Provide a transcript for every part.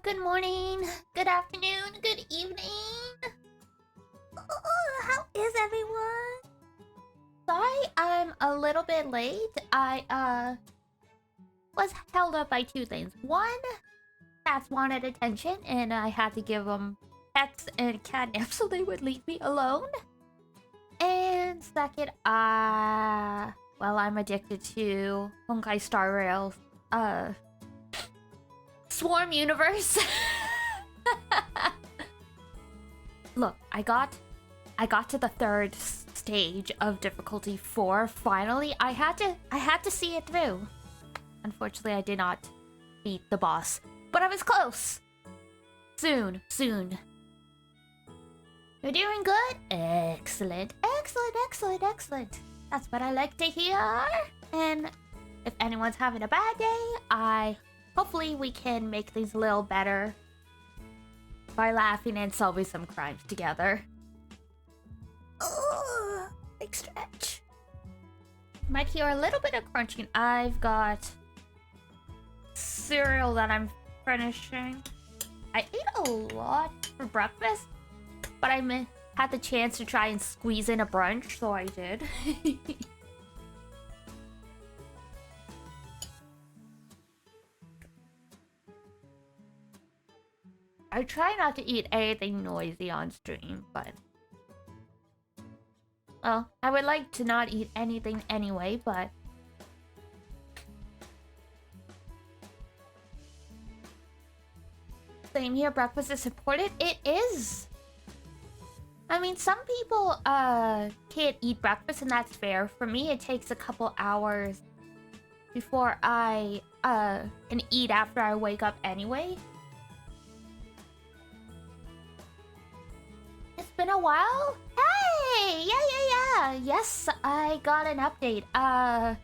Good morning, good afternoon, good evening. How is everyone? Sorry, I'm a little bit late. I was held up by two things. One, cats wanted attention, and I had to give them pets and catnip so they would leave me alone. And second, well, I'm addicted to Honkai Star Rail's Swarm Universe. Look, I got to the third stage of difficulty 4. Finally, I had to see it through. Unfortunately, I did not beat the boss, but I was close. Soon. You're doing good? Excellent. That's what I like to hear. And if anyone's having a bad day, hopefully we can make things a little better by laughing and solving some crimes together. Oh, big stretch. Might hear a little bit of crunching. I've got cereal that I'm finishing. I ate a lot for breakfast, but I had the chance to try and squeeze in a brunch, so I did. I try not to eat anything noisy on stream, but... well, I would like to not eat anything anyway, but... same here, breakfast is important. It is! I mean, some people, can't eat breakfast, and that's fair. For me, it takes a couple hours before I, can eat after I wake up anyway. It's been a while? Hey! Yeah. Yes, I got an update. Oh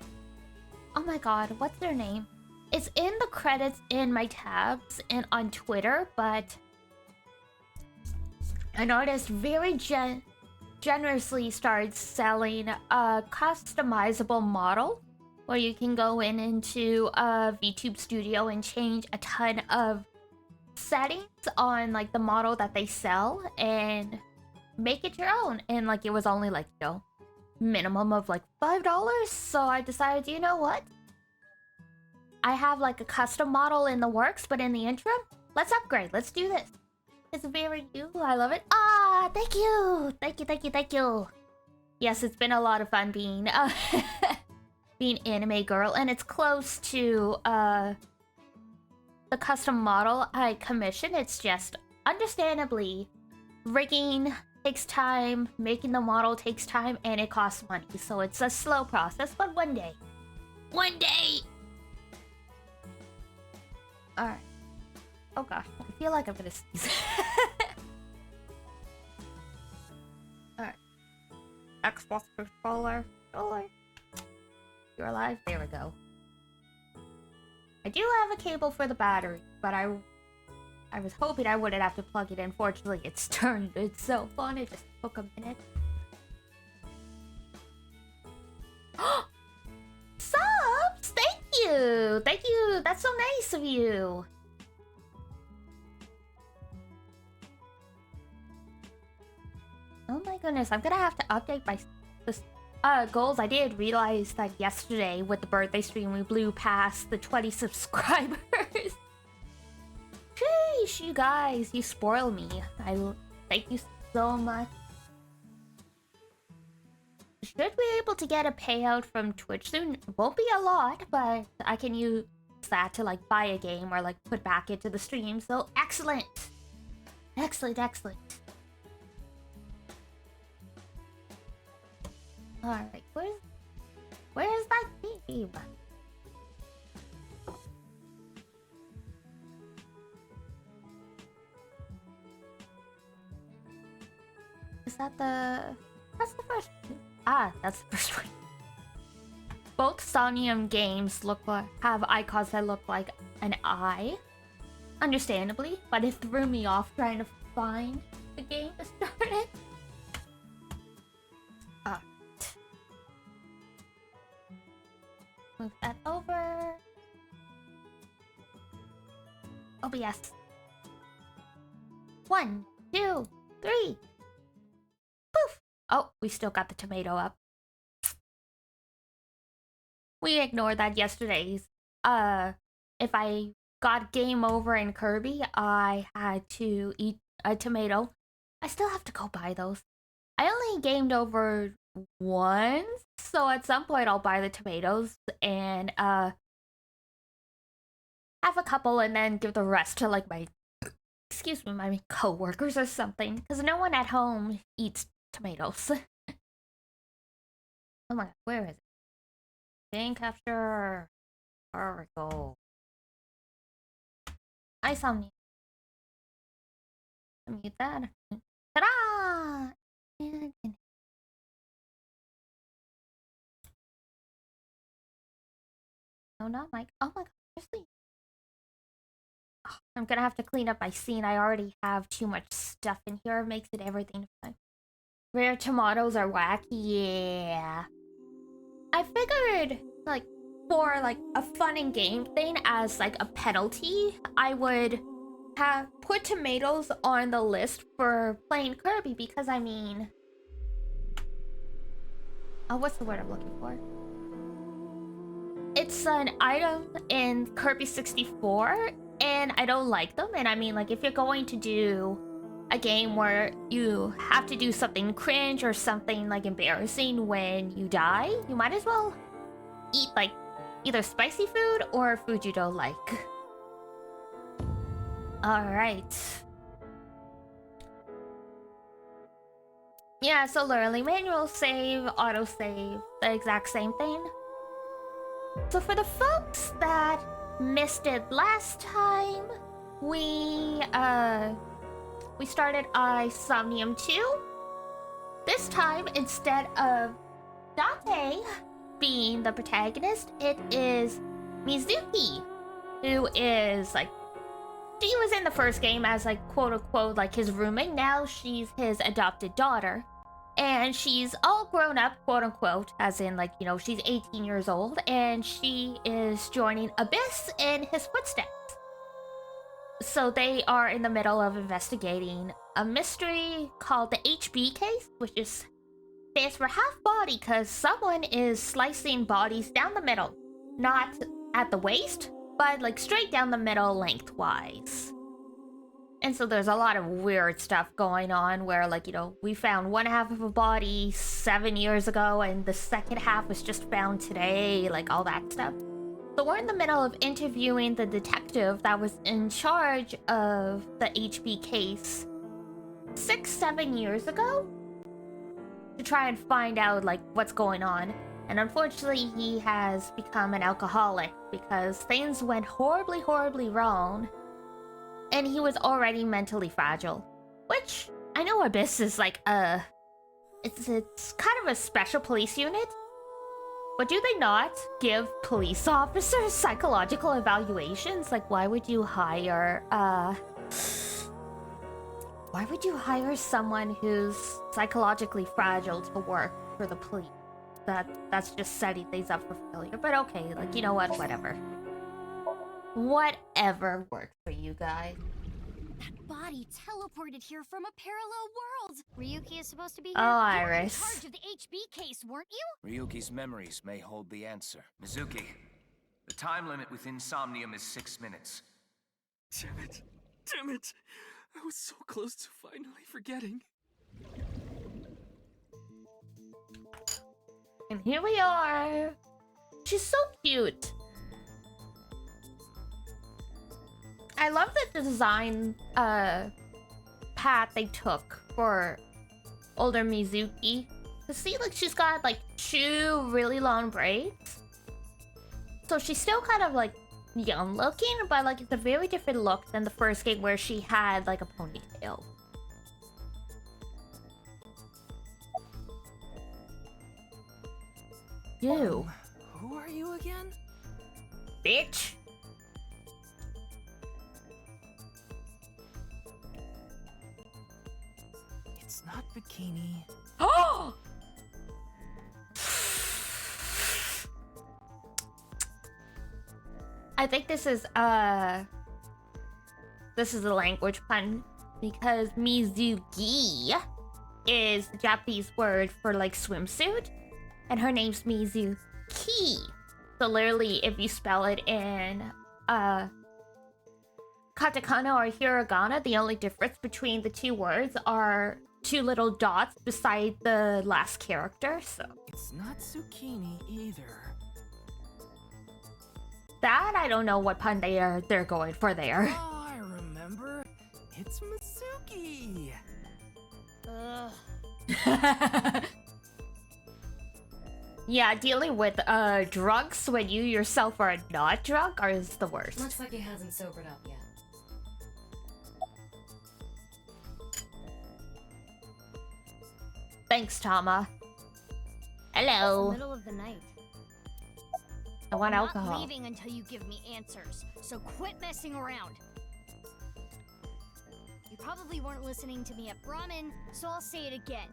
my god, what's their name? It's in the credits in my tabs and on Twitter, but an artist very generously started selling a customizable model where you can go into a VTube studio and change a ton of settings on like the model that they sell and make it your own. And like it was only like, you know, minimum of like $5. So I decided, you know what? I have like a custom model in the works, but in the interim, let's upgrade. Let's do this. It's very new. I love it. Ah, thank you. Yes, it's been a lot of fun being being anime girl, and it's close to the custom model I commissioned. It's just understandably rigging takes time, making the model takes time, and it costs money. So it's a slow process, but one day. Alright. Oh gosh, I feel like I'm gonna sneeze. Alright. Xbox controller. You're alive? There we go. I do have a cable for the battery, but I was hoping I wouldn't have to plug it in. Fortunately, it's turned itself on. It just took a minute. Subs! Thank you! That's so nice of you! Oh my goodness, I'm gonna have to update my goals. I did realize that yesterday with the birthday stream we blew past the 20 subscribers. Sheesh, you guys, you spoil me. Thank you so much. Should be able to get a payout from Twitch soon. It won't be a lot, but I can use that to like buy a game or like put back into the stream. So excellent. Alright, where's that game? Is that that's the first one. Ah, that's the first one. Both Somnium games have icons that look like an eye. Understandably, but it threw me off trying to find the game to start it. Move that over. OBS. 1, 2, 3. Poof! Oh, we still got the tomato up. We ignored that yesterday's. If I got game over in Kirby, I had to eat a tomato. I still have to go buy those. I only gamed over once, so at some point I'll buy the tomatoes and have a couple and then give the rest to like my my co-workers or something, because no one at home eats tomatoes. Oh my god, where is it? Game capture. There we go. Hi, Somnium. Mute that. Ta-da! No, not Mike. Oh my god, seriously? Oh, I'm gonna have to clean up my scene. I already have too much stuff in here. It makes it everything fun. Rare tomatoes are wacky. Yeah. I figured, like, for like a fun and game thing as like a penalty, I would have put tomatoes on the list for playing Kirby, because I mean, what's the word I'm looking for? It's an item in Kirby 64, and I don't like them. And I mean, like, if you're going to do a game where you have to do something cringe or something like embarrassing when you die, you might as well eat like either spicy food or food you don't like. Alright. Yeah, so literally manual save, auto save, the exact same thing. So for the folks that missed it last time, we started Somnium 2. This time, instead of Date being the protagonist, it is Mizuki, who is like, she was in the first game as like quote unquote like his roommate. Now she's his adopted daughter, and she's all grown up, quote unquote, as in like, you know, she's 18 years old, and she is joining Abyss in his footsteps. So they are in the middle of investigating a mystery called the HB case, which is stands for half body, because someone is slicing bodies down the middle, not at the waist, but like straight down the middle lengthwise. And so there's a lot of weird stuff going on where, like, you know, we found one half of a body 7 years ago and the second half was just found today, like all that stuff. So we're in the middle of interviewing the detective that was in charge of the HB case 6-7 years ago to try and find out like what's going on. And unfortunately, he has become an alcoholic because things went horribly, horribly wrong. And he was already mentally fragile. Which, I know Abyss is like it's kind of a special police unit. But do they not give police officers psychological evaluations? Like, why would you hire someone who's psychologically fragile to work for the police? That's just setting things up for failure. But okay, like, you know what, whatever. Whatever works for you guys. That body teleported here from a parallel world. Ryuki is supposed to be here. Oh, Iris. You were in charge of the HB case, weren't you? Ryuki's memories may hold the answer. Mizuki, the time limit within Somnium is 6 minutes. Damn it. Damn it. I was so close to finally forgetting. And here we are. She's so cute. I love the design path they took for older Mizuki. To see, like, she's got like 2 really long braids. So she's still kind of like young looking, but like it's a very different look than the first game where she had like a ponytail. You. Who are you again? Bitch. It's not bikini. Oh! I think this is a language pun. because Mizuki is the Japanese word for like swimsuit, and her name's Mizuki. So literally, if you spell it in katakana or hiragana, the only difference between the two words are two little dots beside the last character. So It's not zucchini either. that I don't know what pun they're going for there. Oh, I remember. It's Masuki. Ugh. Yeah, dealing with drunks when you yourself are not drunk is the worst. Looks like he hasn't sobered up yet. Thanks, Tama. It's Hello. the middle of the night. I want I'm alcohol. not leaving until you give me answers. So quit messing around. You probably weren't listening to me at Brahmin, so I'll say it again.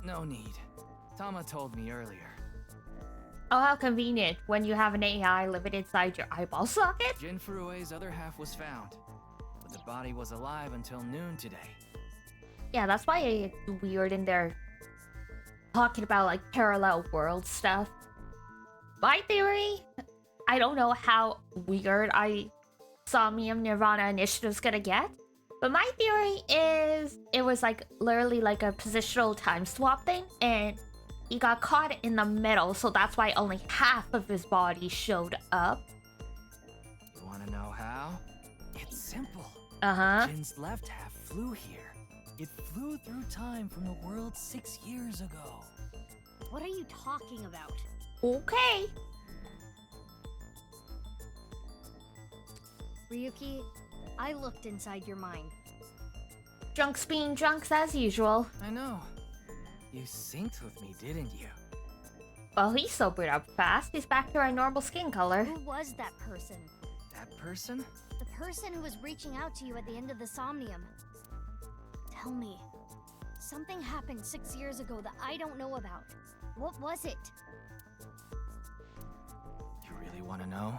No need. Tama told me earlier. Oh, how convenient when you have an AI living inside your eyeball socket. Jin Furue's other half was found, but the body was alive until noon today. Yeah, that's why it's weird in there talking about like parallel world stuff. My theory, I don't know how weird Somnium Nirvana Initiative is gonna get, but my theory is it was like literally like a positional time swap thing, and he got caught in the middle, so that's why only half of his body showed up. You wanna know how? It's simple. Uh-huh. Jin's left half flew here. It flew through time from the world 6 years ago. What are you talking about? Okay. Ryuki, I looked inside your mind. Drunks being drunks as usual. I know. You synced with me, didn't you? Well, he sobered up fast. He's back to our normal skin color. Who was that person? That person? The person who was reaching out to you at the end of the Somnium. Tell me. Something happened 6 years ago that I don't know about. What was it? You really wanna know?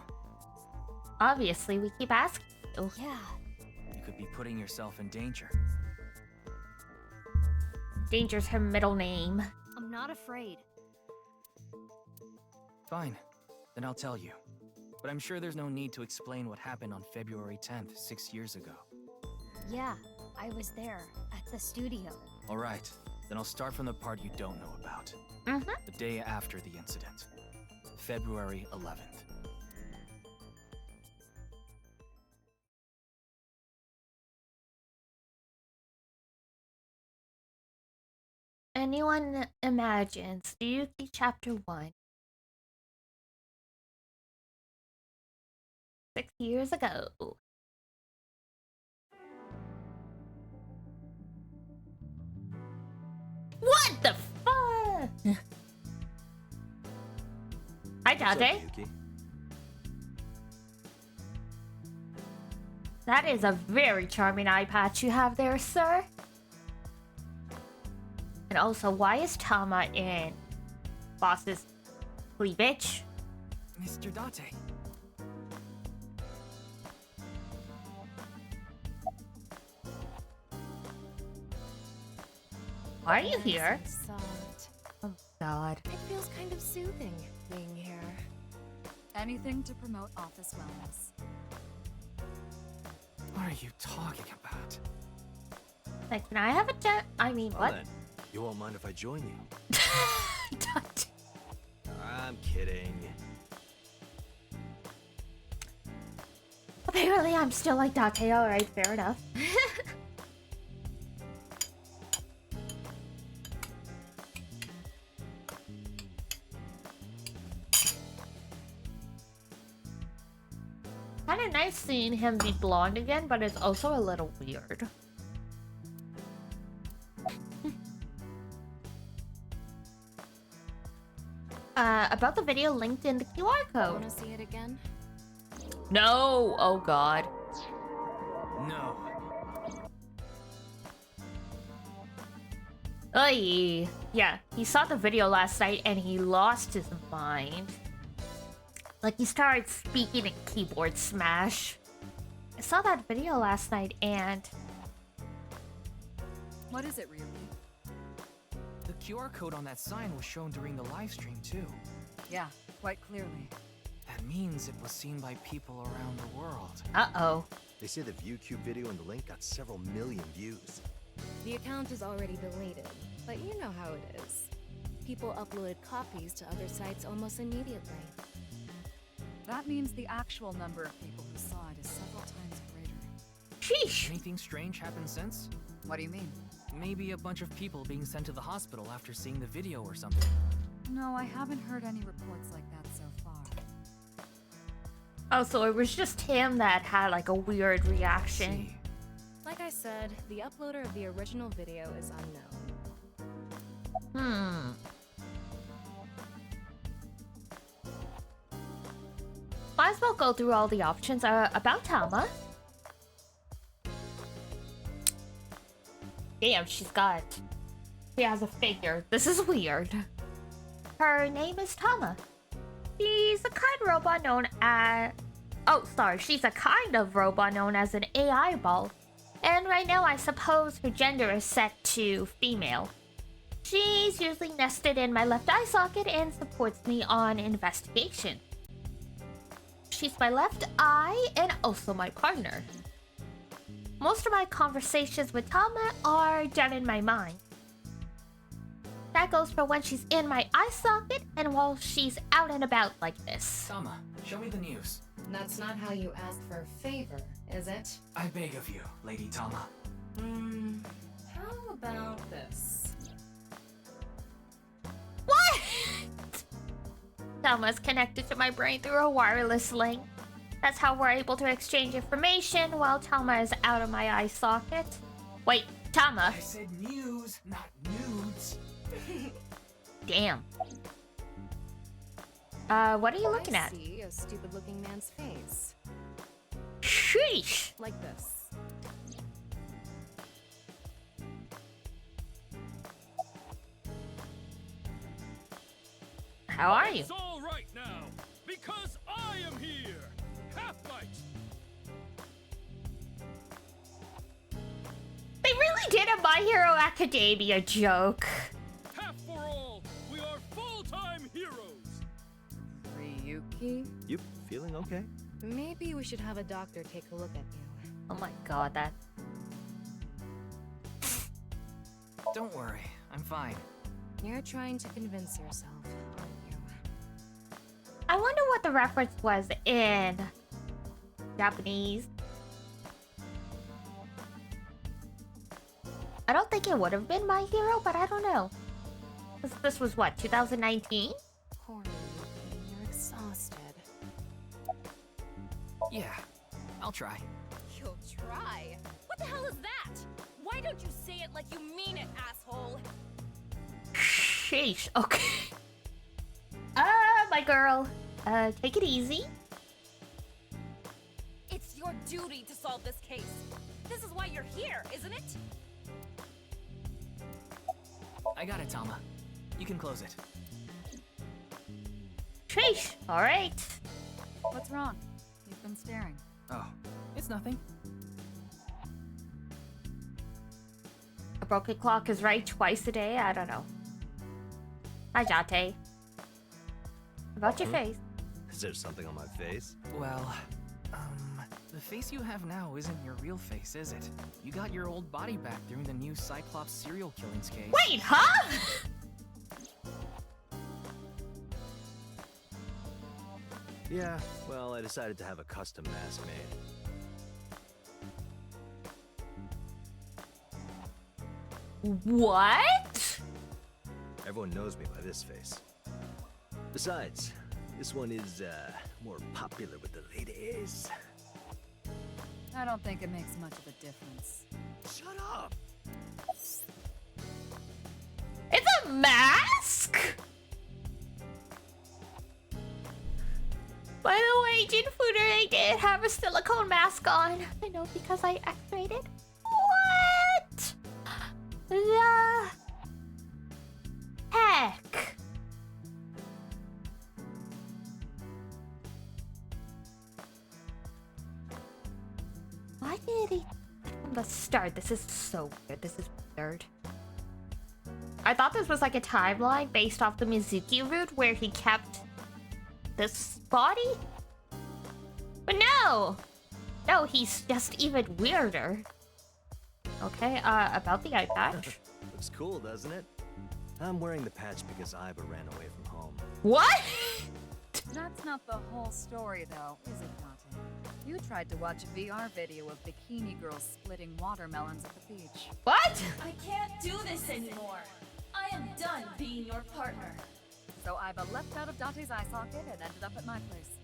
Obviously, we keep asking you. Yeah. You could be putting yourself in danger. Danger's her middle name. I'm not afraid. Fine. Then I'll tell you. But I'm sure there's no need to explain what happened on February 10th, 6 years ago. Yeah, I was there, at the studio. Alright, then I'll start from the part you don't know about. Mm-hmm. The day after the incident. February 11th. Anyone imagines Ryuki Chapter 1. 6 years ago. What the fuck? Hi, Date. That is a very charming eye patch you have there, sir. And also, why is Tama in Boss's cleavage? Mr. Date. Why are you here? Soft. Oh, God. It feels kind of soothing being here. Anything to promote office wellness. What are you talking about? Like, can I have a jet? I mean, Well what? then, you won't mind if I join you? Date. I'm kidding. Apparently, I'm still like Date. Alright, fair enough. Kind of nice seeing him be blonde again, but it's also a little weird. About the video linked in the QR code. Want to see it again? No! Oh god. No. Oy. Yeah, he saw the video last night and he lost his mind. Like, he started speaking in keyboard smash. I saw that video last night and What is it, really? The QR code on that sign was shown during the live stream too. Yeah, quite clearly. That means it was seen by people around the world. Uh-oh. They say the ViewCube video and the link got several million views. The account is already deleted, but you know how it is. People uploaded copies to other sites almost immediately. That means the actual number of people who saw it is several times greater. Sheesh. Anything strange happened since? What do you mean? Maybe a bunch of people being sent to the hospital after seeing the video or something. No, I haven't heard any reports like that so far. Oh, so it was just him that had like a weird reaction. See. Like I said, the uploader of the original video is unknown. Might as well go through all the options about Tama. Damn, she has a figure. This is weird. Her name is Tama. She's a kind robot known as... Oh, sorry. She's a kind of robot known as an AI ball. And right now, I suppose her gender is set to female. She's usually nested in my left eye socket and supports me on investigation. She's my left eye and also my partner. Most of my conversations with Tama are done in my mind. That goes for when she's in my eye socket and while she's out and about like this. Tama, show me the news. That's not how you ask for a favor, is it? I beg of you, Lady Tama. How about this? What? Tama's connected to my brain through a wireless link. That's how we're able to exchange information while Tama is out of my eye socket. Wait, Tama. I said news, not nudes. Damn. What are you looking at? I see a stupid-looking man's face. Sheesh. Like this. How are you? It's all right now, because I am here. Half-Bite. They really did a My Hero Academia joke. Half for all. We are full-time heroes. Ryuki? You feeling okay? Maybe we should have a doctor take a look at you. Oh my god, that... Don't worry, I'm fine. You're trying to convince yourself, aren't you? I wonder what the reference was in Japanese. I don't think it would have been My Hero, but I don't know. This was what, 2019? Poor Ryuki, you're exhausted. Yeah, I'll try. You'll try? What the hell is that? Why don't you say it like you mean it, asshole? Sheesh, okay. My girl. Take it easy. It's your duty to solve this case. This is why you're here, isn't it? I got it, Tama. You can close it. Sheesh, alright. What's wrong? You've been staring. Oh, it's nothing. A broken clock is right twice a day? I don't know. Hi, Jate. About your face. Is there something on my face? Well, the face you have now isn't your real face, is it? You got your old body back during the new Cyclops serial killings case. Wait, huh? Yeah, well, I decided to have a custom mask made. What? Everyone knows me by this face. Besides, this one is, more popular with the ladies. I don't think it makes much of a difference. Shut up! It's a mask? By the way, Jin Fuder did have a silicone mask on. I know because I x-rayed it. What? The heck? Why did he... From the start, this is so weird. This is Weird. I thought this was like a timeline based off the Mizuki route where he kept this body. But no! No, he's just even weirder. Okay, about the eye patch. Looks cool, doesn't it? I'm wearing the patch because Iva ran away from home. What? That's not the whole story, though, is it, Dante? You tried to watch a VR video of bikini girls splitting watermelons at the beach. What? I can't do this anymore. I am done being your partner. So Iva leapt out of Dante's eye socket and ended up at my place.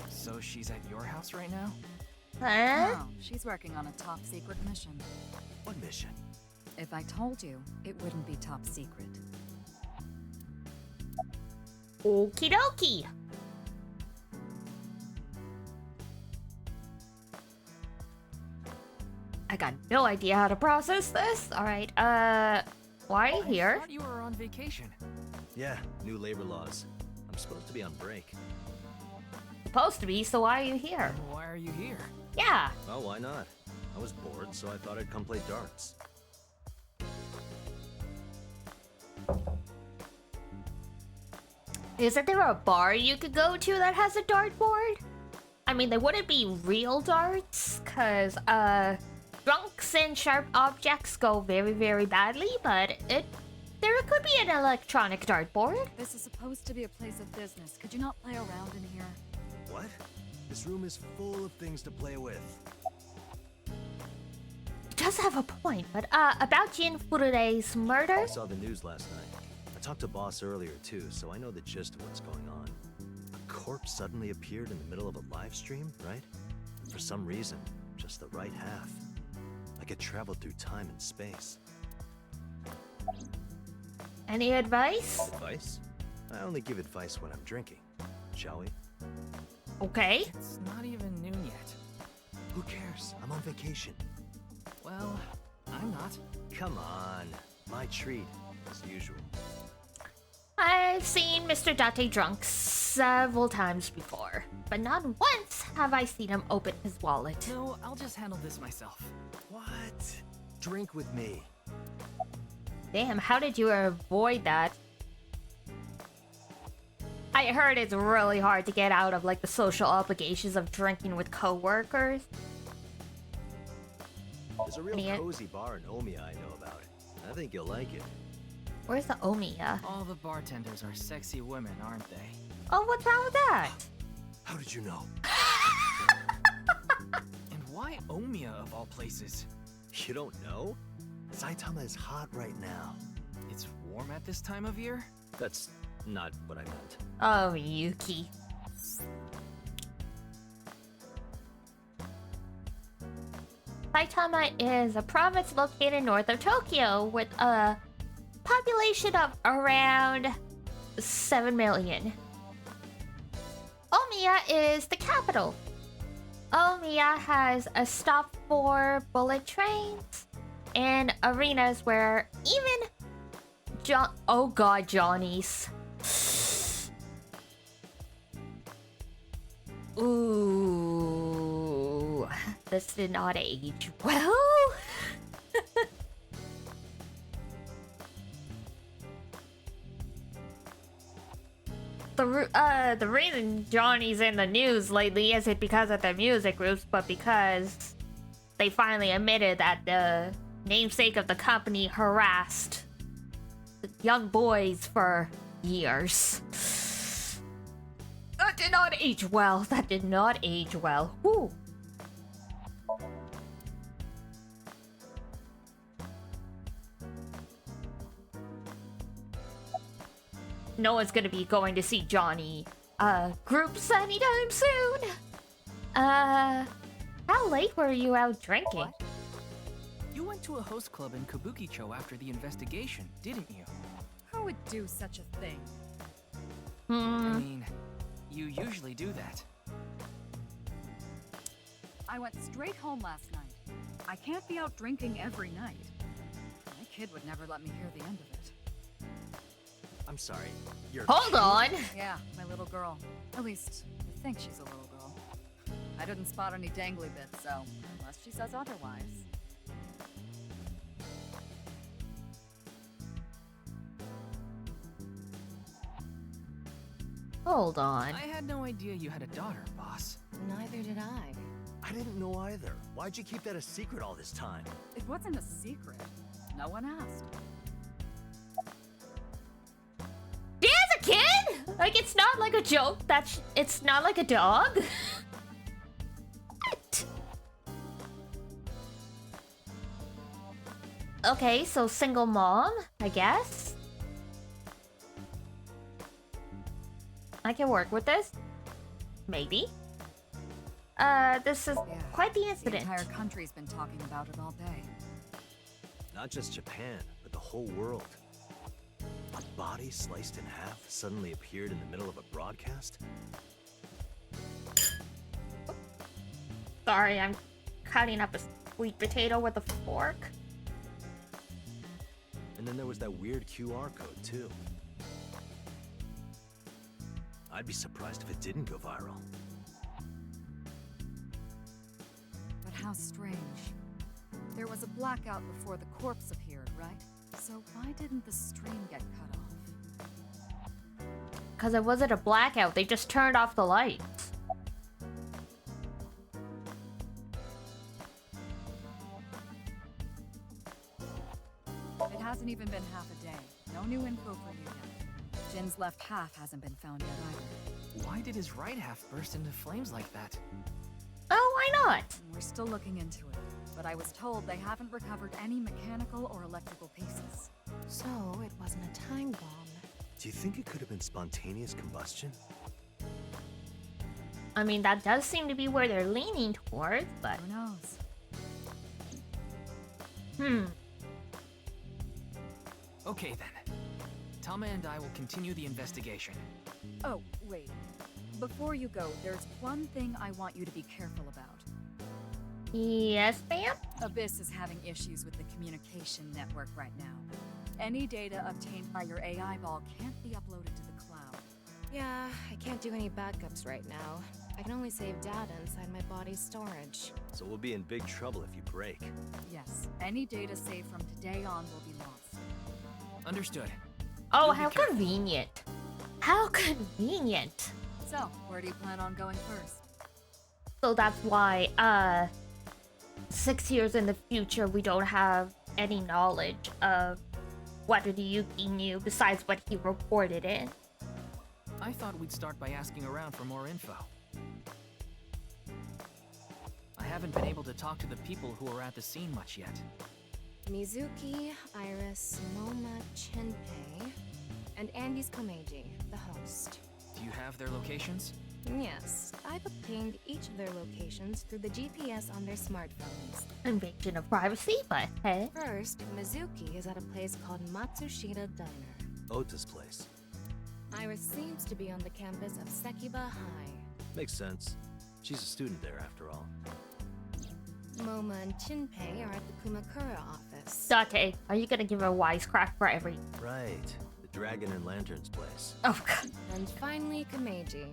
So she's at your house right now? Huh? No, she's working on a top secret mission. What mission? If I told you, it wouldn't be top secret. Okie dokie. I got no idea how to process this. Alright, why are you I here? thought you were on vacation. Yeah, new labor laws. I'm supposed to be on break. Supposed to be, so why are you here? Why are you here? Yeah. Oh, why not? I was bored, so I thought I'd come play darts. Isn't there a bar you could go to that has a dartboard? I mean, they wouldn't be real darts, cause drunks and sharp objects go very, very badly, but there could be an electronic dartboard. This is supposed to be a place of business. Could you not play around in here? What? This room is full of things to play with. It does have a point, but about Jin Furure's murder? I saw the news last night. I talked to Boss earlier too, so I know the gist of what's going on. A corpse suddenly appeared in the middle of a live stream, right? For some reason, just the right half. Like it traveled through time and space. Any advice? Advice? I only give advice when I'm drinking. Shall we? Okay. It's not even noon yet. Who cares? I'm on vacation. Well, I'm not. Come on. My treat, as usual. I've seen Mr. Date drunk several times before, but not once have I seen him open his wallet. No, I'll just handle this myself. What? Drink with me. Damn, how did you avoid that? I heard it's really hard to get out of like the social obligations of drinking with coworkers. There's a real cozy bar in Omiya I know about. I think you'll like it. Where's the Omiya? All the bartenders are sexy women, aren't they? Oh, what's wrong with that? How did you know? And why Omiya of all places? You don't know? Saitama is hot right now. It's warm at this time of year? That's not what I meant. Oh, Yuki. Saitama is a province located north of Tokyo with a population of around 7 million. Omiya is the capital. Omiya has a stop for bullet trains and arenas where even oh god, Johnny's. Ooh, this did not age well. The reason Johnny's in the news lately isn't because of the music groups, but because they finally admitted that the namesake of the company harassed young boys for years. That did not age well. That did not age well. Whew. No one's gonna be going to see Johnny groups anytime soon. How late were you out drinking? What? You went to a host club in Kabukicho after the investigation, didn't you? Who would do such a thing? I mean, you usually do that. I went straight home last night. I can't be out drinking every night. My kid would never let me hear the end of it. I'm sorry. You're Hold on. Yeah, my little girl. At least, I think she's a little girl. I didn't spot any dangly bits, so unless she says otherwise. Hold on. I had no idea you had a daughter, boss. Neither did I. I didn't know either. Why'd you keep that a secret all this time? It wasn't a secret. No one asked. She has a kid? Like, it's not like a joke that it's not like a dog? What? Okay, so single mom, I guess. I can work with this. Maybe. This is Yeah, quite the The incident. entire country's been talking about it all day. Not just Japan, but the whole world. A body sliced in half suddenly appeared in the middle of a broadcast? Sorry, I'm cutting up a sweet potato with a fork. And then there was that weird QR code, too. I'd be surprised if it didn't go viral. But how strange. There was a blackout before the corpse appeared, right? So why didn't the stream get cut off? Because it wasn't a blackout, they just turned off the lights. It hasn't even been half a day. No new info for you yet. Jin's left half hasn't been found yet either. Why did his right half burst into flames like that? Oh, why not? We're still looking into it, but I was told they haven't recovered any mechanical or electrical pieces. So it wasn't a time bomb. Do you think it could have been spontaneous combustion? I mean, that does seem to be where they're leaning towards, but... Who knows? Okay then. Tama and I will continue the investigation. Oh, wait. Before you go, there's one thing I want you to be careful about. Yes, ma'am? Abyss is having issues with the communication network right now. Any data obtained by your AI ball can't be uploaded to the cloud. Yeah, I can't do any backups right now. I can only save data inside my body's storage. So we'll be in big trouble if you break. Yes, any data saved from today on will be lost. Understood. Oh, You'll be how careful. convenient. How convenient. So, where do you plan on going first? So that's why, 6 years in the future, we don't have any knowledge of what Ryuki knew besides what he reported in. I thought we'd start by asking around for more info. I haven't been able to talk to the people who were at the scene much yet. Mizuki, Iris, Moma, Chinpei, and Andy's Komeiji, the host. Do you have their locations? Yes, I've obtained each of their locations through the GPS on their smartphones. Invasion of privacy, but hey. First, Mizuki is at a place called Matsushita Diner. Ota's place. Iris seems to be on the campus of Sekiba High. Makes sense. She's a student there after all. Moma and Chinpei are at the Kumakura office. Date, are you gonna give a wisecrack for every... Right. The Dragon and Lanterns place. Oh, God. And finally, Komeiji.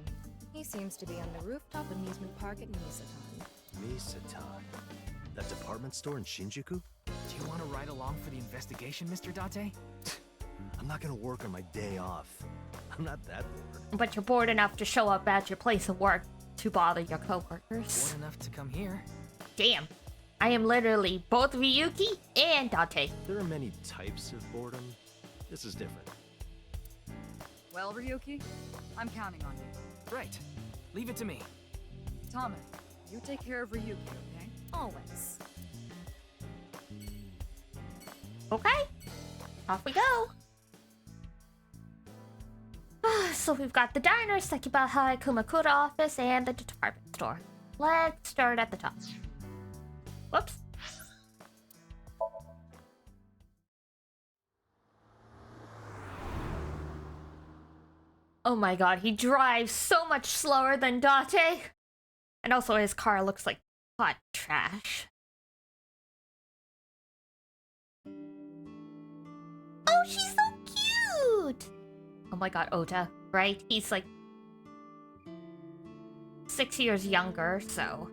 He seems to be on the rooftop amusement park at Misatan. Misatan. That department store in Shinjuku? Do you want to ride along for the investigation, Mr. Date? I'm not gonna work on my day off. I'm not that bored. But you're bored enough to show up at your place of work to bother your coworkers. Bored enough to come here. Damn. I am literally both Ryuki and Date. There are many types of boredom. This is different. Well, Ryuki, I'm counting on you. Right. Leave it to me. Tama, you take care of Ryuki, okay? Always. Okay. Off we go. So we've got the diner, Sekiba High, Kumakura office, and the department store. Let's start at the top. Whoops. Oh my god, he drives so much slower than Date. And also his car looks like hot trash. Oh, she's so cute! Oh my god, Ota, right? He's like 6 years younger, so...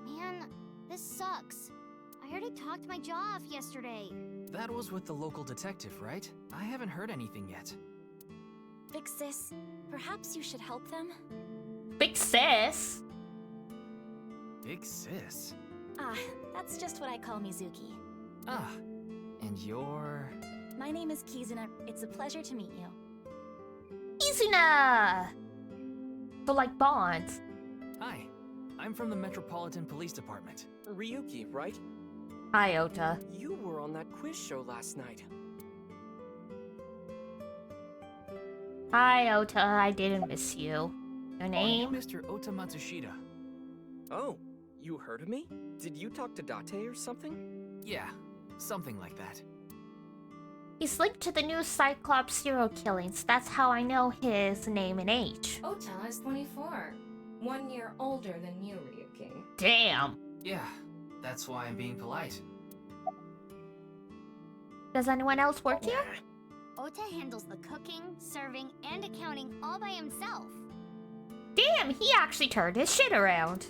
Man, this sucks. I heard he talked my jaw off yesterday. That was with the local detective, right? I haven't heard anything yet. Big sis, perhaps you should help them? Big sis. Big sis? Ah, that's just what I call Mizuki. Ah, and you're... My name is Kizuna. It's a pleasure to meet you. Izuna! So like Bonds. Hi, I'm from the Metropolitan Police Department. Ryuki, right? Hi, Ota. You were on that quiz show last night. Hi, Ota. I didn't miss you. Your name? Mr. Ota Matsushita. Oh, you heard of me? Did you talk to Date or something? Yeah, something like that. He's linked to the new Cyclops serial killings. That's how I know his name and age. Ota is 24. 1 year older than you, Ryuki. Damn. Yeah, that's why I'm being polite. Does anyone else work here? Ota handles the cooking, serving, and accounting all by himself. Damn, he actually turned his shit around.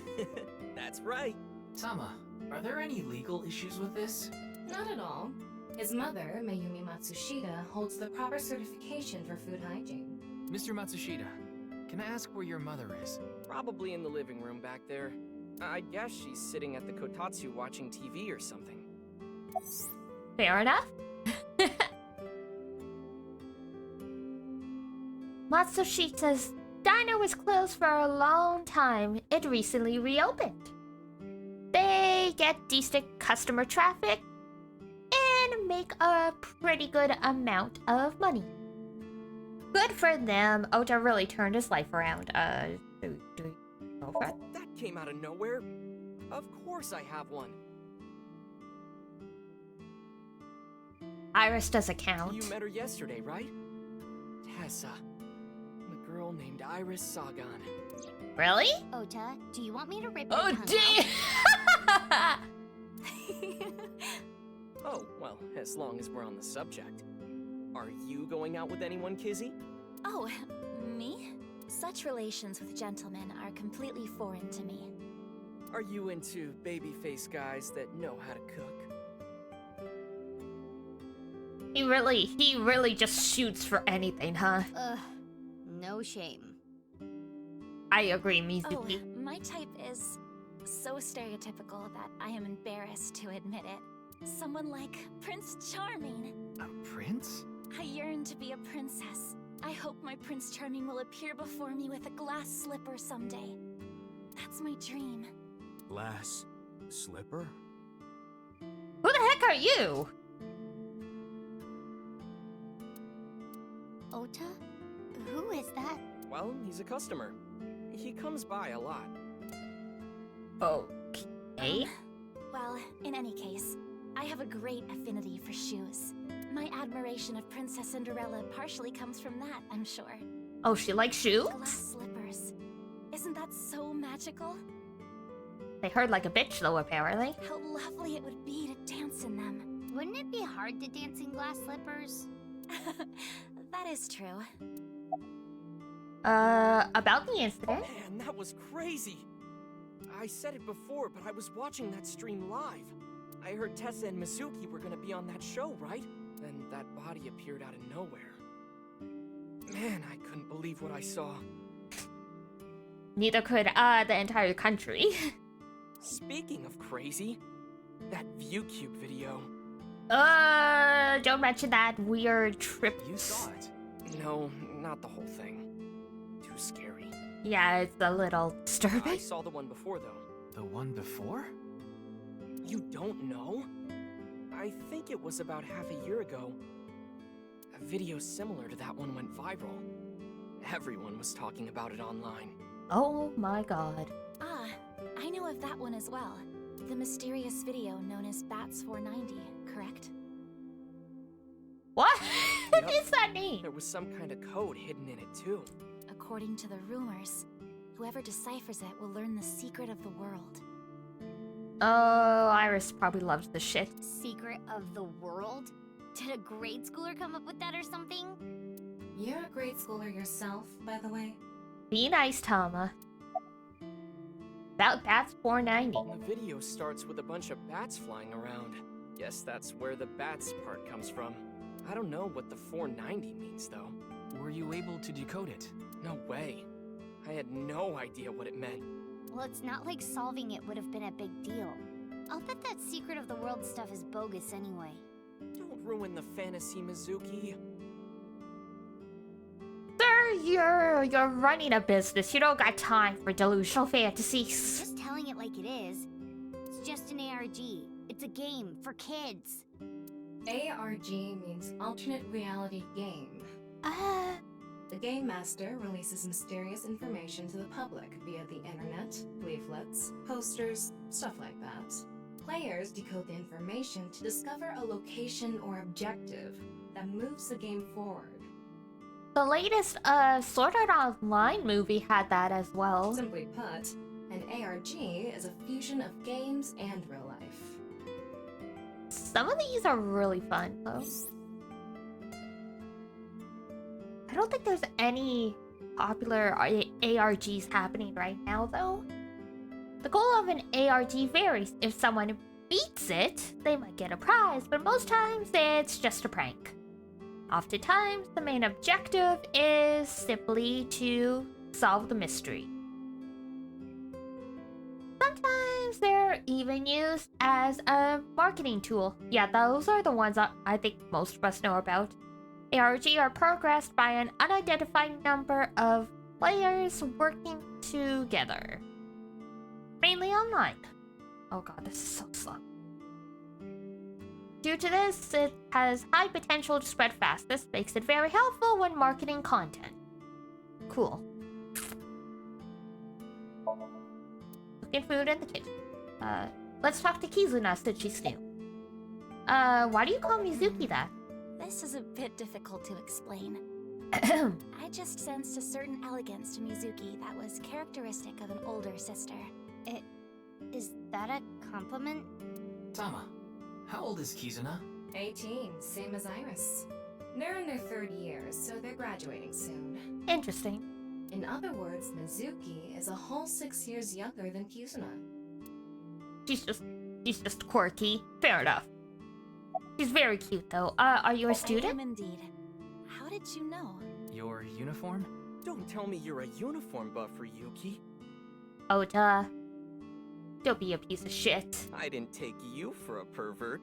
That's right. Tama, are there any legal issues with this? Not at all. His mother, Mayumi Matsushita, holds the proper certification for food hygiene. Mr. Matsushita, can I ask where your mother is? Probably in the living room back there. I guess she's sitting at the kotatsu watching TV or something. Fair enough. Matsushita's diner was closed for a long time. It recently reopened. They get decent customer traffic and make a pretty good amount of money. Good for them. Ota really turned his life around. Oh, that came out of nowhere. Of course I have one. Iris does count. You met her yesterday, right? Tessa. The girl named Iris Sagan. Really? Ota, do you want me to rip Oh, your tongue damn! Oh, well, as long as we're on the subject. Are you going out with anyone, Kizzy? Oh, me? Such relations with gentlemen are completely foreign to me. Are you into baby-faced guys that know how to cook? He really just shoots for anything, huh? Ugh, no shame. I agree, Mizuki. Oh, my type is so stereotypical that I am embarrassed to admit it. Someone like Prince Charming. A prince? I yearn to be a princess. I hope my Prince Charming will appear before me with a glass slipper someday. That's my dream. Glass slipper? Who the heck are you? Ota? Who is that? Well, he's a customer. He comes by a lot. Okay. Well, in any case, I have a great affinity for shoes. My admiration of Princess Cinderella partially comes from that, I'm sure. Oh, she likes shoes? Glass slippers. Isn't that so magical? They heard like a bitch, though, apparently. How lovely it would be to dance in them. Wouldn't it be hard to dance in glass slippers? That is true. About the incident? Man, that was crazy. I said it before, but I was watching that stream live. I heard Tessa and Mizuki were gonna be on that show, right? Then that body appeared out of nowhere. Man, I couldn't believe what I saw. Neither could, the entire country. Speaking of crazy, that ViewCube video. Don't mention that weird trip. You saw it. No, not the whole thing. Too scary. Yeah, it's a little I disturbing. saw the one before, though. The one before? You don't know? I think it was about half a year ago. A video similar to that one went viral. Everyone was talking about it online. Oh my god. Ah, I know of that one as well. The mysterious video known as Bats 490, correct? What? Yep. What is that name? There was some kind of code hidden in it, too. According to the rumors, whoever deciphers it will learn the secret of the world. Oh, Iris probably loves the shit. Secret of the world? Did a grade schooler come up with that or something? You're a grade schooler yourself, by the way. Be nice, Tama. About Bats 490. The video starts with a bunch of bats flying around. Guess that's where the bats part comes from. I don't know what the 490 means, though. Were you able to decode it? No way. I had no idea what it meant. Well, it's not like solving it would have been a big deal. I'll bet that secret of the world stuff is bogus anyway. Don't ruin the fantasy, Mizuki. Sir, you're running a business. You don't got time for delusional fantasies. Just telling it like it is. It's just an ARG. It's a game for kids. ARG means alternate reality game. The game master releases mysterious information to the public via the internet, leaflets, posters, stuff like that. Players decode the information to discover a location or objective that moves the game forward. The latest Sword Art Online movie had that as well. Simply put, an ARG is a fusion of games and real life. Some of these are really fun, though. I don't think there's any popular ARGs happening right now, though. The goal of an ARG varies. If someone beats it, they might get a prize, but most times it's just a prank. Oftentimes, the main objective is simply to solve the mystery. Sometimes they're even used as a marketing tool. Yeah, those are the ones that I think most of us know about. ARG are progressed by an unidentified number of players working together. Mainly online. Oh god, this is so slow. Due to this, it has high potential to spread fast. This makes it very helpful when marketing content. Cool. Cooking food in the kitchen. Let's talk to Kizuna since she's new. Why do you call Mizuki that? This is a bit difficult to explain. I just sensed a certain elegance to Mizuki that was characteristic of an older sister. Is that a compliment? Tama, how old is Kizuna? 18, same as Iris. They're in their third year, so they're graduating soon. Interesting. In other words, Mizuki is a whole 6 years younger than Kizuna. She's just quirky. Fair enough. She's very cute, though. Are you a student? I am indeed. How did you know? Your uniform? Don't tell me you're a uniform buffer, Yuki. Oh, duh. Don't be a piece of shit. I didn't take you for a pervert.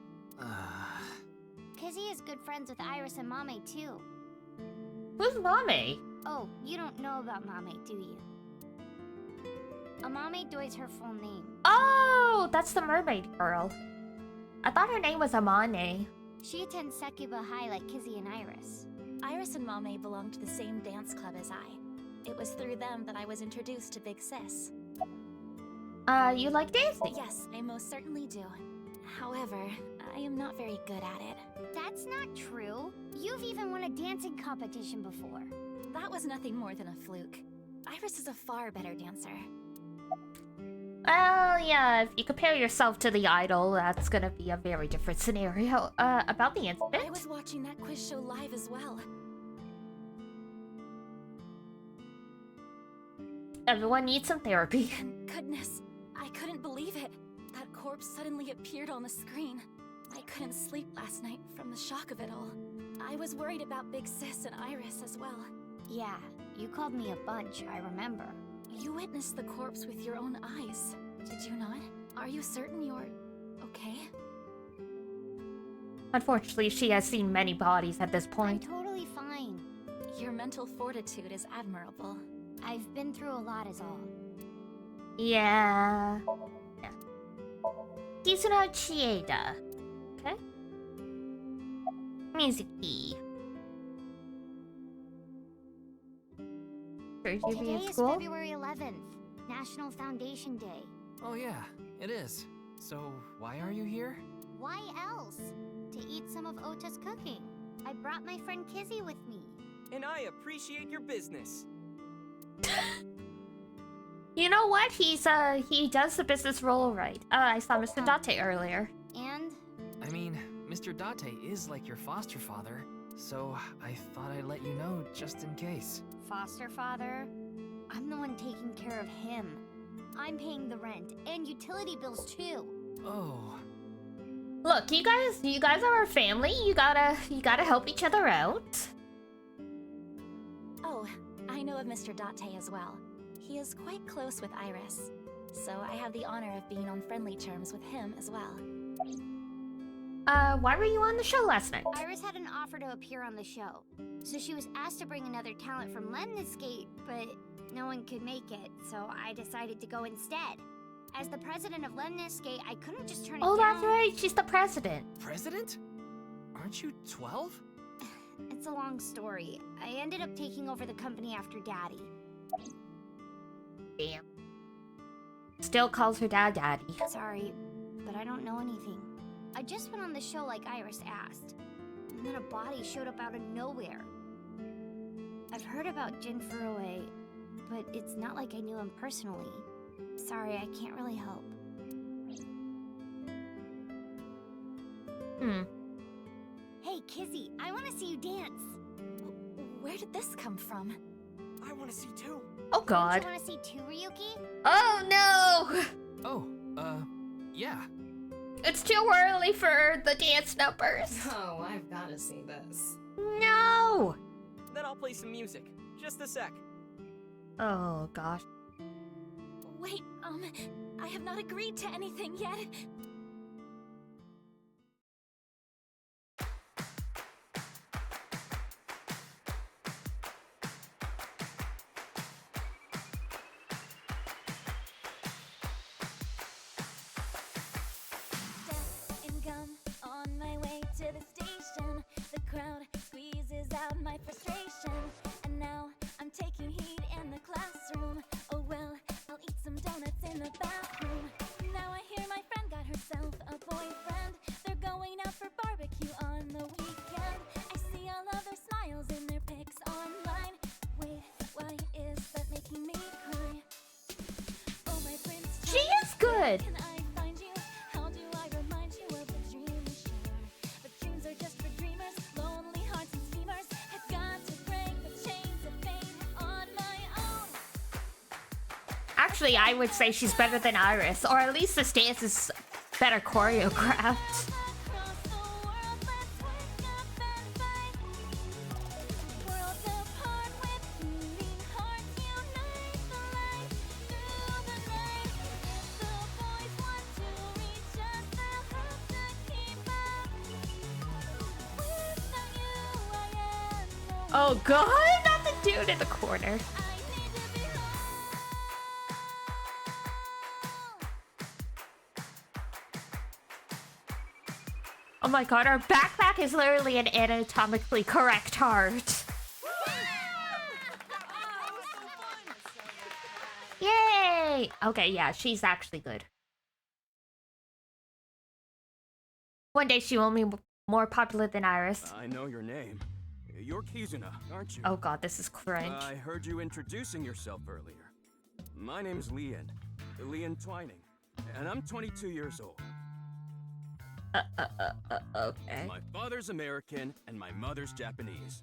Kizzy is good friends with Iris and Mame, too. Who's Mame? Oh, you don't know about Mame, do you? Amame Doi's her full name. Oh, that's the mermaid girl. I thought her name was Amane. She attends Sekuba High like Kizzy and Iris. Iris and Mame belong to the same dance club as I. It was through them that I was introduced to Big Sis. You like dancing? Yes, I most certainly do. However, I am not very good at it. That's not true. You've even won a dancing competition before. That was nothing more than a fluke. Iris is a far better dancer. Well, yeah, if you compare yourself to the idol, that's gonna be a very different scenario. About the incident? I was watching that quiz show live as well. Everyone needs some therapy. And goodness, I couldn't believe it. That corpse suddenly appeared on the screen. I couldn't sleep last night from the shock of it all. I was worried about Big Sis and Iris as well. Yeah, you called me a bunch, I remember. You witnessed the corpse with your own eyes, did you not? Are you certain you're okay? Unfortunately, she has seen many bodies at this point. I'm totally fine. Your mental fortitude is admirable. I've been through a lot is all. Yeah. Kizuna Chieda. Okay. Mizuki. Should you be Today in is school? February 11th, National Foundation Day. Oh yeah, it is. So, why are you here? Why else? To eat some of Ota's cooking. I brought my friend Kizzy with me. And I appreciate your business. You know what? He does the business role right. I saw Mr. Date earlier. And? I mean, Mr. Date is like your foster father, so I thought I'd let you know just in case. Foster father? I'm the one taking care of him. I'm paying the rent and utility bills too. Oh. Look, you guys are our family. You gotta help each other out. Oh, I know of Mr. Date as well. He is quite close with Iris, so I have the honor of being on friendly terms with him as well. Why were you on the show last night? Iris had an offer to appear on the show, so she was asked to bring another talent from Lemniscate, but no one could make it, so I decided to go instead. As the president of Lemniscate, I couldn't just turn it down. Oh, that's right. She's the president. President? Aren't you 12? It's a long story. I ended up taking over the company after Daddy. Damn. Still calls her dad Daddy. Sorry, but I don't know anything. I just went on the show like Iris asked, and then a body showed up out of nowhere. I've heard about Jin Furue, but it's not like I knew him personally. Sorry, I can't really help. Hey, Kizzy, I want to see you dance. Where did this come from? I want to see too. Oh God. You want to see too, Ryuki? Oh no! Oh, yeah. It's too early for the dance numbers. Oh, I've got to see this. No! Then I'll play some music. Just a sec. Oh gosh. Wait, I have not agreed to anything yet. On my way to the station, the crowd squeezes out my frustration, and now I'm taking heat in the classroom. Oh well, I'll eat some donuts in the bathroom. Now I hear my friend got herself a boyfriend. They're going out for barbecue on the weekend. I see all of their smiles in their pics online. Wait, why is that making me cry? Oh my prince, she is good. Can I find you? How do I remind you of the dream we share? But dreams are just for dreamers, lonely hearts and schemers. I've got to break the chains of fate on my own. Actually, I would say she's better than Iris, or at least this dance is better choreographed. Across the world, let's wake up and fight. Worlds apart with beating hearts unite. The light through the night. The boys want to reach us, they'll have to keep up. Without you, I am no Oh God, not the dude in the corner. I need to be home. Oh my God, our backpack is literally an anatomically correct heart. Yay! Okay, yeah, she's actually good. One day she will be more popular than Iris. I know your name. You're Kizuna, aren't you? Oh God, this is cringe. I heard you introducing yourself earlier. My name's Leon Twining, and I'm 22 years old. Okay. My father's American, and my mother's Japanese.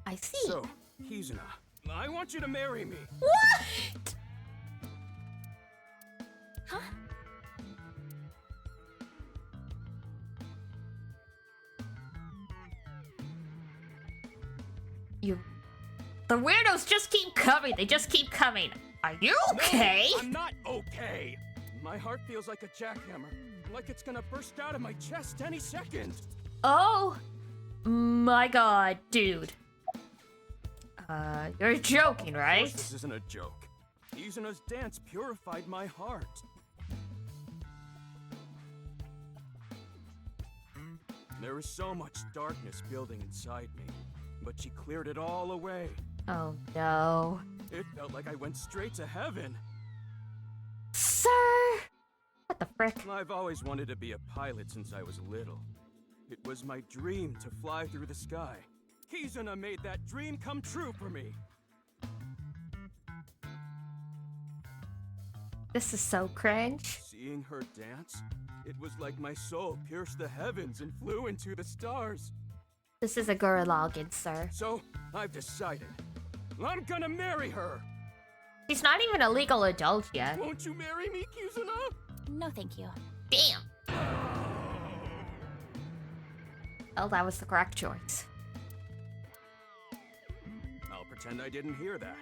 I see. So, Kizuna, I want you to marry me. What? Huh? The weirdos just keep coming. They just keep coming. Are you okay? No, I'm not okay. My heart feels like a jackhammer, like it's gonna burst out of my chest any second. Oh my God, dude. You're joking, Of right? course this isn't a joke. Kizuna's dance purified my heart. There was so much darkness building inside me, but she cleared it all away. Oh no. It felt like I went straight to heaven. Sir! What the frick? I've always wanted to be a pilot since I was little. It was my dream to fly through the sky. Kizuna made that dream come true for me. This is so cringe. Seeing her dance, it was like my soul pierced the heavens and flew into the stars. This is a girl login, sir. So, I've decided. I'm gonna marry her! She's not even a legal adult yet. Won't you marry me, Kizuna? No, thank you. Damn. Well, that was the correct choice. I'll pretend I didn't hear that.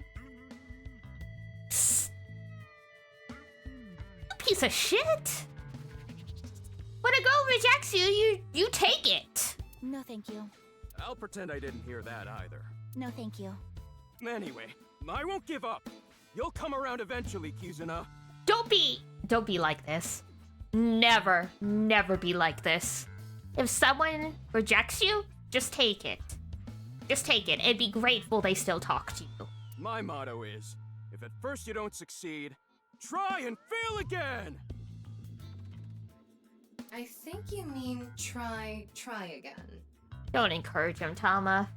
Piece of shit! When a girl rejects you, you take it. No, thank you. I'll pretend I didn't hear that either. No, thank you. Anyway, I won't give up. You'll come around eventually, Kizuna. Don't be like this. Never be like this. If someone rejects you, just take it. Just take it and be grateful they still talk to you. My motto is, if at first you don't succeed, try and fail again! I think you mean try again. Don't encourage him, Tama.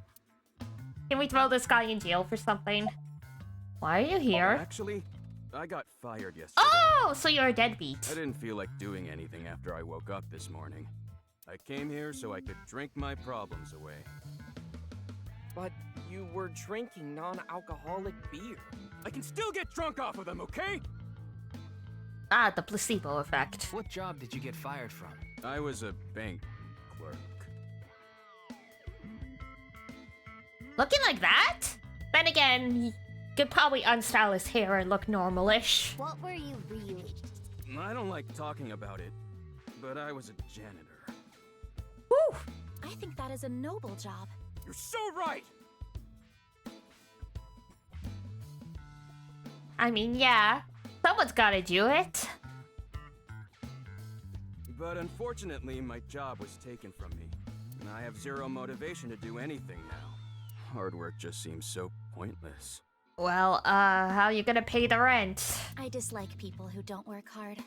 Can we throw this guy in jail for something? Why are you here? Actually, I got fired yesterday. Oh, so you're a deadbeat. I didn't feel like doing anything after I woke up this morning. I came here so I could drink my problems away. But you were drinking non-alcoholic beer. I can still get drunk off of them, okay? Ah, the placebo effect. What job did you get fired from? I was a bank clerk. Looking like that? Then again, you could probably unstyle his hair and look normal-ish. What were you really? I don't like talking about it, but I was a janitor. Whew! I think that is a noble job. You're so right! I mean, yeah. Someone's gotta do it. But unfortunately, my job was taken from me. And I have zero motivation to do anything now. Hard work just seems so pointless. Well, how are you gonna pay the rent? I dislike people who don't work hard.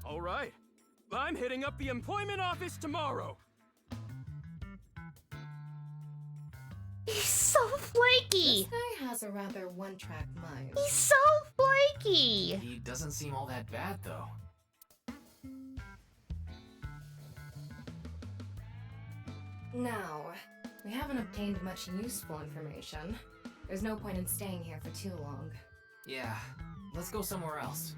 All right. I'm hitting up the employment office tomorrow. He's so flaky. This guy has a rather one-track mind. He's so flaky. He doesn't seem all that bad, though. Now, we haven't obtained much useful information. There's no point in staying here for too long. Yeah, let's go somewhere else.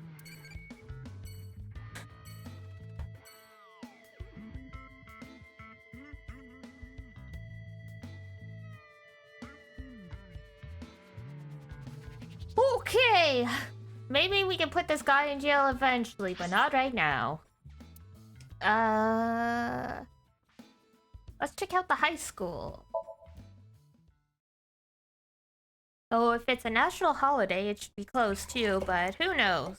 Okay. Maybe we can put this guy in jail eventually, but not right now. Let's check out the high school. Oh, if it's a national holiday, it should be closed too, but who knows?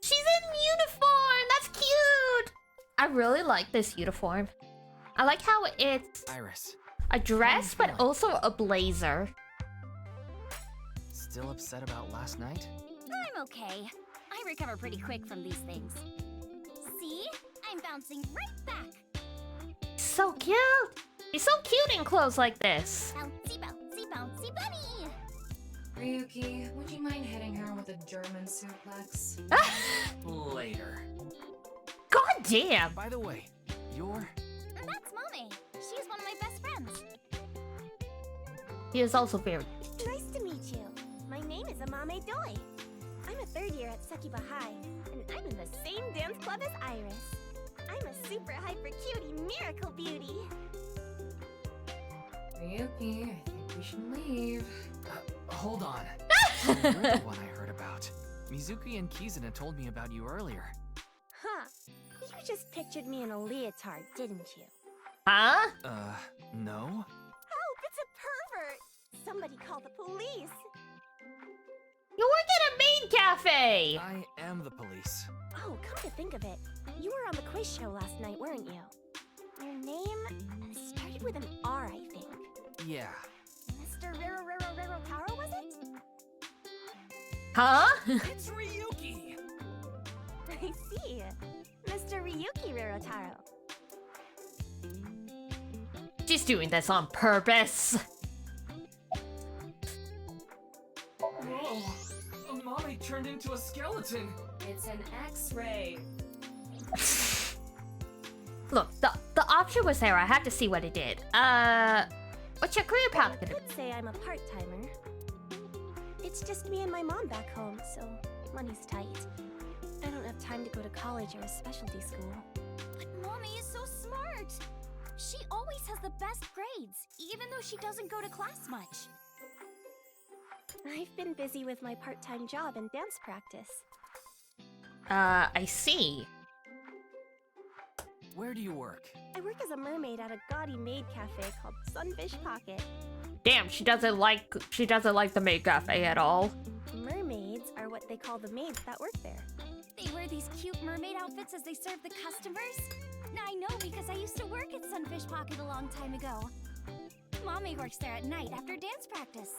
She's in uniform! That's cute! I really like this uniform. I like how it's Iris, a dress, but also a blazer. still upset about last night? I'm okay. I recover pretty quick from these things. See? I'm bouncing right back. So cute! He's so cute in clothes like this. Bouncy, bouncy, bouncy bunny! Ryuki, would you mind hitting her with a German suplex? Later. God damn! By the way, you're... That's Mame. She's one of my best friends. He is also very cute. Nice to meet you. My name is Amame Doi. I'm a third year at Sekiba High, and I'm in the same dance club as Iris. I'm a super hyper cutie miracle beauty. Ryuki, I think we should leave. Hold on. You're the one I heard about. Mizuki and Kizuna told me about you earlier. Huh. You just pictured me in a leotard, didn't you? Huh? No? Help! It's a pervert! Somebody call the police! You work at a maid cafe! I am the police. Oh, come to think of it, you were on the quiz show last night, weren't you? Your name started with an R, I think. Yeah. Mr. Rero Taro, was it? Huh? It's Ryuki! I see. Mr. Ryuki Rerotaro. She's doing this on purpose. Whoa! Mommy turned into a skeleton! It's an X-ray. Look, the option was there. I had to see what it did. What's your career path gonna be? I could say I'm a part-timer. It's just me and my mom back home, so money's tight. I don't have time to go to college college or a specialty school. But Mommy is so smart. She always has the best grades, even though she doesn't go to class much. I've been busy with my part-time job and dance practice. I see. Where do you work? I work as a mermaid at a gaudy maid cafe called Sunfish Pocket. Damn, she doesn't like the maid cafe at all. Mermaids are what they call the maids that work there. They wear these cute mermaid outfits as they serve the customers? Now I know because I used to work at Sunfish Pocket a long time ago. Mommy works there at night after dance practice.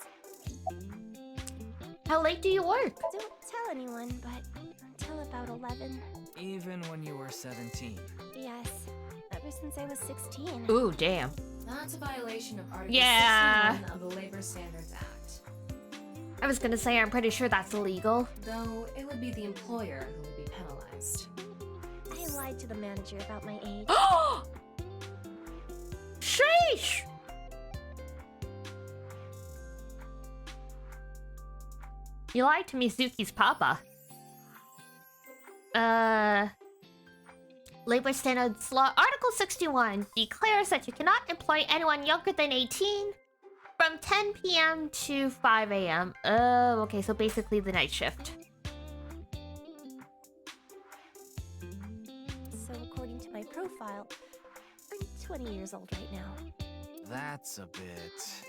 How late do you work? Don't tell anyone, but until about 11. Even when you were 17. Yes, ever since I was 16. Ooh, damn. That's a violation of Article Yeah. 61 of the Labor Standards Act. I was gonna say I'm pretty sure that's illegal. Though it would be the employer who would be penalized. I lied to the manager about my age. Sheesh! You lied to Mizuki's papa. Labor Standards Law Article 61 declares that you cannot employ anyone younger than 18 from 10 p.m. to 5 a.m. Oh, okay, so basically the night shift. So according to my profile, I'm 20 years old right now. That's a bit...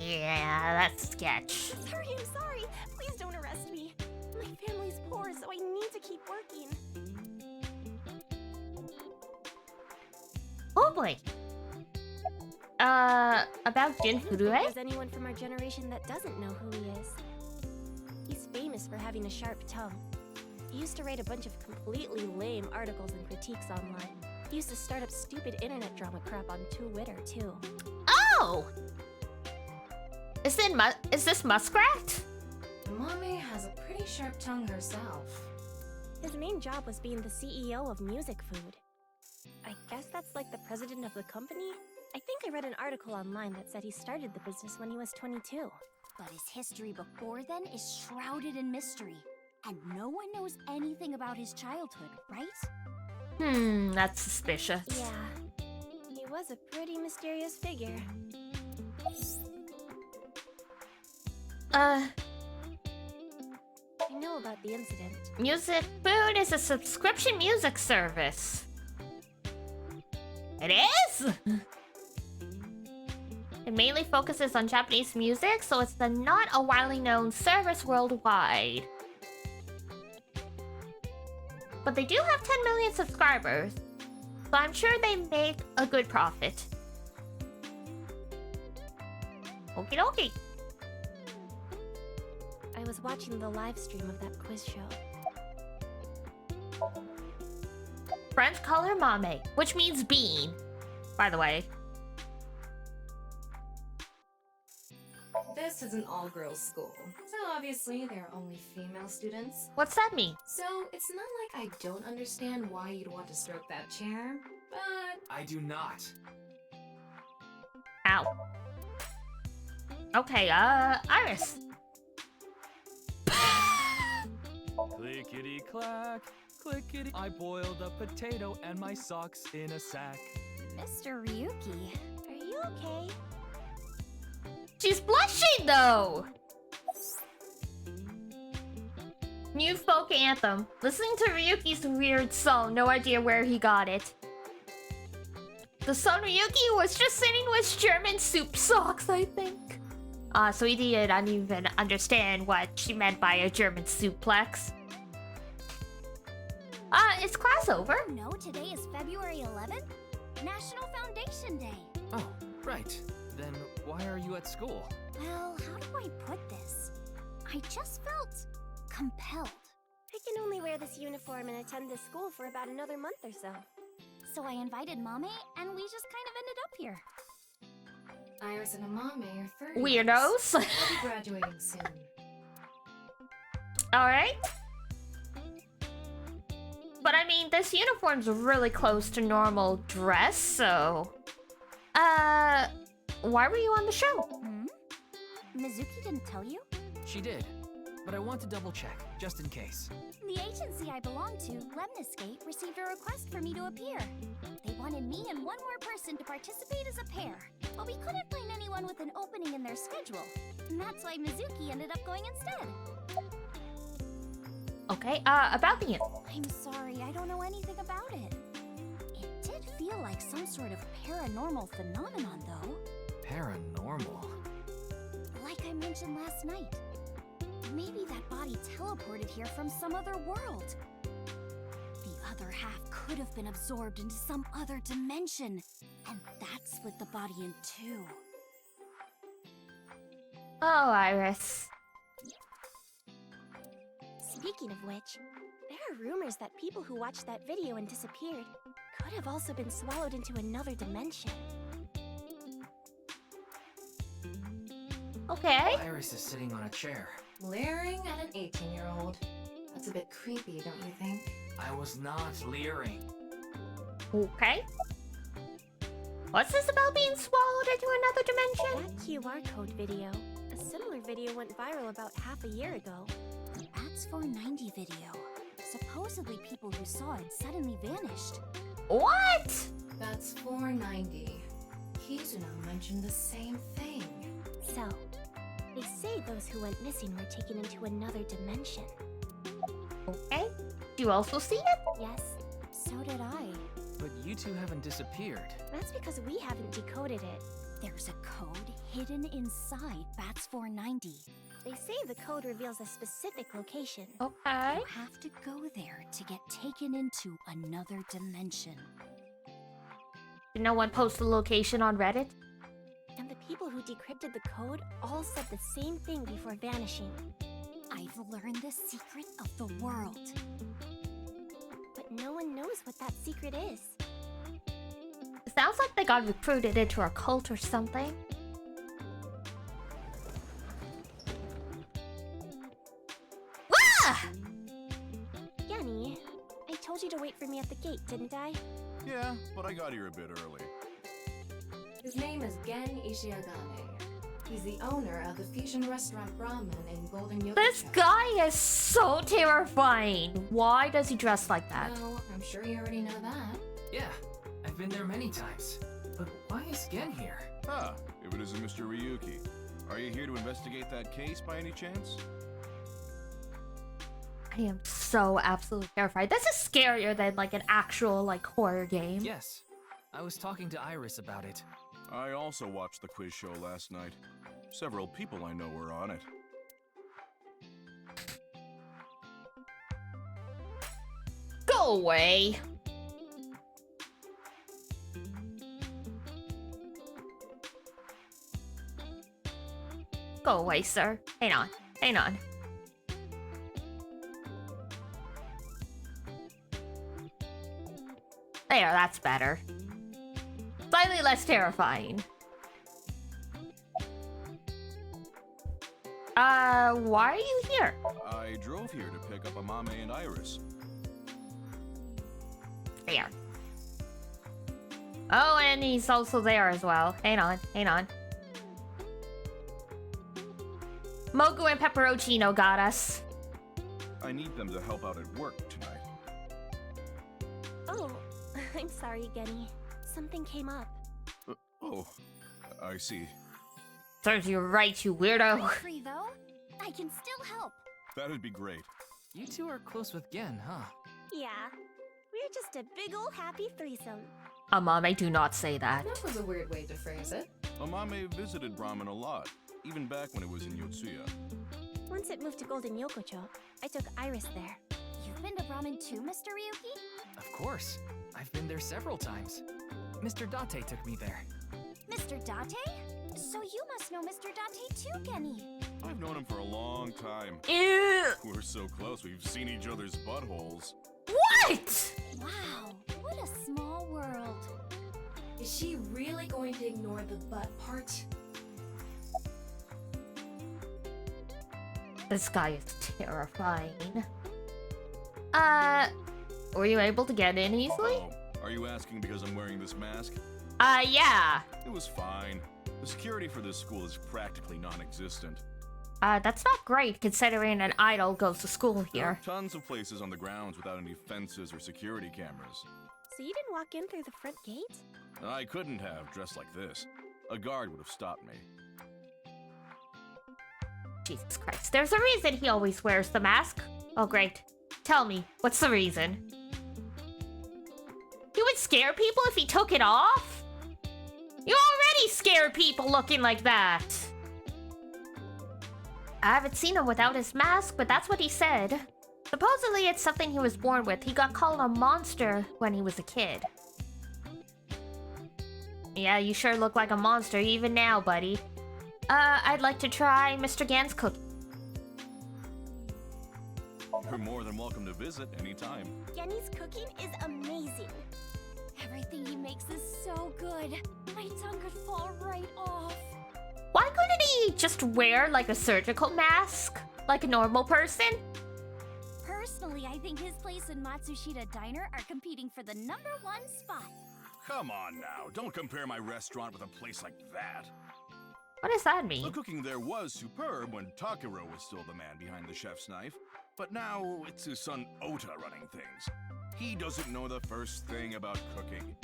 Yeah, that's sketch. Sorry, I'm sorry. Please don't arrest me. My family's poor, so I need to keep working. Oh boy. About Jin I don't think Furue? there's anyone from our generation that doesn't know who he is. He's famous for having a sharp tongue. He used to write a bunch of completely lame articles and critiques online. He used to start up stupid internet drama crap on Twitter, too. Oh! Is this Muskrat? Mommy has a pretty sharp tongue herself. His main job was being the CEO of Music Food. I guess that's like the president of the company? I think I read an article online that said he started the business when he was 22. But his history before then is shrouded in mystery. And no one knows anything about his childhood, right? That's suspicious. Yeah, he was a pretty mysterious figure. I know about the incident. Music Food is a subscription music service. It is? It mainly focuses on Japanese music, so it's not a widely known service worldwide. But they do have 10 million subscribers, so I'm sure they make a good profit. Okie dokie. I was watching the live stream of that quiz show. Friends call her Mame, which means bean, by the way. This is an all-girls school, so obviously there are only female students. What's that mean? So it's not like I don't understand why you'd want to stroke that chair, but... I do not. Ow. Okay, Iris. Clickety clack, clickety. I boiled a potato and my socks in a sack. Mr. Ryuki. Are you okay? She's blushing though! New folk anthem. Listening to Ryuki's weird song, no idea where he got it. The son Ryuki was just sitting with German soup socks, I think. So he didn't even understand what she meant by a German suplex. Is class over? No, today is February 11th, National Foundation Day. Oh, right. Then why are you at school? Well, how do I put this? I just felt compelled. I can only wear this uniform and attend this school for about another month or so. So I invited Mame, and we just kind of ended up here. Iris and Amame are furries. Weirdos. I'll be graduating soon. Alright. But I mean, this uniform's really close to normal dress, so... why were you on the show? Mizuki didn't tell you? She did. but I want to double check, just in case. The agency I belong to, Lemniscape, received a request for me to appear. They wanted me and one more person to participate as a pair, but we couldn't find anyone with an opening in their schedule. And that's why Mizuki ended up going instead. Okay, about the... I'm sorry, I don't know anything about it. It did feel like some sort of paranormal phenomenon, though. Paranormal? Like I mentioned last night. Maybe that body teleported here from some other world. The other half could have been absorbed into some other dimension, and that split the body in two. Oh, Iris. Speaking of which, there are rumors that people who watched that video and disappeared could have also been swallowed into another dimension. Okay. Iris is sitting on a chair. Leering at an 18-year-old. That's a bit creepy, don't you think? I was not leering. Okay. What's this about being swallowed into another dimension? That QR code video. A similar video went viral about half a year ago. The Bats 490 video. Supposedly people who saw it suddenly vanished. What? That's 490. Kizuno mentioned the same thing. So, they say those who went missing were taken into another dimension. Okay. Do you also see it? Yes, So did I. But you two haven't disappeared. that's because we haven't decoded it. There's a code hidden inside Bats 490. They say the code reveals a specific location. Okay. You have to go there to get taken into another dimension. Did no one post the location on Reddit? And the people who decrypted the code all said the same thing before vanishing. I've learned the secret of the world. But no one knows what that secret is. It sounds like they got recruited into a cult or something. Ah! Yanni, I told you to wait for me at the gate, didn't I? Yeah, but I got here a bit early. His name is Gen Ishiagane. He's the owner of the fusion restaurant Ramen in Golden Yokocho. This guy is so terrifying. Why does he dress like that? Well, I'm sure you already know that. Yeah, I've been there many times. But why is Gen here? Ah, if it isn't Mr. Ryuki. Are you here to investigate that case by any chance? I am so absolutely terrified. This is scarier than like an actual like horror game. Yes. I was talking to Iris about it. I also watched the quiz show last night. Several people I know were on it. Go away. Go away, sir. Hang on. Hang on. There, that's better. Slightly less terrifying. Why are you here? I drove here to pick up Amame and Iris. There. Oh, and he's also there as well. Hang on, hang on. Mogu and Pepperoncino got us. I need them to help out at work tonight. Oh, I'm sorry, Genny. Something came up. Oh, I see. Serves you right, you weirdo. Free though? I can still help. That'd be great. You two are close with Gen, huh? Yeah, we're just a big ol' happy threesome. Amame, do not say that. That was a weird way to phrase it. Amame visited Brahmin a lot, even back when it was in Yotsuya. Once it moved to Golden Yokocho, I took Iris there. You've been to Ramen too, Mr. Ryuki? Of course. I've been there several times. Mr. Date took me there. Mr. Date? So you must know Mr. Date too, Genny. I've known him for a long time. Ew. We're so close, we've seen each other's buttholes. What? Wow, what a small world. Is she really going to ignore the butt part? This guy is terrifying. Were you able to get in easily? Oh, are you asking because I'm wearing this mask? Yeah. It was fine. The security for this school is practically non-existent. That's not great considering an idol goes to school There here. are tons of places on the grounds without any fences or security cameras. So you didn't walk in through the front gate? I couldn't have, dressed like this. A guard would have stopped me. Jesus Christ. There's a reason he always wears the mask. Oh, great. Tell me, what's the reason? He would scare people if he took it off? You already scare people looking like that. I haven't seen him without his mask, but that's what he said. Supposedly it's something he was born with. He got called a monster when he was a kid. Yeah, you sure look like a monster even now, buddy. I'd like to try Mr. Gan's cookie. You're more than welcome to visit anytime. Yenny's cooking is amazing. Everything he makes is so good. My tongue could fall right off. Why couldn't he just wear like a surgical mask? Like a normal person? Personally, I think his place and Matsushita Diner are competing for the #1 spot. Come on now, don't compare my restaurant with a place like that. What does that mean? The cooking there was superb when Takiro was still the man behind the chef's knife, but now it's his son Ota running things. He doesn't know the first thing about cooking.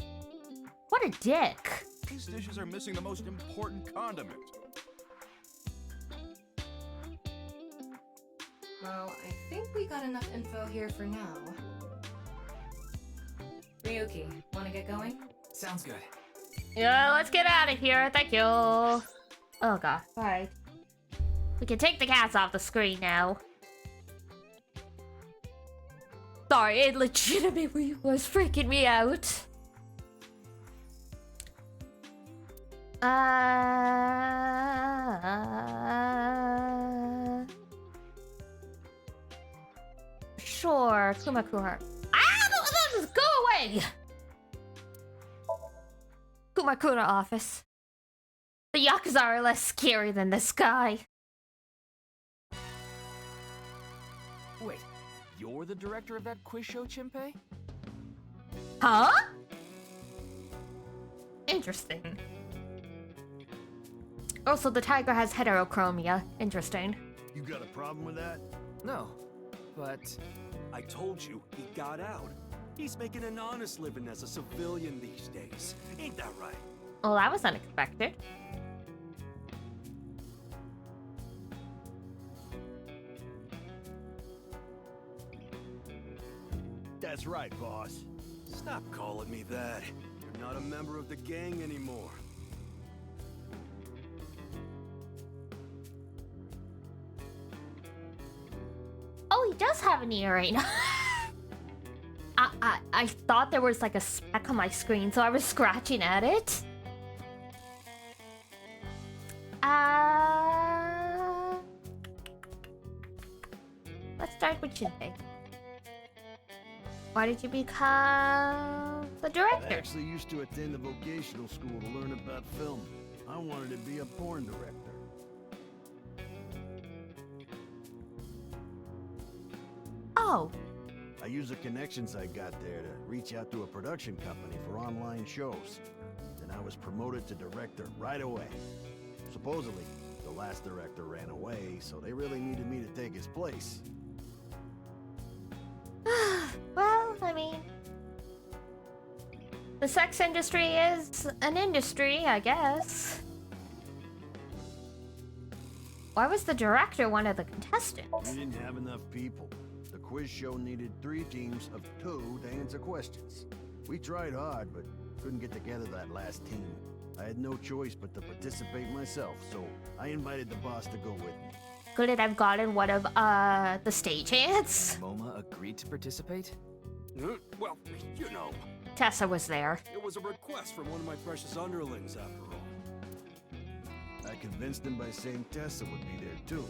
What a dick. These dishes are missing the most important condiment. Well, I think we got enough info here for now. Ryuki, wanna get going? Sounds good. Yeah, let's get out of here. Thank you. Oh god. Alright. We can take the cats off the screen now. Sorry, it legitimately was freaking me out. Sure, Kumakura. Go away! Kumakura office. The Yakuza are less scary than this guy. Wait, you're the director of that quiz show, Chimpei? Huh? Interesting. Also, the tiger has heterochromia. Interesting. You got a problem with that? No, but... I told you, he got out. He's making an honest living as a civilian these days. Ain't that right? Well, that was unexpected. That's right, boss. Stop calling me that. You're not a member of the gang anymore. Oh, he does have an earring. I thought there was like a speck on my screen, so I was scratching at it. Let's start with Shinpei. Why did you become the director? I actually used to attend a vocational school to learn about film. I wanted to be a porn director. Oh. I used the connections I got there to reach out to a production company for online shows. Then I was promoted to director right away. Supposedly, the last director ran away, so they really needed me to take his place. Well, I mean... the sex industry is an industry, I guess. Why was the director one of the contestants? We didn't have enough people. The quiz show needed 3 teams of 2 to answer questions. We tried hard, but couldn't get together that last team. I had no choice but to participate myself, so I invited the boss to go with me. Could it have gotten one of, the stagehands? MoMA agreed to participate? Well, you know. Tessa was there. It was a request from one of my precious underlings, after all. I convinced him by saying Tessa would be there, too.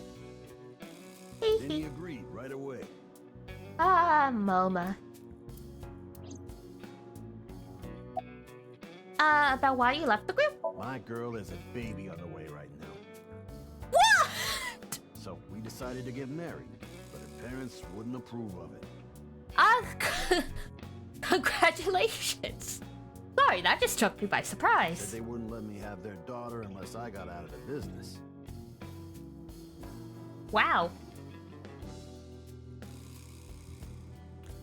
Then he agreed right away. MoMA. About why you left the group? My girl is a baby on the way right now. What? So we decided to get married, but her parents wouldn't approve of it. Congratulations. Sorry, that just took me by surprise. Said they wouldn't let me have their daughter unless I got out of the business. Wow.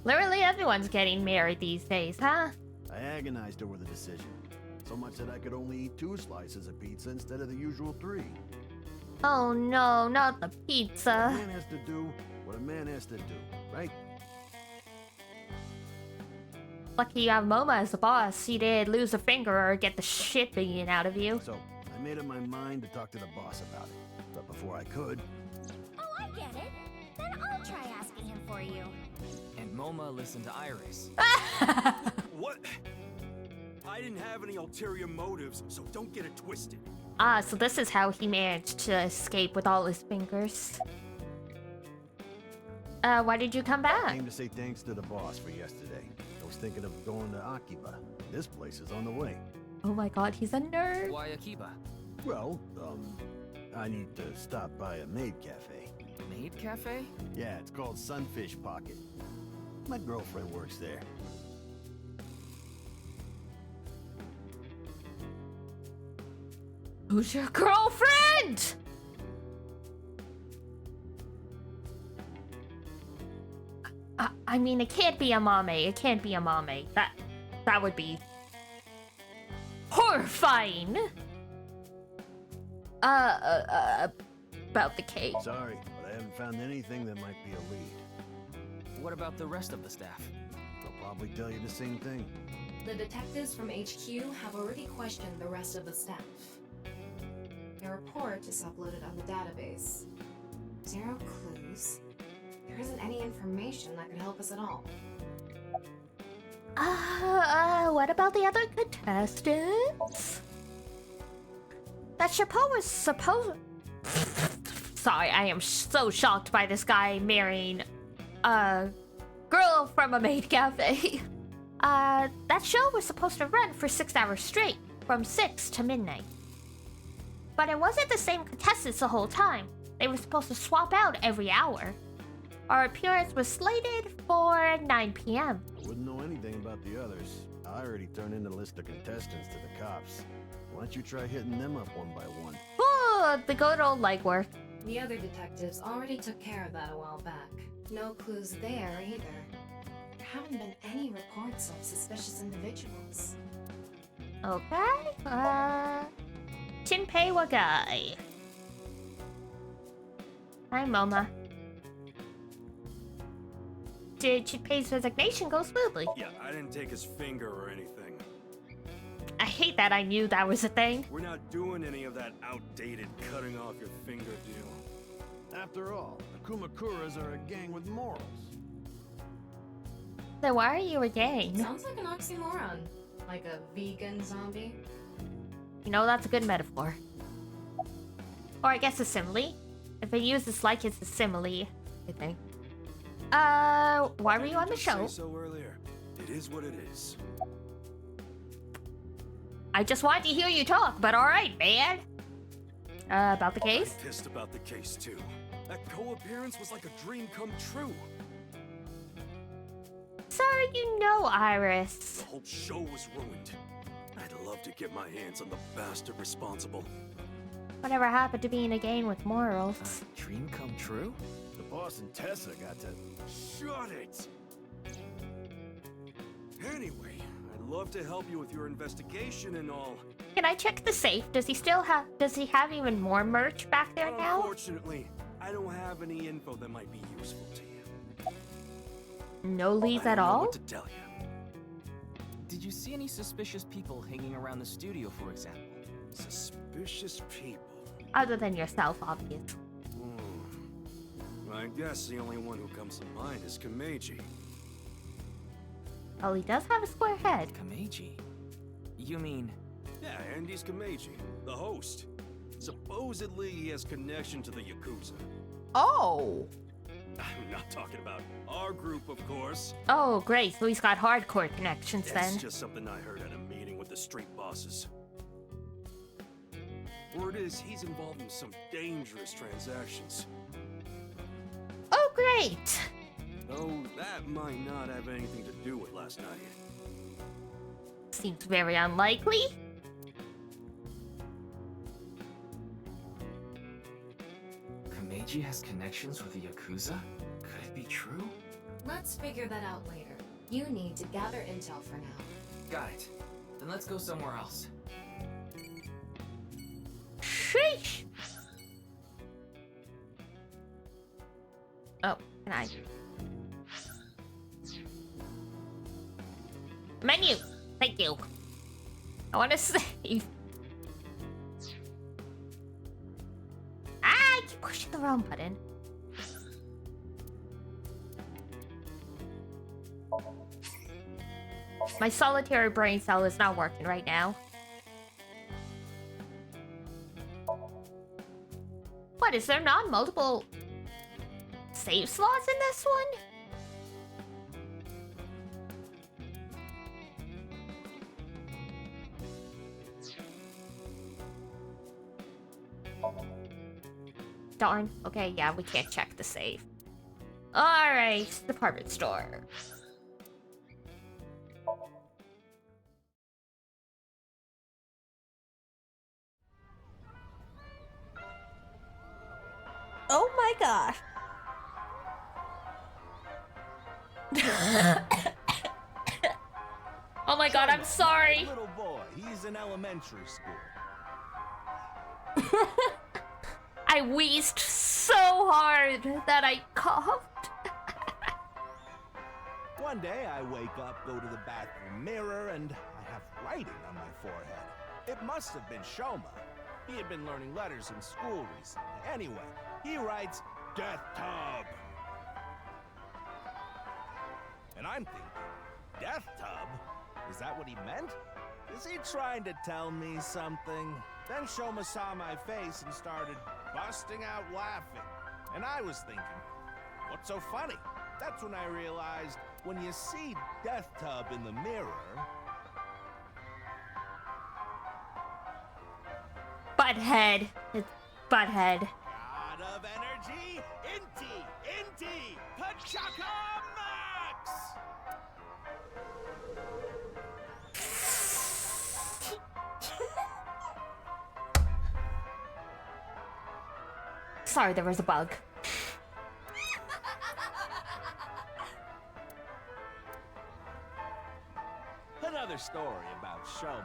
Literally everyone's getting married these days, huh? I agonized over the decision. So much that I could only eat 2 slices of pizza instead of the usual 3. Oh no, not the A pizza. man has to do what a man has to do, right? Lucky you have Moma as the boss. She did lose a finger or get the shit beaten out of you. So, I made up my mind to talk to the boss about it. But before I could... Oh, I get it. Then I'll try asking him for you. And Moma listened to Iris. What? I didn't have any ulterior motives, so don't get it twisted. Ah, so this is how he managed to escape with all his fingers. Why did you come I back? came to say thanks to the boss for yesterday. I was thinking of going to Akiba. This place is on the way. Oh my god, he's a nerd. Why Akiba? Well, I need to stop by a maid cafe. Maid cafe? Yeah, it's called Sunfish Pocket. My girlfriend works there. Who's your girlfriend? I mean, it can't be a mame. It can't be a mame. That would be horrifying. About the cake. Sorry, but I haven't found anything that might be a lead. What about the rest of the staff? They'll probably tell you the same thing. The detectives from HQ have already questioned the rest of the staff. Their report is uploaded on the database. 0 clues. There isn't any information that could help us at all. What about the other contestants? That Chapeau was supposed... Sorry, I am so shocked by this guy marrying a girl from a maid cafe. That show was supposed to run for 6 hours straight, from 6 to midnight. But it wasn't the same contestants the whole time. They were supposed to swap out every hour. Our appearance was slated for 9 p.m. I wouldn't know anything about the others. I already turned in a list of contestants to the cops. Why don't you try hitting them up one by one? Ooh, the good old legwork. The other detectives already took care of that a while back. No clues there either. There haven't been any reports of suspicious individuals. Okay, Shinpei Wagai. Hi, Moma. Did Shinpei's resignation go smoothly? Yeah, I didn't take his finger or anything. I hate that I knew that was a thing. We're not doing any of that outdated cutting off your finger deal. After all, the Kumakuras are a gang with morals. Then why are you a gang? Sounds like an oxymoron. Like a vegan zombie. You know, that's a good metaphor. Or I guess a simile. If I use this like it's a simile, I think. Why were you on the show? Say so earlier. It is what it is. I just wanted to hear you talk, but alright, man. About the case? I'm pissed about the case, too. That co-appearance was like a dream come true. Sir, you know Iris. The whole show was ruined. I'd love to get my hands on the bastard responsible. Whatever happened to being a gang with morals? Dream come true? The boss and Tessa got to... Shut it! Anyway, I'd love to help you with your investigation and all. Can I check the safe? Does he have even more merch back there now? Unfortunately, I don't have any info that might be useful to you. No leads I at don't know all? what to tell you. Did you see any suspicious people hanging around the studio, for example? Suspicious people? Other than yourself, obviously. I guess the only one who comes to mind is Kameji. Oh, he does have a square head. Kameji? You mean... Yeah, Andy's Kameji, the host. Supposedly he has connection to the Yakuza. Oh! I'm not talking about our group, of course. Oh, great. So he's got hardcore connections That's then. just something I heard at a meeting with the street bosses. Word is he's involved in some dangerous transactions. Oh, great! Though that might not have anything to do with last night. Seems very unlikely. Reggie has connections with the Yakuza? Could it be true? Let's figure that out later. You need to gather intel for now. Got it. Then let's go somewhere else. Sheesh! Oh, can I? Menu! Thank you. I want to save. I keep pushing the wrong button. My solitary brain cell is not working right now. What, is there not multiple save slots in this one? Darn. Okay, yeah, we can't check the save. Alright, department store. Oh my gosh. Oh my god, I'm sorry. Little boy, he's in elementary school. I wheezed so hard that I coughed. One day I wake up, go to the bathroom mirror, and I have writing on my forehead. It must have been Shoma. He had been learning letters in school recently. Anyway, he writes, Death Tub. And I'm thinking, Death Tub? Is that what he meant? Is he trying to tell me something? Then Shoma saw my face and started busting out laughing. And I was thinking, what's so funny? That's when I realized, when you see Death Tub in the mirror... Butthead. It's Butthead. God of energy, Inti, Pachaka Max! Sorry, there was a bug. Another story about Shoma.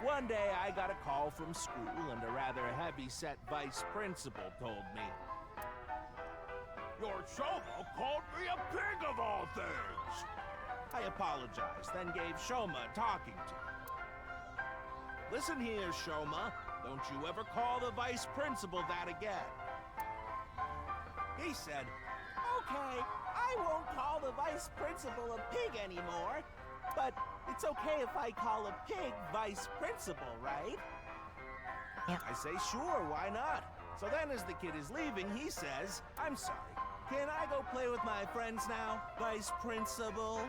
One day I got a call from school and a rather heavy-set vice principal told me, Your Shoma called me a pig of all things! I apologized, then gave Shoma a talking to. Listen here, Shoma. Don't you ever call the vice principal that again. He said, Okay, I won't call the vice principal a pig anymore, but it's okay if I call a pig vice principal, right? Yeah. I say, sure, why not? So then as the kid is leaving, he says, I'm sorry, can I go play with my friends now, vice principal?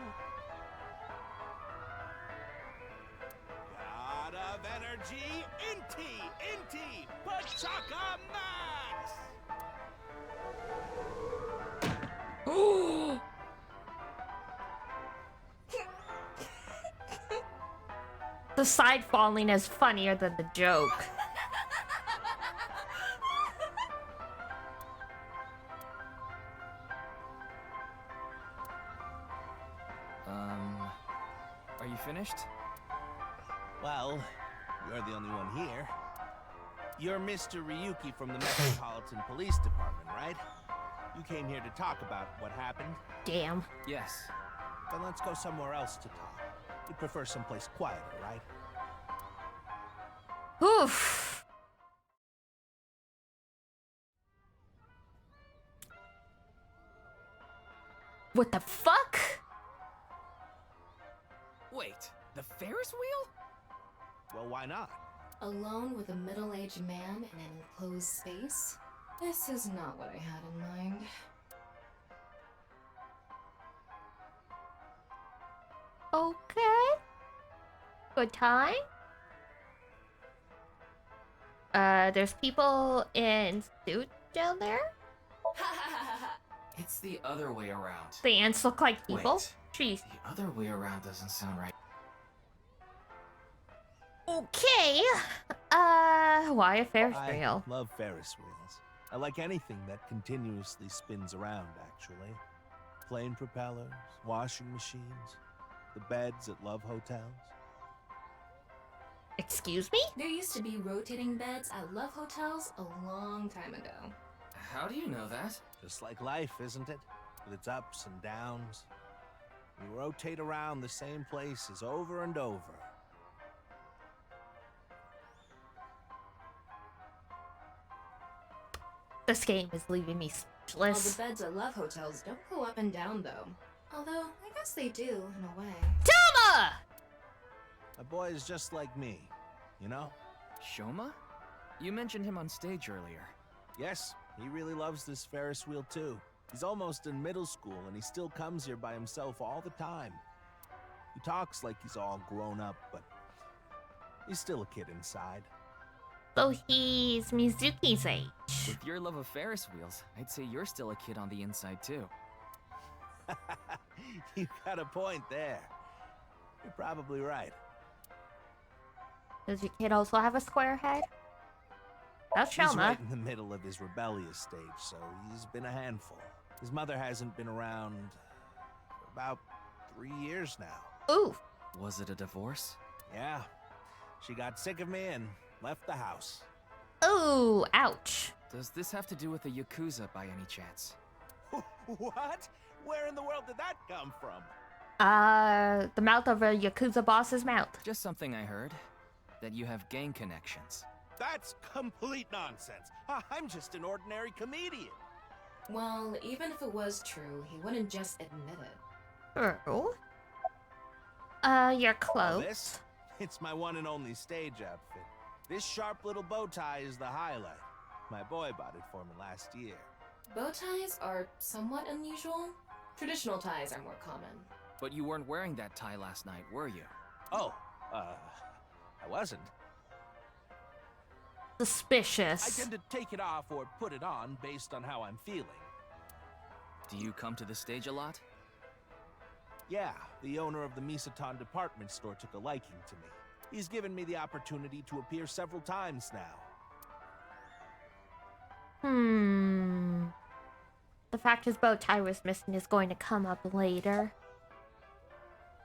God of energy, Inti, Pachaka Max! The side falling is funnier than the joke. Are you finished? Well, you're the only one here. You're Mr. Ryuki from the Metropolitan Police Department, right? You came here to talk about what happened? Damn. Yes. Then let's go somewhere else to talk. You'd prefer someplace quieter, right? Oof. What the fuck? Wait, the Ferris wheel? Well, why not? Alone with a middle-aged man in an enclosed space? This is not what I had in mind. Okay. Good time. There's people in suits down there. It's the other way around. The ants look like people. Wait. Jeez. The other way around doesn't sound right. Okay. Why a Ferris wheel? I love Ferris wheels. I like anything that continuously spins around, actually. Plane propellers, washing machines, the beds at love hotels. Excuse me? There used to be rotating beds at love hotels a long time ago. How do you know that? Just like life, isn't it? With its ups and downs. We rotate around the same places over and over. This game is leaving me Well, speechless. the beds at love hotels don't go up and down, though. Although, I guess they do, in a way. Toma! My boy is just like me, you know? Shoma? You mentioned him on stage earlier. Yes, he really loves this Ferris wheel too. He's almost in middle school and he still comes here by himself all the time. He talks like he's all grown up, but he's still a kid inside. So he's Mizuki's age. With your love of Ferris wheels, I'd say you're still a kid on the inside too. You got a point there. You're probably right. Does your kid also have a square head? That's He's Shoma. right in the middle of his rebellious stage, so he's been a handful. His mother hasn't been around for about 3 years now. Ooh. Was it a divorce? Yeah. She got sick of me and left the house. Ooh, ouch. Does this have to do with the Yakuza by any chance? What? Where in the world did that come from? The mouth of a Yakuza boss's mouth. Just something I heard. That you have gang connections. That's complete nonsense. I'm just an ordinary comedian. Well, even if it was true, he wouldn't just admit it. True. Your clothes. This? It's my one and only stage outfit. This sharp little bow tie is the highlight. My boy bought it for me last year. Bow ties are somewhat unusual. Traditional ties are more common. But you weren't wearing that tie last night, were you? Oh, I wasn't. Suspicious. I tend to take it off or put it on based on how I'm feeling. Do you come to the stage a lot? Yeah, the owner of the Misaton department store took a liking to me. He's given me the opportunity to appear several times now. The fact his bow tie was missing is going to come up later.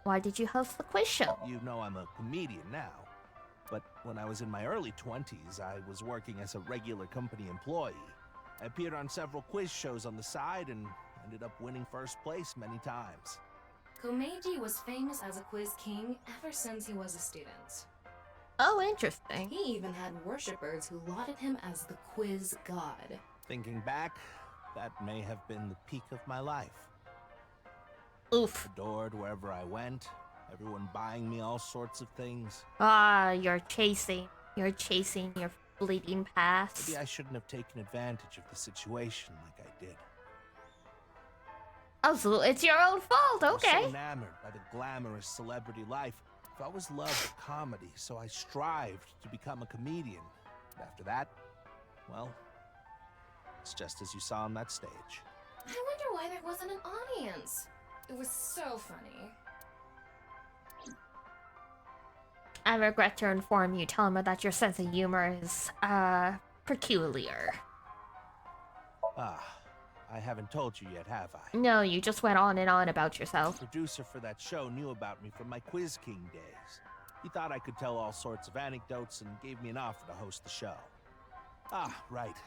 Why did you host the quiz show? You know I'm a comedian now. But when I was in my early 20s, I was working as a regular company employee. I appeared on several quiz shows on the side and ended up winning first place many times. Komeiji was famous as a quiz king ever since he was a student. Oh, interesting. He even had worshippers who lauded him as the quiz god. Thinking back, that may have been the peak of my life. Oof. Adored wherever I went, everyone buying me all sorts of things. You're chasing your fleeting past. Maybe I shouldn't have taken advantage of the situation like I did. Oh, so it's your own fault, okay. I was so enamored by the glamorous celebrity life. I've always loved comedy, so I strived to become a comedian. And after that, well, it's just as you saw on that stage. I wonder why there wasn't an audience. It was so funny. I regret to inform you, Telma, that your sense of humor is, peculiar. I haven't told you yet, have I? No, you just went on and on about yourself. The producer for that show knew about me from my Quiz King days. He thought I could tell all sorts of anecdotes and gave me an offer to host the show. Right.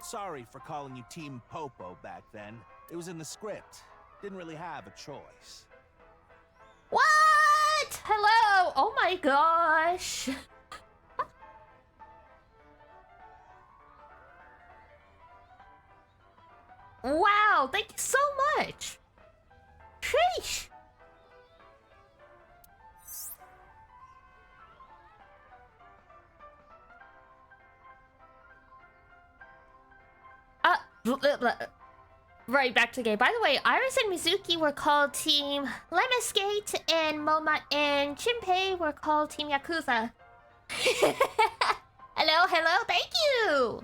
Sorry for calling you Team Popo back then. It was in the script. Didn't really have a choice. What? Hello? Oh my gosh. Wow, thank you so much. Sheesh. Right, back to the game. By the way, Iris and Mizuki were called Team Lemniscate, and Moma and Chimpei were called Team Yakuza. Hello, thank you!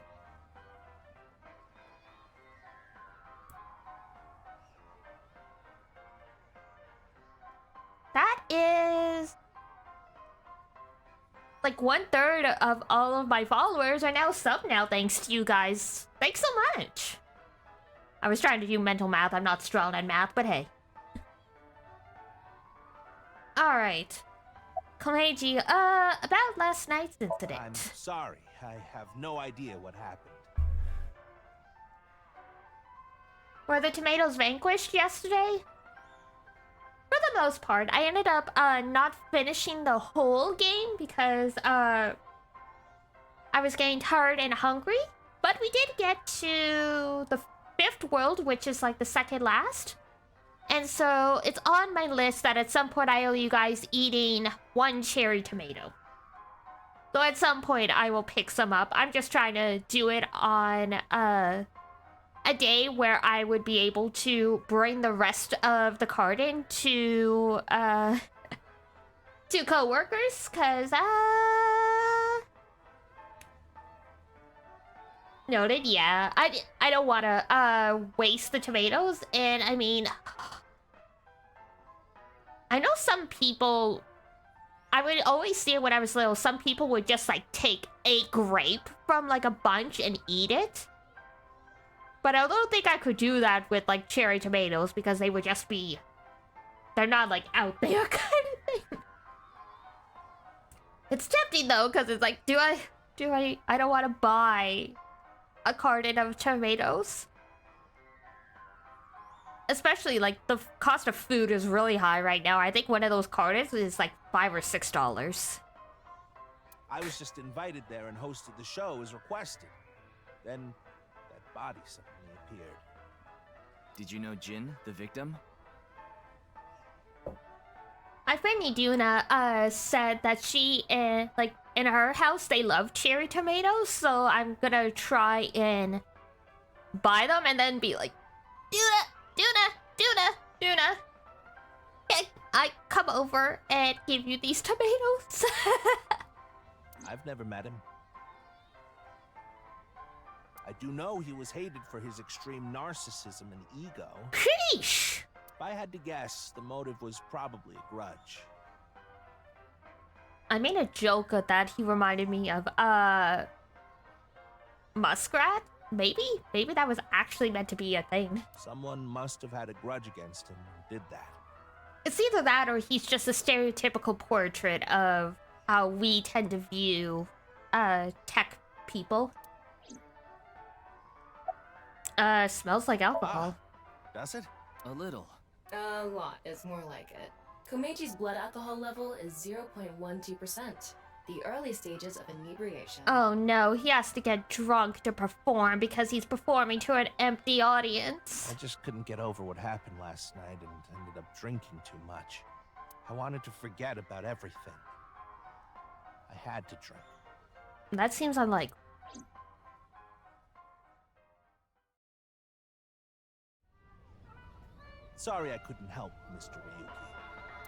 That is... like 1/3 of all of my followers are now sub now thanks to you guys. Thanks so much. I was trying to do mental math. I'm not strong at math, but hey. Alright. Komeiji, about last night's incident. I'm sorry. I have no idea what happened. Were the tomatoes vanquished yesterday? For the most part, I ended up not finishing the whole game because I was getting tired and hungry. But we did get to the 5th world, which is like the second last. And so it's on my list that at some point I owe you guys eating 1 cherry tomato. So at some point I will pick some up. I'm just trying to do it on a day where I would be able to bring the rest of the garden to coworkers, cause noted, yeah. I don't wanna waste the tomatoes, and I mean, I know some people, I would always see it when I was little, some people would just like take a grape from like a bunch and eat it. But I don't think I could do that with like cherry tomatoes because they would just be, they're not like out there kind of thing. It's tempting though, because it's like, I don't want to buy a carton of tomatoes. Especially like the cost of food is really high right now. I think one of those cartons is like $5 or $6. I was just invited there and hosted the show as requested. Then that body suddenly appeared. Did you know Jin, the victim? My friend Iduna said that she, like, in her house, they love cherry tomatoes, so I'm gonna try and buy them and then be like, Duna, I come over and give you these tomatoes. I've never met him. I do know he was hated for his extreme narcissism and ego. Sheesh! If I had to guess, the motive was probably a grudge. I made a joke of that he reminded me of, Muskrat? Maybe that was actually meant to be a thing. Someone must have had a grudge against him and did that. It's either that or he's just a stereotypical portrait of how we tend to view, tech people. Smells like alcohol. Does it? A little. A lot is more like it. Komeiji's blood alcohol level is 0.12%. The early stages of inebriation. Oh no, he has to get drunk to perform because he's performing to an empty audience. I just couldn't get over what happened last night and ended up drinking too much. I wanted to forget about everything. I had to drink. That seems unlikely. Sorry I couldn't help, Mr. Ryuki.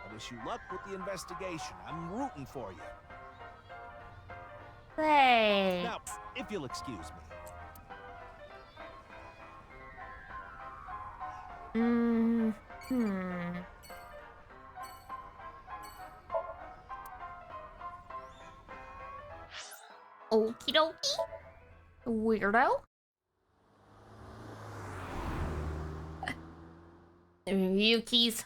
I wish you luck with the investigation. I'm rooting for you. Thanks. Now, if you'll excuse me. Okie dokie. Weirdo. Yuki's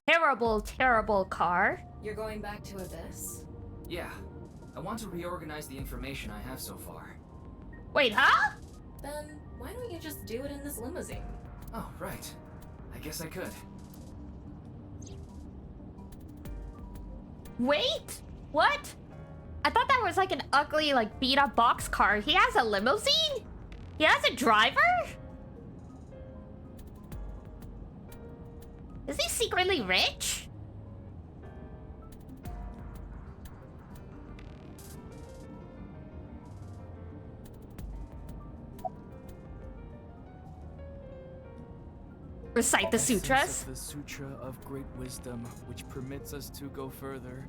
terrible car. You're going back to Abyss? Yeah. I want to reorganize the information I have so far. Wait, huh? Then why don't you just do it in this limousine? Oh, right. I guess I could. Wait, what? I thought that was like an ugly, like beat up box car. He has a limousine? He has a driver? Is he secretly rich? Recite the sutras. The Sutra of Great Wisdom, which permits us to go further.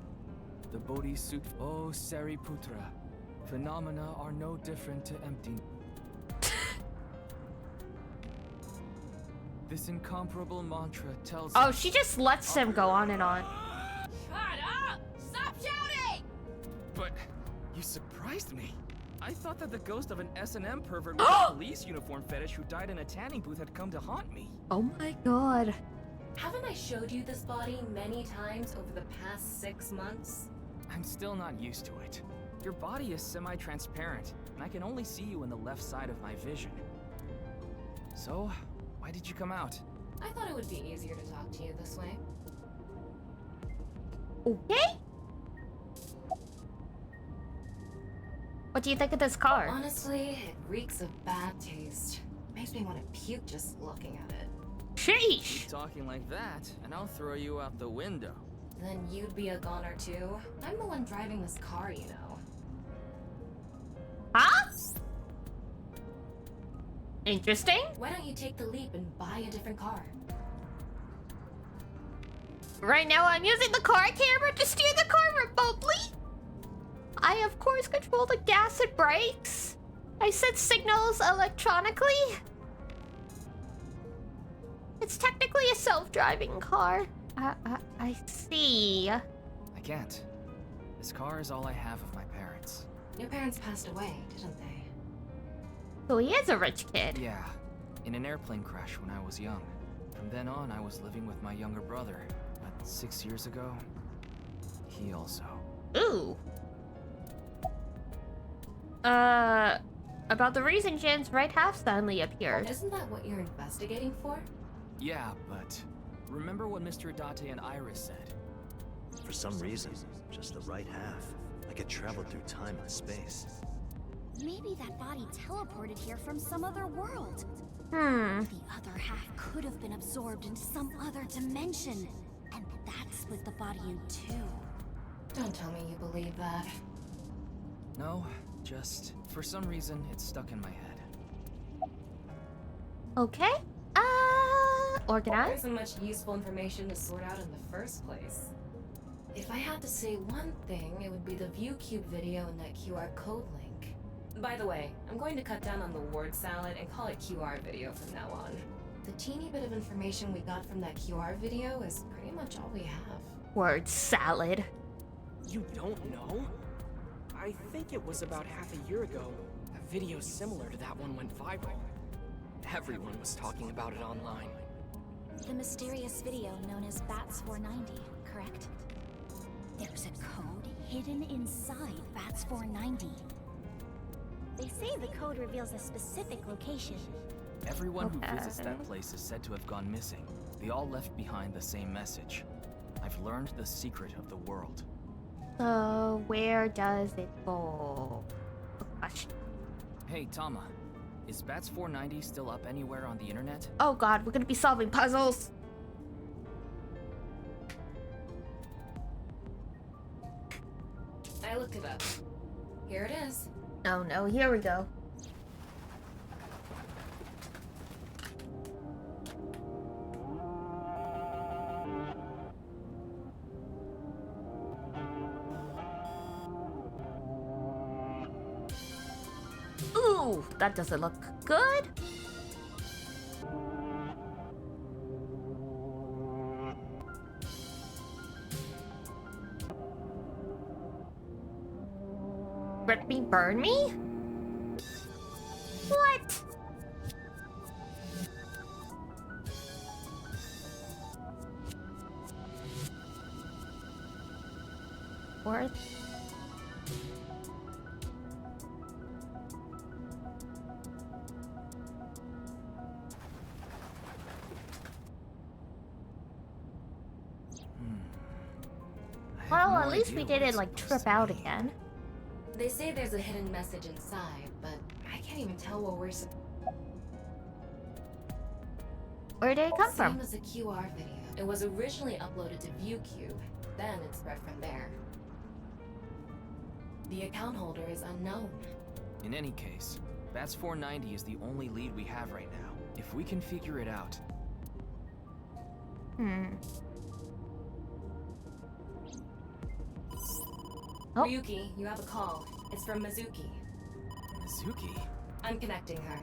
The Bodhisattva. Oh, Sariputra. Phenomena are no different to empty. This incomparable mantra tells Oh, us. she just lets him go on and on. Shut up! Stop shouting! But you surprised me. I thought that the ghost of an S&M pervert with a police uniform fetish who died in a tanning booth had come to haunt me. Oh my god. Haven't I showed you this body many times over the past 6 months? I'm still not used to it. Your body is semi-transparent, and I can only see you in the left side of my vision. So, why did you come out? I thought it would be easier to talk to you this way. Okay. What do you think of this car? Honestly, it reeks of bad taste. Makes me want to puke just looking at it. Sheesh! Keep talking like that, and I'll throw you out the window. Then you'd be a goner too. I'm the one driving this car, you know. Huh? Interesting. Why don't you take the leap and buy a different car? Right now I'm using the car camera to steer the car remotely. I of course control the gas and brakes. I set signals electronically. It's technically a self-driving car. I see. I can't. This car is all I have of my parents. Your parents passed away, didn't they? So he is a rich kid. Yeah, in an airplane crash when I was young. From then on, I was living with my younger brother. But 6 years ago, he also. Ooh. About the reason Jin's right half suddenly appeared. Isn't that what you're investigating for? Yeah, but remember what Mr. Date and Iris said? For some reason, just the right half. Like it traveled through time and space. Maybe that body teleported here from some other world. Hmm. The other half could have been absorbed into some other dimension. And that split the body in two. Don't tell me you believe that. No, just for some reason it's stuck in my head. Okay. There Organize. isn't much useful information to sort out in the first place. If I had to say one thing, it would be the ViewCube video and that QR code link. By the way, I'm going to cut down on the word salad and call it QR video from now on. The teeny bit of information we got from that QR video is pretty much all we have. Word salad. You don't know? I think it was about half a year ago. A video similar to that one went viral. Everyone was talking about it online. The mysterious video known as Bats 490, correct? There's a code hidden inside Bats 490. They say the code reveals a specific location. Everyone who visits that place is said to have gone missing. They all left behind the same message. I've learned the secret of the world. So where does it go? Good question. Hey, Tama. Is Bats 490 still up anywhere on the internet? Oh god, we're gonna be solving puzzles. I looked it up. Here it is. Oh no, here we go. Ooh, that doesn't look good. Rip me, burn me? What? Worth? Well, at least we didn't like trip out again. They say there's a hidden message inside, but I can't even tell what we're Where did it come from? Same as a QR video. It was originally uploaded to ViewCube, then it spread from there. The account holder is unknown. In any case, Bats 490 is the only lead we have right now. If we can figure it out. Oh. Ryuki, you have a call. It's from Mizuki. Mizuki? I'm connecting her.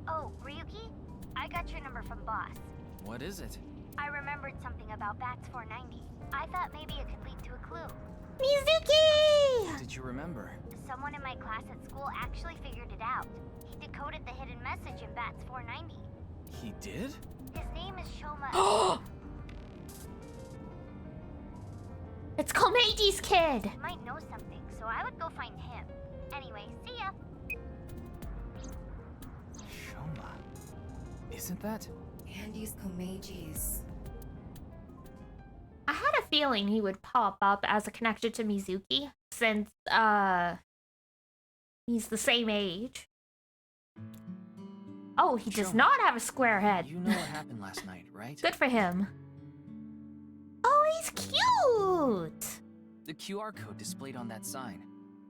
Oh, Ryuki? I got your number from Boss. What is it? I remembered something about Bats 490. I thought maybe it could lead to a clue. Mizuki! Did you remember? Someone in my class at school actually figured it out. He decoded the hidden message in Bats 490. He did? His name is Shoma. It's Komeji's kid! He might know something, so I would go find him. Anyway, see ya. Shoma. Isn't that? Andy's Komeji's. I had a feeling he would pop up as a connection to Mizuki, since, he's the same age. Oh, he does not have a square head. You know what happened last night, right? Good for him. Oh, he's cute! The QR code displayed on that sign.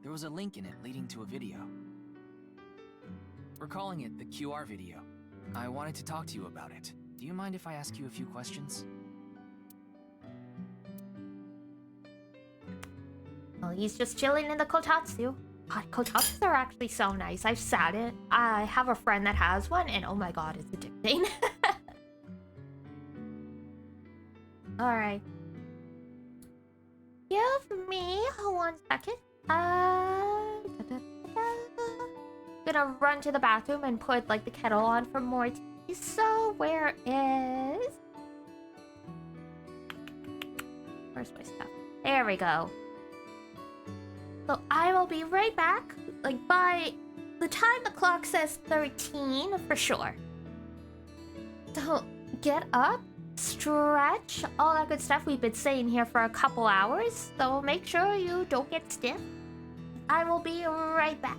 There was a link in it leading to a video. We're calling it the QR video. I wanted to talk to you about it. Do you mind if I ask you a few questions? Well, he's just chilling in the kotatsu. God, kotatsus are actually so nice. I've sat it. I have a friend that has one, and oh my god, it's addicting. Alright. Give me 1 second. Gonna run to the bathroom and put like the kettle on for more tea. So where's my stuff? There we go. So I will be right back. Like by the time the clock says 13 for sure. So get up, stretch, all that good stuff we've been saying here for a couple hours. So make sure you don't get stiff. I will be right back.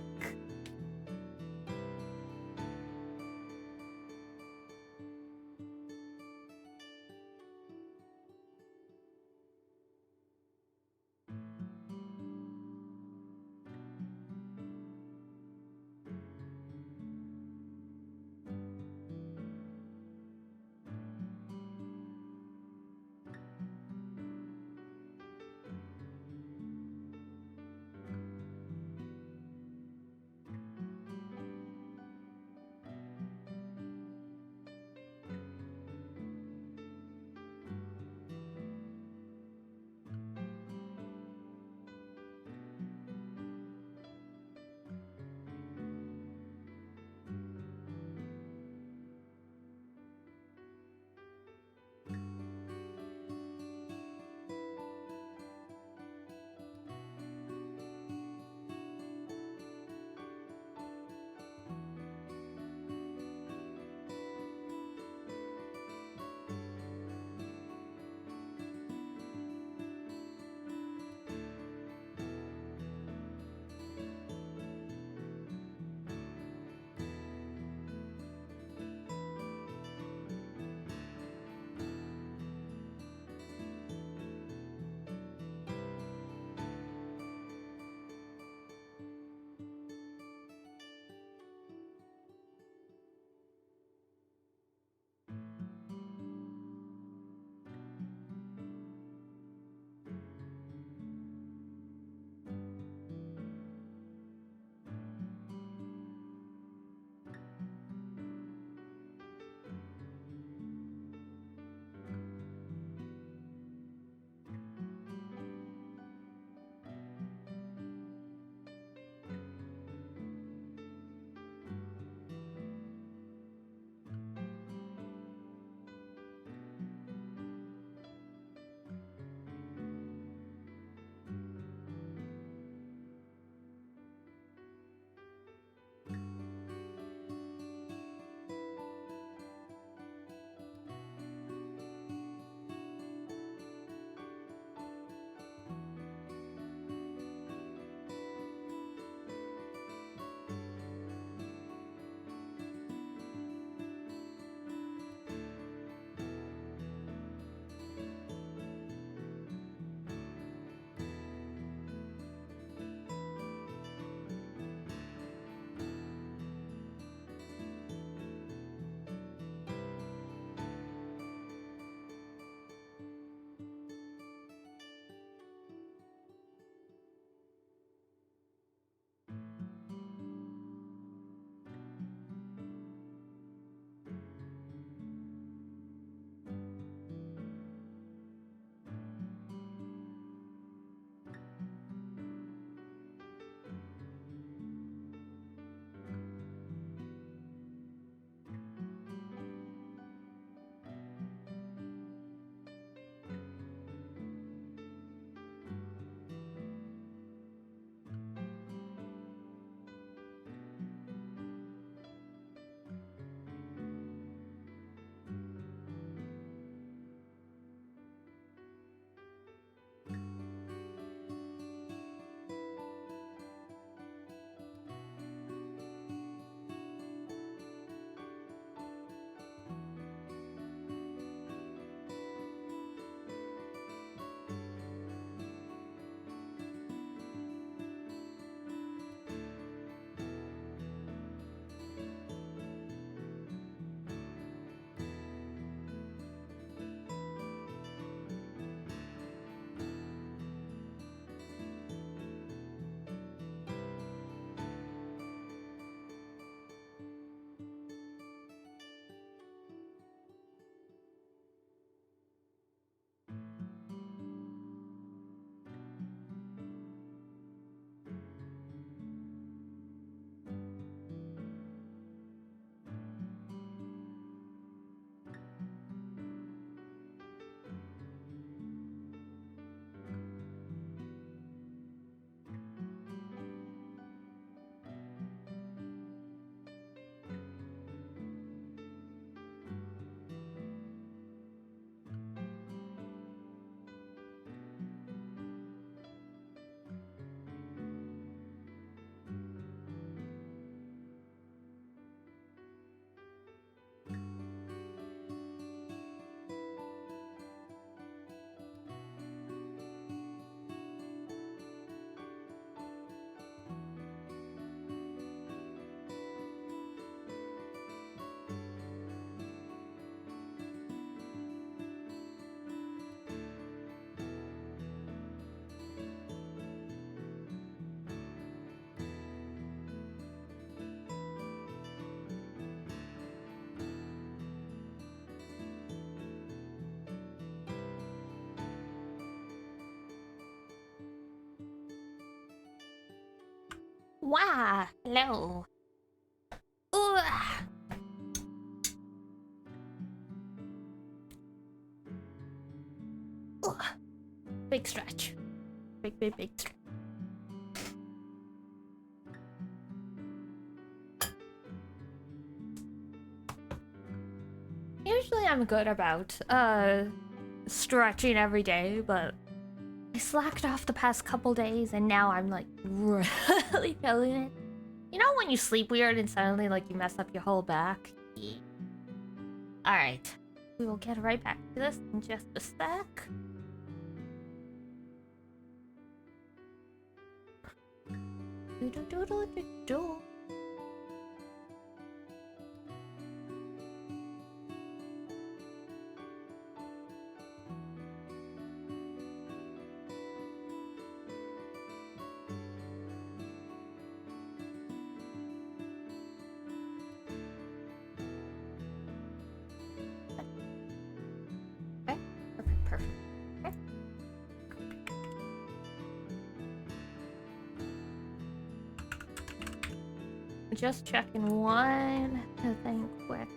Wow, hello. Ooh. Ooh. Big stretch. Big stretch. Usually I'm good about stretching every day, but I slacked off the past couple days and now I'm like really feeling it. You know when you sleep weird and suddenly like you mess up your whole back? Yeah. Alright. We will get right back to this in just a sec. Do-do-do-do-do-do. Perfect. Okay. Just checking one thing quick.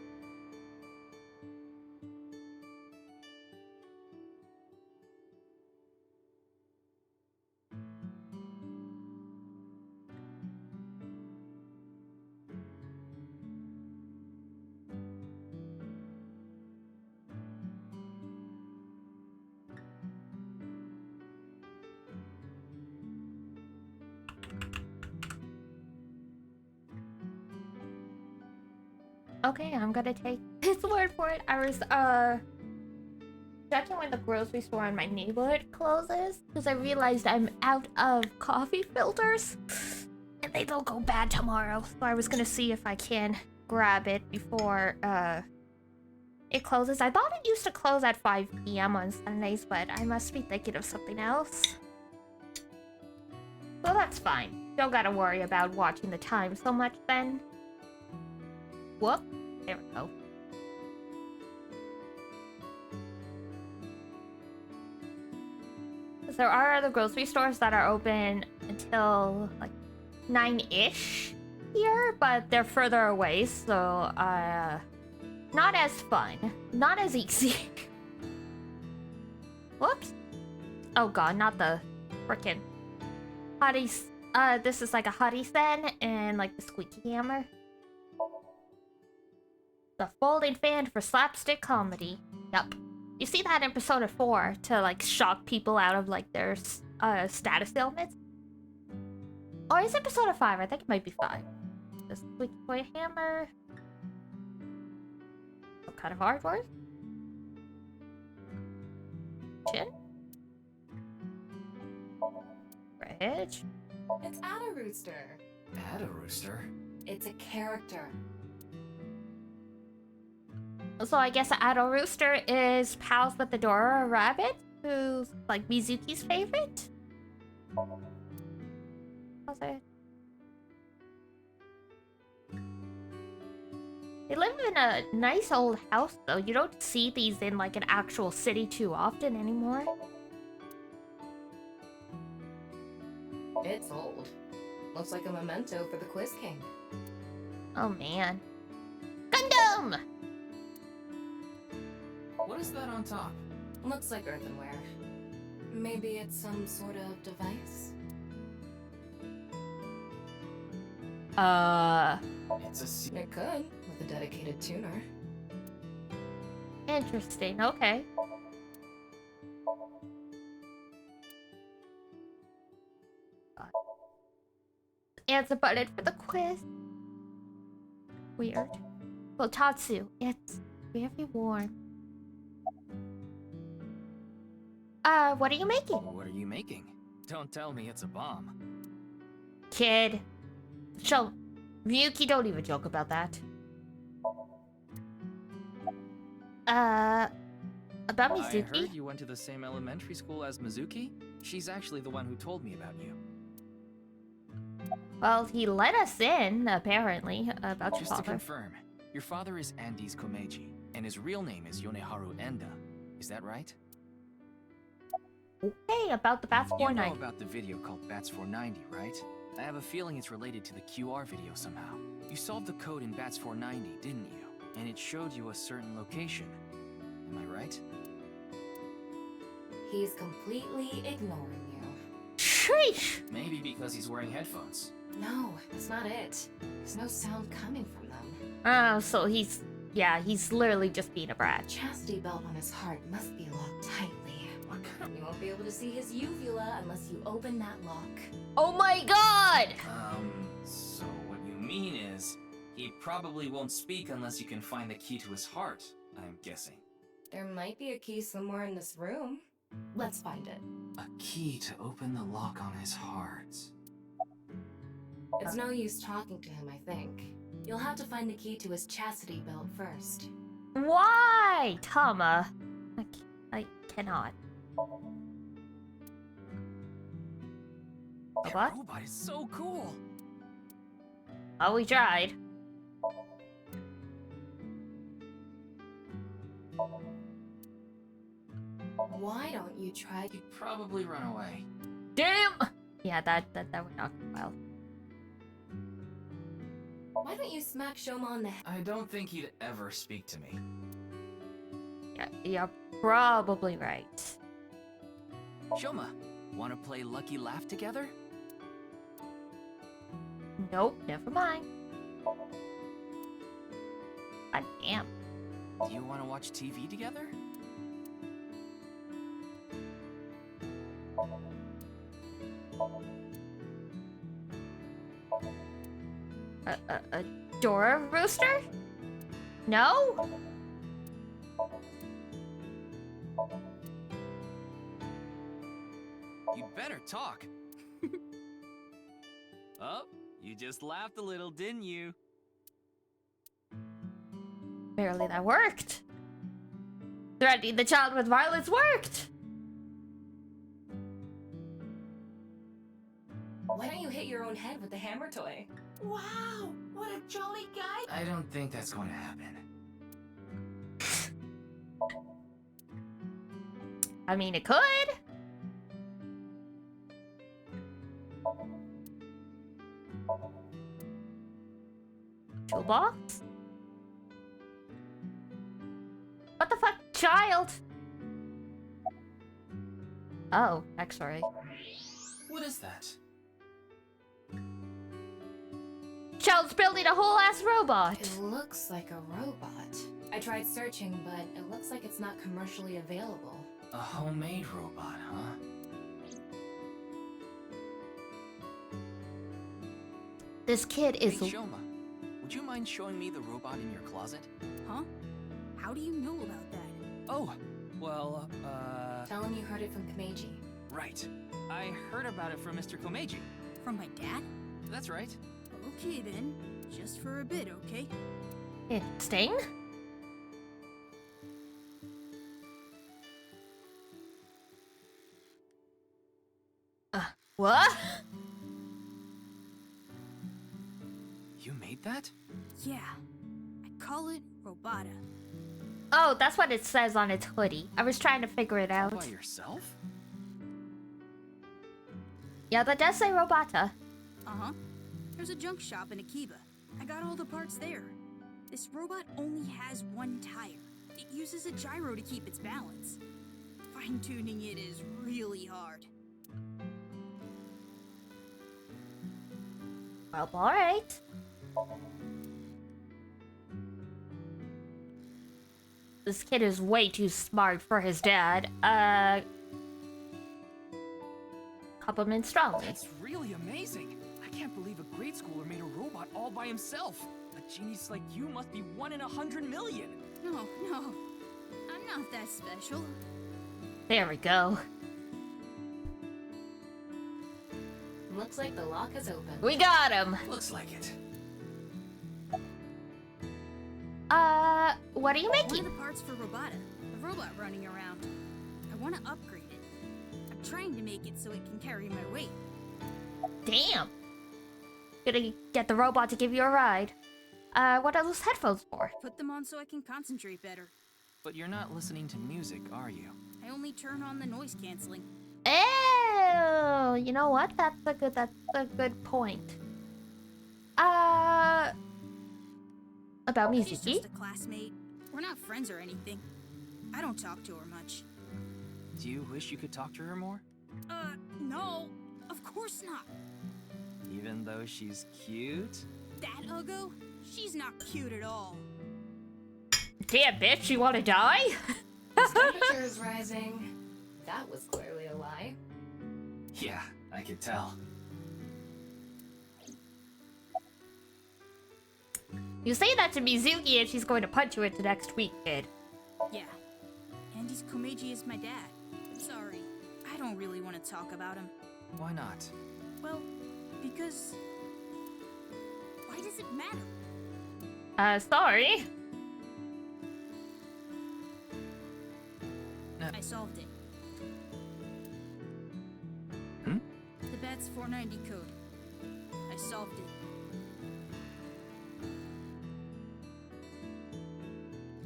Okay, I'm gonna take his word for it. I was checking when the grocery store in my neighborhood closes because I realized I'm out of coffee filters and they don't go bad tomorrow. So I was gonna see if I can grab it before it closes. I thought it used to close at 5 p.m. on Sundays, but I must be thinking of something else. Well, that's fine. Don't gotta worry about watching the time so much then. Whoop. There we go. There are other grocery stores that are open until like 9-ish here, but they're further away, so not as fun. Not as easy. Whoops. Oh god, not the frickin' hotties. This is like a hottie sen and like the squeaky hammer. The folding fan for slapstick comedy. Yup. You see that in Persona 4 to like shock people out of like their status ailments? Or is it Persona 5? I think it might be 5. The squeaky toy hammer. What kind of artwork? Chin? Bridge? It's Ada Rooster. Ada Rooster? It's a character. So I guess Ada Rooster is pals with the Dora Rabbit, who's like Mizuki's favorite? How's it? They live in a nice old house though. You don't see these in like an actual city too often anymore. It's old. Looks like a memento for the Quiz King. Oh man. Gundam! What is that on top? Looks like earthenware. Maybe it's some sort of device? It's a It could, with a dedicated tuner. Interesting, okay. Answer button for the quiz. Weird. Well, Tatsu, it's very warm. What are you making? What are you making? Don't tell me it's a bomb. Kid. So, Ryuki, don't even joke about that. About Mizuki? I heard you went to the same elementary school as Mizuki? She's actually the one who told me about you. Well, he let us in, apparently, about your Just to father. confirm, your father is Andes Komeiji, and his real name is Yoneharu Enda. Is that right? Okay, about the Bats You 490. know about the video called Bats 490, right? I have a feeling it's related to the QR video somehow. You solved the code in BATS 490, didn't you? And it showed you a certain location. Am I right? He's completely ignoring you. Sheesh! Maybe because he's wearing headphones. No, that's not it. There's no sound coming from them. Oh, so he's literally just being a brat. Chastity belt on his heart must be locked tightly. You won't be able to see his uvula unless you open that lock. Oh my god! So what you mean is, he probably won't speak unless you can find the key to his heart, I'm guessing. There might be a key somewhere in this room. Let's find it. A key to open the lock on his heart. It's no use talking to him, I think. You'll have to find the key to his chastity belt first. Why, Tama? I cannot. That What? robot is so cool! Oh, we tried. Why don't you try? He'd probably run away. Damn! Yeah, that would not go well. Why don't you smack Shoma on the head? I don't think he'd ever speak to me. Yeah, you're probably right. Shoma, wanna play Lucky Laugh together? Nope, never mind. God damn. Do you wanna watch TV together? A Dora rooster? No? You'd better talk. Oh, you just laughed a little, didn't you? Barely that worked. Threatening the child with violence worked. Why don't you hit your own head with the hammer toy? Wow, what a jolly guy! I don't think that's going to happen. I mean, it could. Toolbox? What the fuck, child? Oh, X-ray. What is that? Child's building a whole ass robot. It looks like a robot. I tried searching, but it looks like it's not commercially available. A homemade robot, huh? This kid is. Hey, Shoma, would you mind showing me the robot in your closet? Huh? How do you know about that? Oh, well, Tell him you heard it from Komeiji. Right. I heard about it from Mr. Komeiji. From my dad? That's right. Okay then. Just for a bit, okay? Interesting. What? You made that? Yeah. I call it Robota. Oh, that's what it says on its hoodie. I was trying to figure it out. By yourself? Yeah, that does say Robota. Uh-huh. There's a junk shop in Akiba. I got all the parts there. This robot only has one tire. It uses a gyro to keep its balance. Fine-tuning it is really hard. Well, alright. This kid is way too smart for his dad. Compliment strongly. That's really amazing. I can't believe a grade schooler made a robot all by himself. A genius like you must be 1 in 100 million. No, I'm not that special. There we go. Looks like the lock is open. We got him. Looks like it. What are you making? One of the parts for Robota, the robot running around. I want to upgrade it. I'm trying to make it so it can carry my weight. Damn. Gonna get the robot to give you a ride. What are those headphones for? Put them on so I can concentrate better. But you're not listening to music, are you? I only turn on the noise canceling. Oh, you know what? That's a good point. About She's Mizuki? just a classmate. We're not friends or anything. I don't talk to her much. Do you wish you could talk to her more? No. Of course not. Even though she's cute? That Uggo? She's not cute at all. Damn, bitch, you wanna die? His temperature is rising. That was clearly a lie. Yeah, I could tell. You say that to Mizuki and she's going to punch you into next week, kid. Yeah. Andy's Komeiji is my dad. Sorry. I don't really want to talk about him. Why not? Well, because... Why does it matter? Sorry. I solved it. Hmm? The bat's 490 code. I solved it.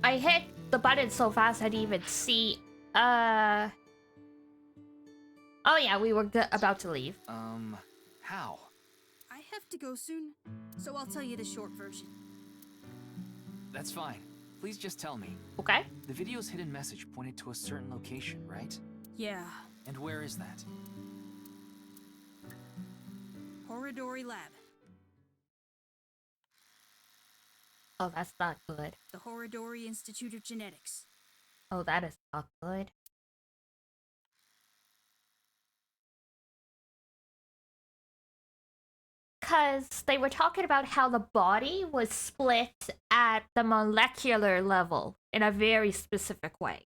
I hit the button so fast I didn't even see. Oh yeah, we were about to leave. How? I have to go soon, so I'll tell you the short version. That's fine. Please just tell me. Okay. The video's hidden message pointed to a certain location, right? Yeah. And where is that? Horidori Lab. Oh, that's not good. The Horidori Institute of Genetics. Oh, that is not good. Because they were talking about how the body was split at the molecular level in a very specific way.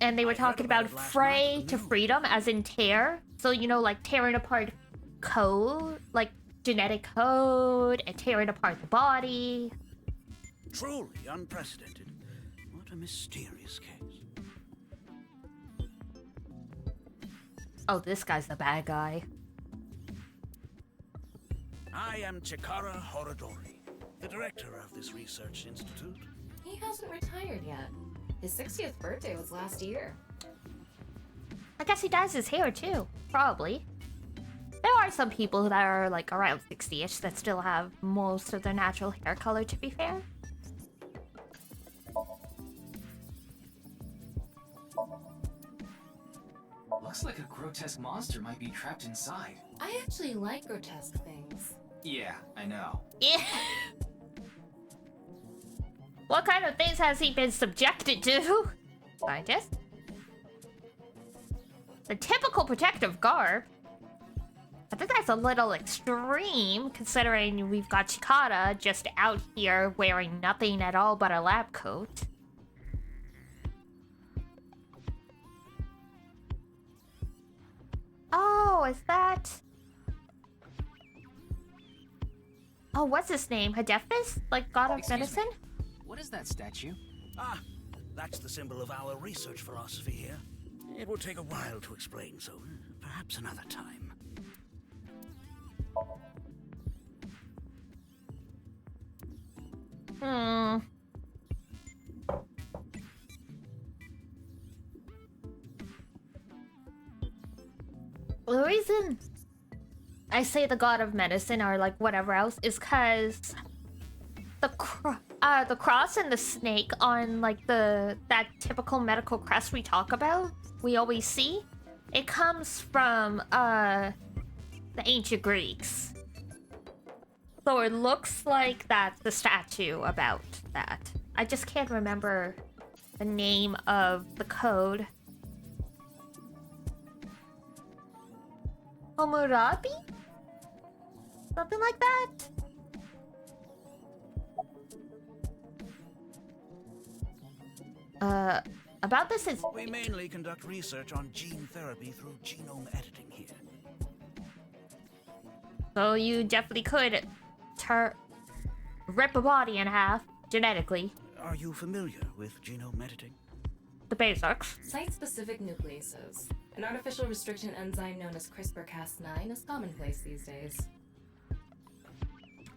And they were talking about fray to freedom, as in tear. So, you know, like tearing apart code, like genetic code, and tearing apart the body. Truly unprecedented. What a mysterious case. Oh, this guy's the bad guy. I am Chikara Horidori, the director of this research institute. He hasn't retired yet. His 60th birthday was last year. I guess he dyes his hair too, probably. There are some people that are like around 60-ish that still have most of their natural hair color, to be fair. Looks like a grotesque monster might be trapped inside. I actually like grotesque things. Yeah, I know. Yeah. What kind of things has he been subjected to? Scientist? The typical protective garb. I think that's a little extreme, considering we've got Chikara just out here wearing nothing at all but a lab coat. Oh, is that... Oh, what's his name? Hephaestus? Like god of medicine? What is that statue? Ah, that's the symbol of our research philosophy here. It will take a while to explain, so perhaps another time. The reason I say the god of medicine or like whatever else is because the cross and the snake on like that typical medical crest we talk about, we always see, it comes from the ancient Greeks. So it looks like that's the statue about that. I just can't remember the name of the code. Hammurabi? Something like that? About this is... We mainly conduct research on gene therapy through genome editing here. So you definitely could rip a body in half, genetically. Are you familiar with genome editing? The basics. Site-specific nucleases. An artificial restriction enzyme known as CRISPR-Cas9 is commonplace these days.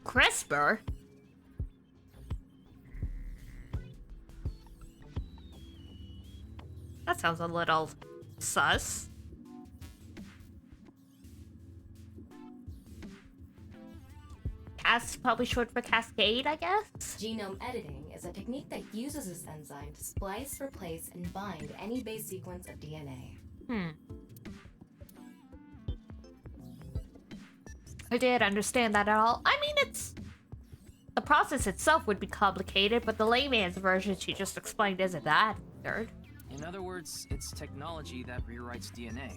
CRISPR? That sounds a little sus. probably short for cascade, I guess? Genome editing is a technique that uses this enzyme to splice, replace, and bind any base sequence of DNA. I didn't understand that at all. I mean, the process itself would be complicated, but the layman's version she just explained isn't that weird. In other words, it's technology that rewrites DNA.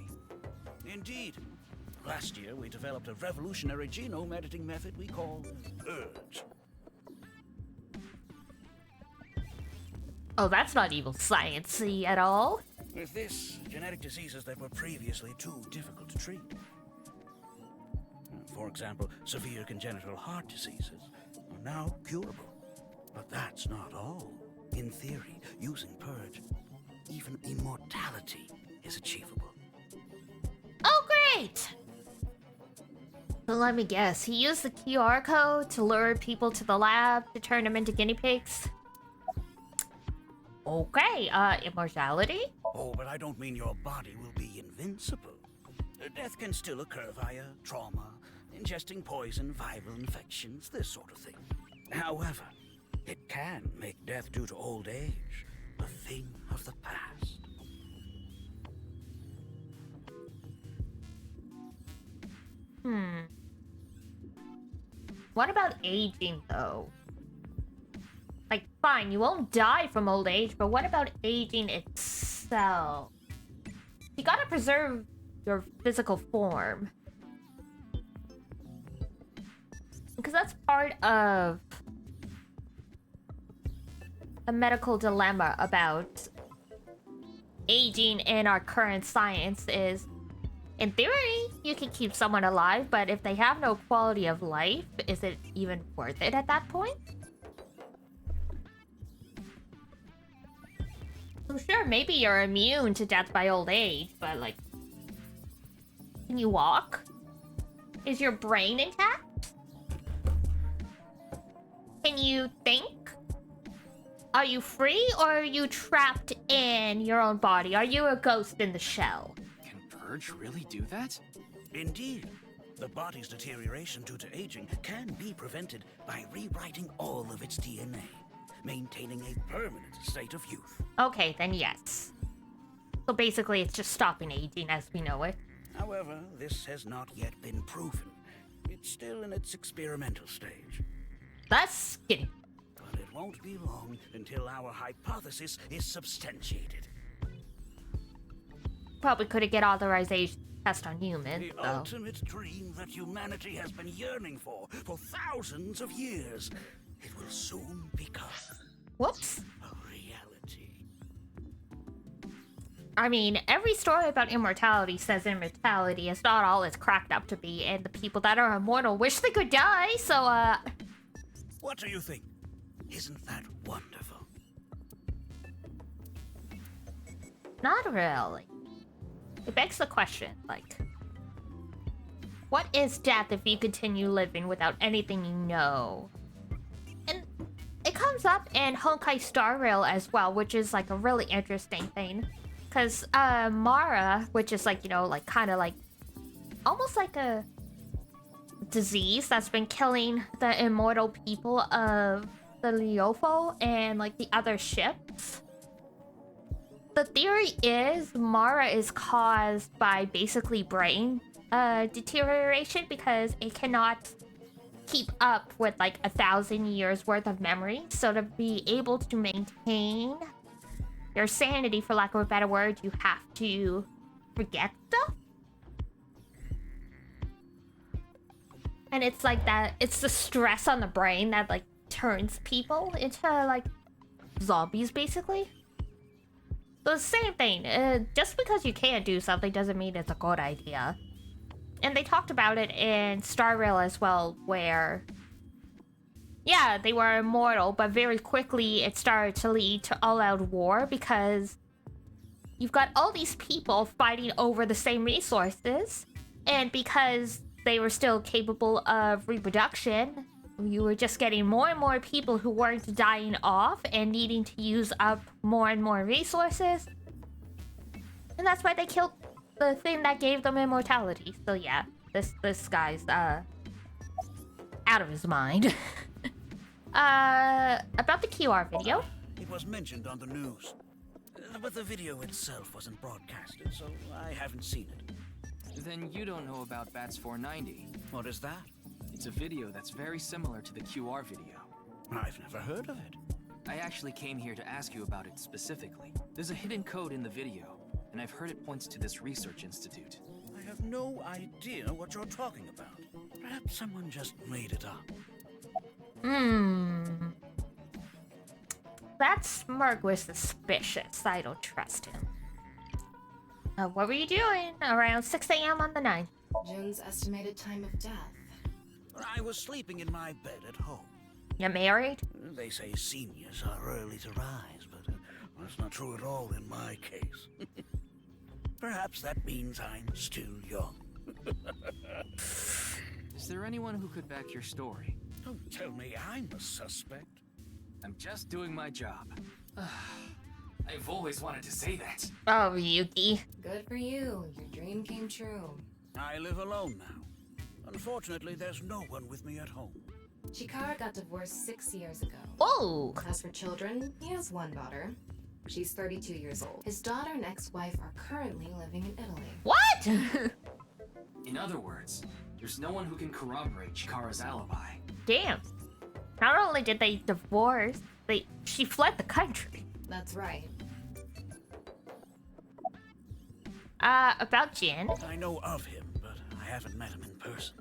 Indeed. Last year, we developed a revolutionary genome editing method we call Urge. Oh, that's not evil sciencey at all. With this, genetic diseases that were previously too difficult to treat. For example, severe congenital heart diseases are now curable. But that's not all. In theory, using Purge, even immortality is achievable. Oh, great! So let me guess, he used the QR code to lure people to the lab to turn them into guinea pigs? Okay, immortality? Oh, but I don't mean your body will be invincible. Death can still occur via trauma, ingesting poison, viral infections, this sort of thing. However, it can make death due to old age a thing of the past. What about aging, though? Like, fine, you won't die from old age, but what about aging itself? You gotta preserve your physical form. Because that's part of a medical dilemma about aging in our current science is, in theory, you can keep someone alive, but if they have no quality of life, is it even worth it at that point? So sure, maybe you're immune to death by old age, but like, can you walk? Is your brain intact? Can you think? Are you free, or are you trapped in your own body? Are you a ghost in the shell? Can Purge really do that? Indeed. The body's deterioration due to aging can be prevented by rewriting all of its DNA, maintaining a permanent state of youth. Okay, then yes. So basically it's just stopping aging as we know it. However, this has not yet been proven. It's still in its experimental stage. That's kidding. But it won't be long until our hypothesis is substantiated. Probably couldn't get authorization test on humans, The though. ultimate dream that humanity has been yearning for thousands of years. It will soon become Whoops. a reality. I mean, every story about immortality says immortality is not all it's cracked up to be, and the people that are immortal wish they could die, so, What do you think? Isn't that wonderful? not really. It begs the question, like, what is death if you continue living without anything you know? And it comes up in Honkai Star Rail as well, which is like a really interesting thing. Because Mara, which is like, you know, like kind of like almost like a disease that's been killing the immortal people of the Leofo and like the other ships. The theory is Mara is caused by basically brain deterioration because it cannot keep up with like 1,000 years worth of memory. So to be able to maintain your sanity, for lack of a better word, you have to forget stuff. And it's like that, it's the stress on the brain that like turns people into like zombies basically. So the same thing, just because you can't do something doesn't mean it's a good idea. And they talked about it in Star Rail as well, where yeah, they were immortal, but very quickly it started to lead to all-out war because you've got all these people fighting over the same resources, and because they were still capable of reproduction, you were just getting more and more people who weren't dying off and needing to use up more and more resources. And that's why they killed the thing that gave them immortality. So yeah, this guy's out of his mind. About the QR video. It was mentioned on the news. But the video itself wasn't broadcasted, so I haven't seen it. Then you don't know about Bats 490. What is that? It's a video that's very similar to the QR video. I've never heard of it. I actually came here to ask you about it specifically. There's a hidden code in the video, and I've heard it points to this research institute. I have no idea what you're talking about. Perhaps someone just made it up. That smirk was suspicious. I don't trust him. What were you doing around 6 a.m. on the 9th? Jun's estimated time of death. I was sleeping in my bed at home. You're married? They say seniors are early to rise, but that's not true at all in my case. Perhaps that means I'm still young. Is there anyone who could back your story? Don't tell me I'm a suspect. I'm just doing my job. I've always wanted to say that. Oh, Yuki. Good for you. Your dream came true. I live alone now. Unfortunately, there's no one with me at home. Chikara got divorced 6 years ago. Oh! As for children, he has one daughter. She's 32 years old. His daughter and ex-wife are currently living in Italy. What? In other words, there's no one who can corroborate Chikara's alibi. Damn. Not only did they divorce, she fled the country. That's right. About Jin. I know of him, but I haven't met him in person.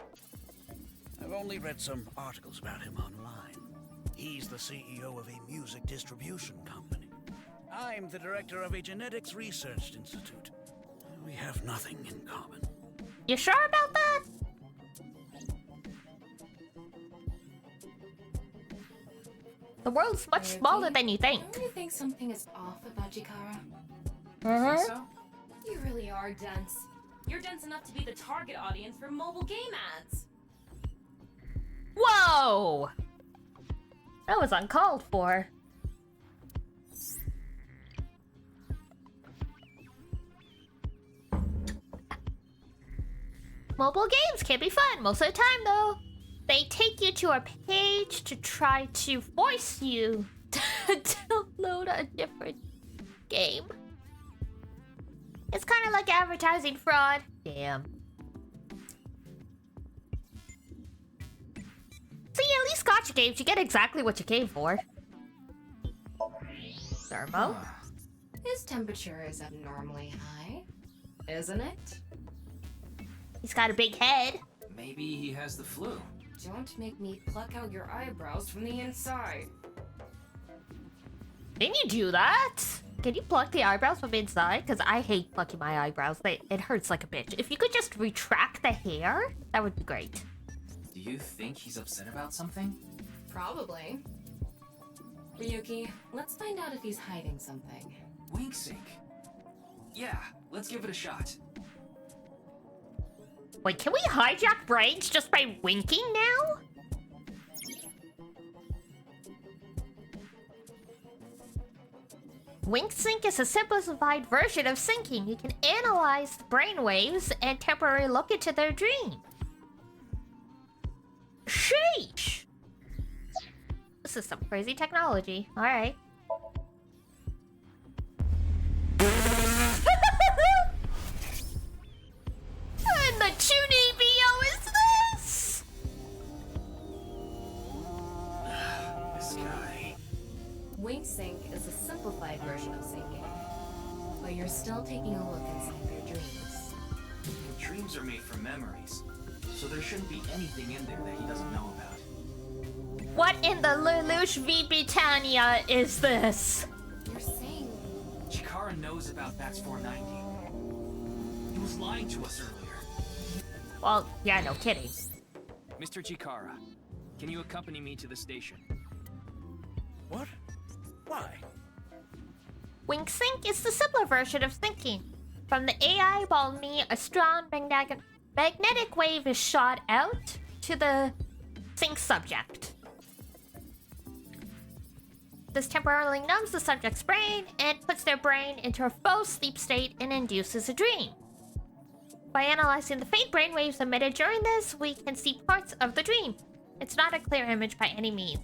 I've only read some articles about him online. He's the CEO of a music distribution company. I'm the director of a genetics research institute. We have nothing in common. You sure about that? The world's much smaller than you think. Don't you think something is off about Chikara? Uh-huh. Think so? You really are dense. You're dense enough to be the target audience for mobile game ads. Whoa! That was uncalled for. Mobile games can be fun most of the time, though. They take you to a page to try to force you to download a different game. It's kind of like advertising fraud. Damn. See, at least gotcha games, you get exactly what you came for. Thermo? His temperature is abnormally high, isn't it? He's got a big head. Maybe he has the flu. Don't make me pluck out your eyebrows from the inside. Didn't you do that? Can you pluck the eyebrows from inside? Because I hate plucking my eyebrows. It hurts like a bitch. If you could just retract the hair, that would be great. Do you think he's upset about something? Probably. Ryuki, let's find out if he's hiding something. Wink sync. Yeah, let's give it a shot. Wait, can we hijack brains just by winking now? Wink sync is a simplified version of syncing. You can analyze the brainwaves and temporarily look into their dream. Sheesh! This is some crazy technology. Alright. And the tuning VO is this? This guy. Wink sync is a simplified version of syncing, but you're still taking a look inside their dreams. Dreams are made from memories, so there shouldn't be anything in there that he doesn't know about. What in the Lelouch v Britannia is this? You're saying... Chikara knows about Bats 490. He was lying to us earlier. Well, yeah, no kidding. Mr. Chikara, can you accompany me to the station? What? Why? Wink sync is the simpler version of syncing. From the AI balmy, a strong magnetic wave is shot out to the sync subject. This temporarily numbs the subject's brain and puts their brain into a faux sleep state and induces a dream. By analyzing the faint brainwaves emitted during this, we can see parts of the dream. It's not a clear image by any means.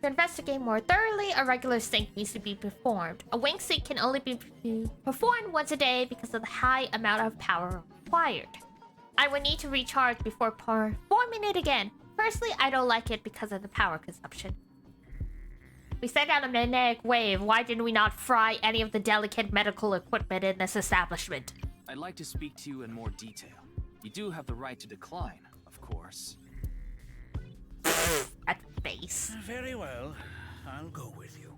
To investigate more thoroughly, a regular sync needs to be performed. A wing sync can only be performed once a day because of the high amount of power required. I would need to recharge before performing it again. Firstly, I don't like it because of the power consumption. We sent out a magnetic wave. Why didn't we not fry any of the delicate medical equipment in this establishment? I'd like to speak to you in more detail. You do have the right to decline, of course. At face. Very well. I'll go with you.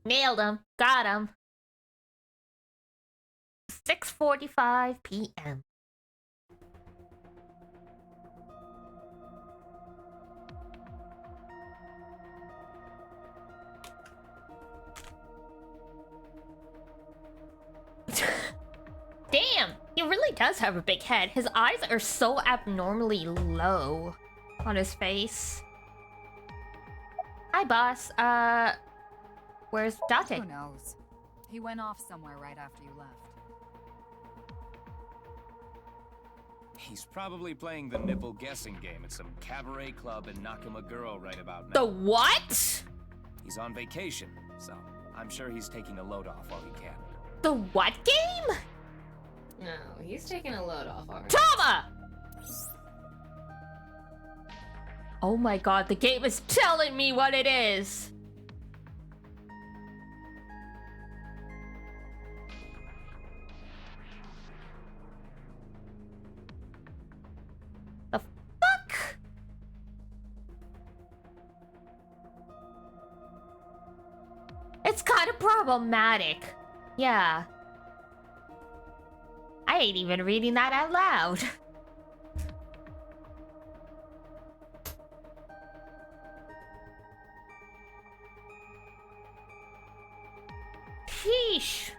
Nailed him. Got him. 6:45 p.m. Damn, he really does have a big head. His eyes are so abnormally low on his face. Hi, boss. Where's Date? Who knows? He went off somewhere right after you left. He's probably playing the nipple guessing game at some cabaret club in Nakamaguro right about now. The what? He's on vacation, so I'm sure he's taking a load off while he can. The what game? No, he's taking a load off already. Tama! Oh my god, the game is telling me what it is. The fuck? It's kind of problematic. Yeah. I ain't even reading that out loud. Sheesh.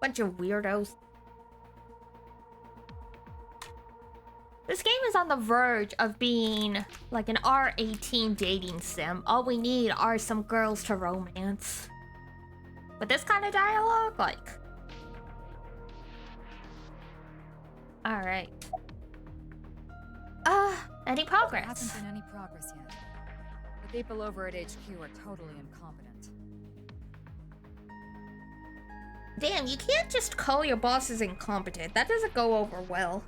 Bunch of weirdos. This game is on the verge of being like an R18 dating sim. All we need are some girls to romance. With this kind of dialogue, like... Alright. Any progress? There hasn't been any progress yet. The people over at HQ are totally incompetent. Damn, you can't just call your bosses incompetent. That doesn't go over well.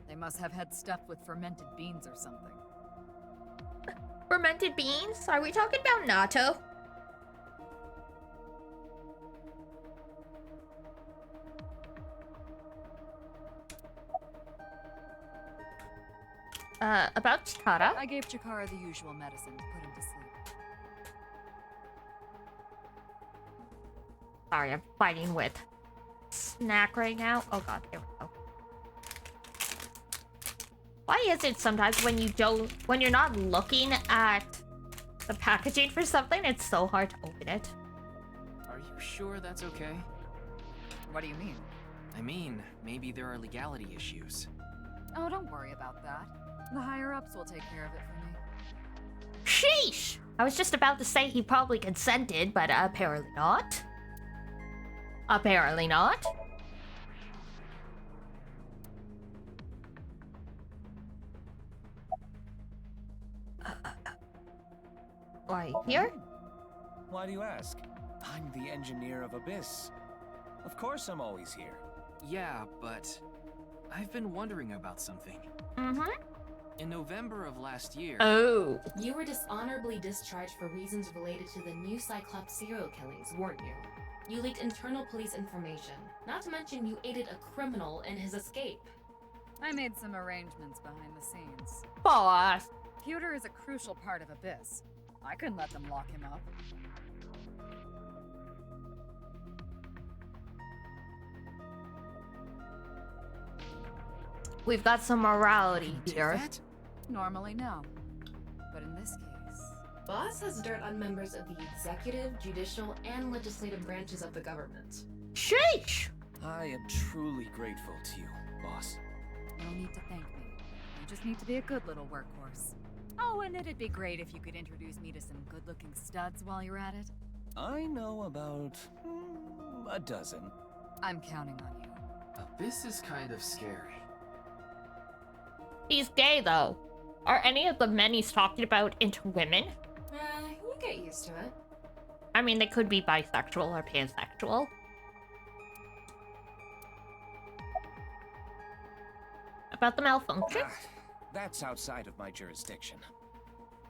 They must have had stuff with fermented beans or something. Fermented beans? Are we talking about natto? About Chikara? I gave Chikara the usual medicine to put him to sleep. Sorry, I'm fighting with Snack right now. Oh god, here we go. Why is it sometimes when you're not looking at the packaging for something, it's so hard to open it? Are you sure that's okay? What do you mean? I mean, maybe there are legality issues. Oh, don't worry about that. The higher-ups will take care of it for me. Sheesh! I was just about to say he probably consented, but apparently not. Apparently not. Why, here? Why do you ask? I'm the engineer of Abyss. Of course I'm always here. Yeah, but I've been wondering about something. Mm-hmm. In November of last year... Oh. You were dishonorably discharged for reasons related to the new Cyclops serial killings, weren't you? You leaked internal police information. Not to mention you aided a criminal in his escape. I made some arrangements behind the scenes. Boss. Pewter is a crucial part of Abyss. I couldn't let them lock him up. We've got some morality here. Normally, no. But in this case... Boss has dirt on members of the executive, judicial, and legislative branches of the government. Sheesh! I am truly grateful to you, boss. No need to thank me. You just need to be a good little workhorse. Oh, and it'd be great if you could introduce me to some good-looking studs while you're at it. I know about a dozen. I'm counting on you. This is kind of scary. He's gay, though. Are any of the men he's talking about into women? You get used to it. I mean, they could be bisexual or pansexual. About the malfunction? That's outside of my jurisdiction.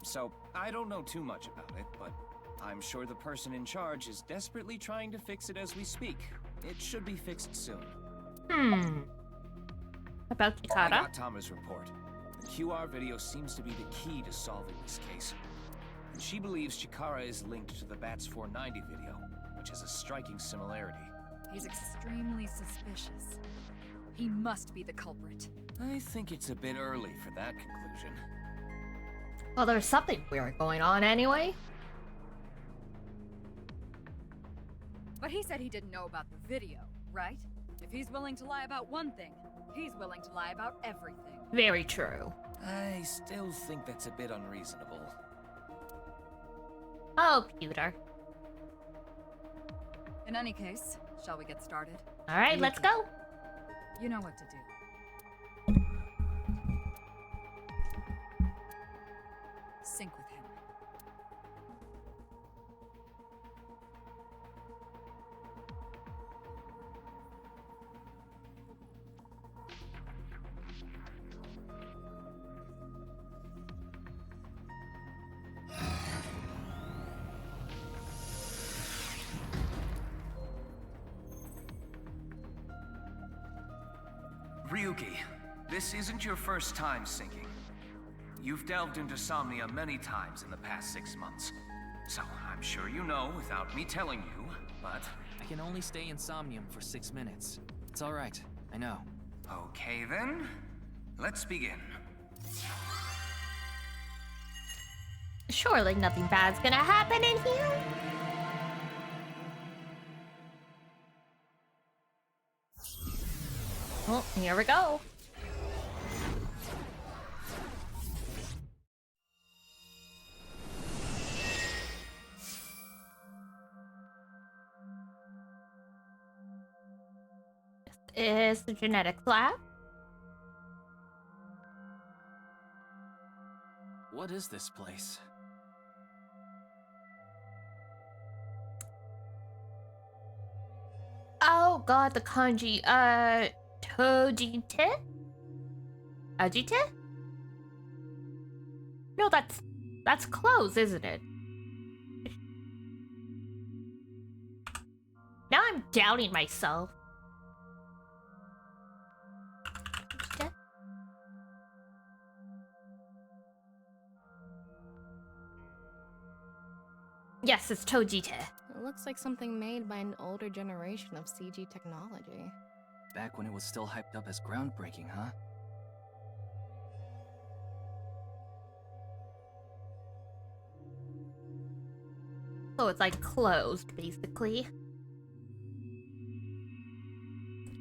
So, I don't know too much about it, but I'm sure the person in charge is desperately trying to fix it as we speak. It should be fixed soon. About I Chikara? got Tama's report. The QR video seems to be the key to solving this case. And she believes Chikara is linked to the Bats 490 video, which has a striking similarity. He's extremely suspicious. He must be the culprit. I think it's a bit early for that conclusion. Well, there's something weird going on anyway. But he said he didn't know about the video, right? If he's willing to lie about one thing, he's willing to lie about everything. Very true. I still think that's a bit unreasonable. Oh, Pewter. In any case, shall we get started? Alright, let's go. You know what to do. Sync with him. Ryuki, this isn't your first time syncing. You've delved into Somnia many times in the past 6 months. So I'm sure you know without me telling you, but... I can only stay in Somnium for 6 minutes. It's alright, I know. Okay then, let's begin. Surely nothing bad's gonna happen in here. Well, here we go. This is the genetics lab. What is this place? Oh god, the kanji. Tojite? Ajite? No, that's close, isn't it? Now I'm doubting myself. Yes, it's Tojite. It looks like something made by an older generation of CG technology. Back when it was still hyped up as groundbreaking, huh? So it's like closed, basically.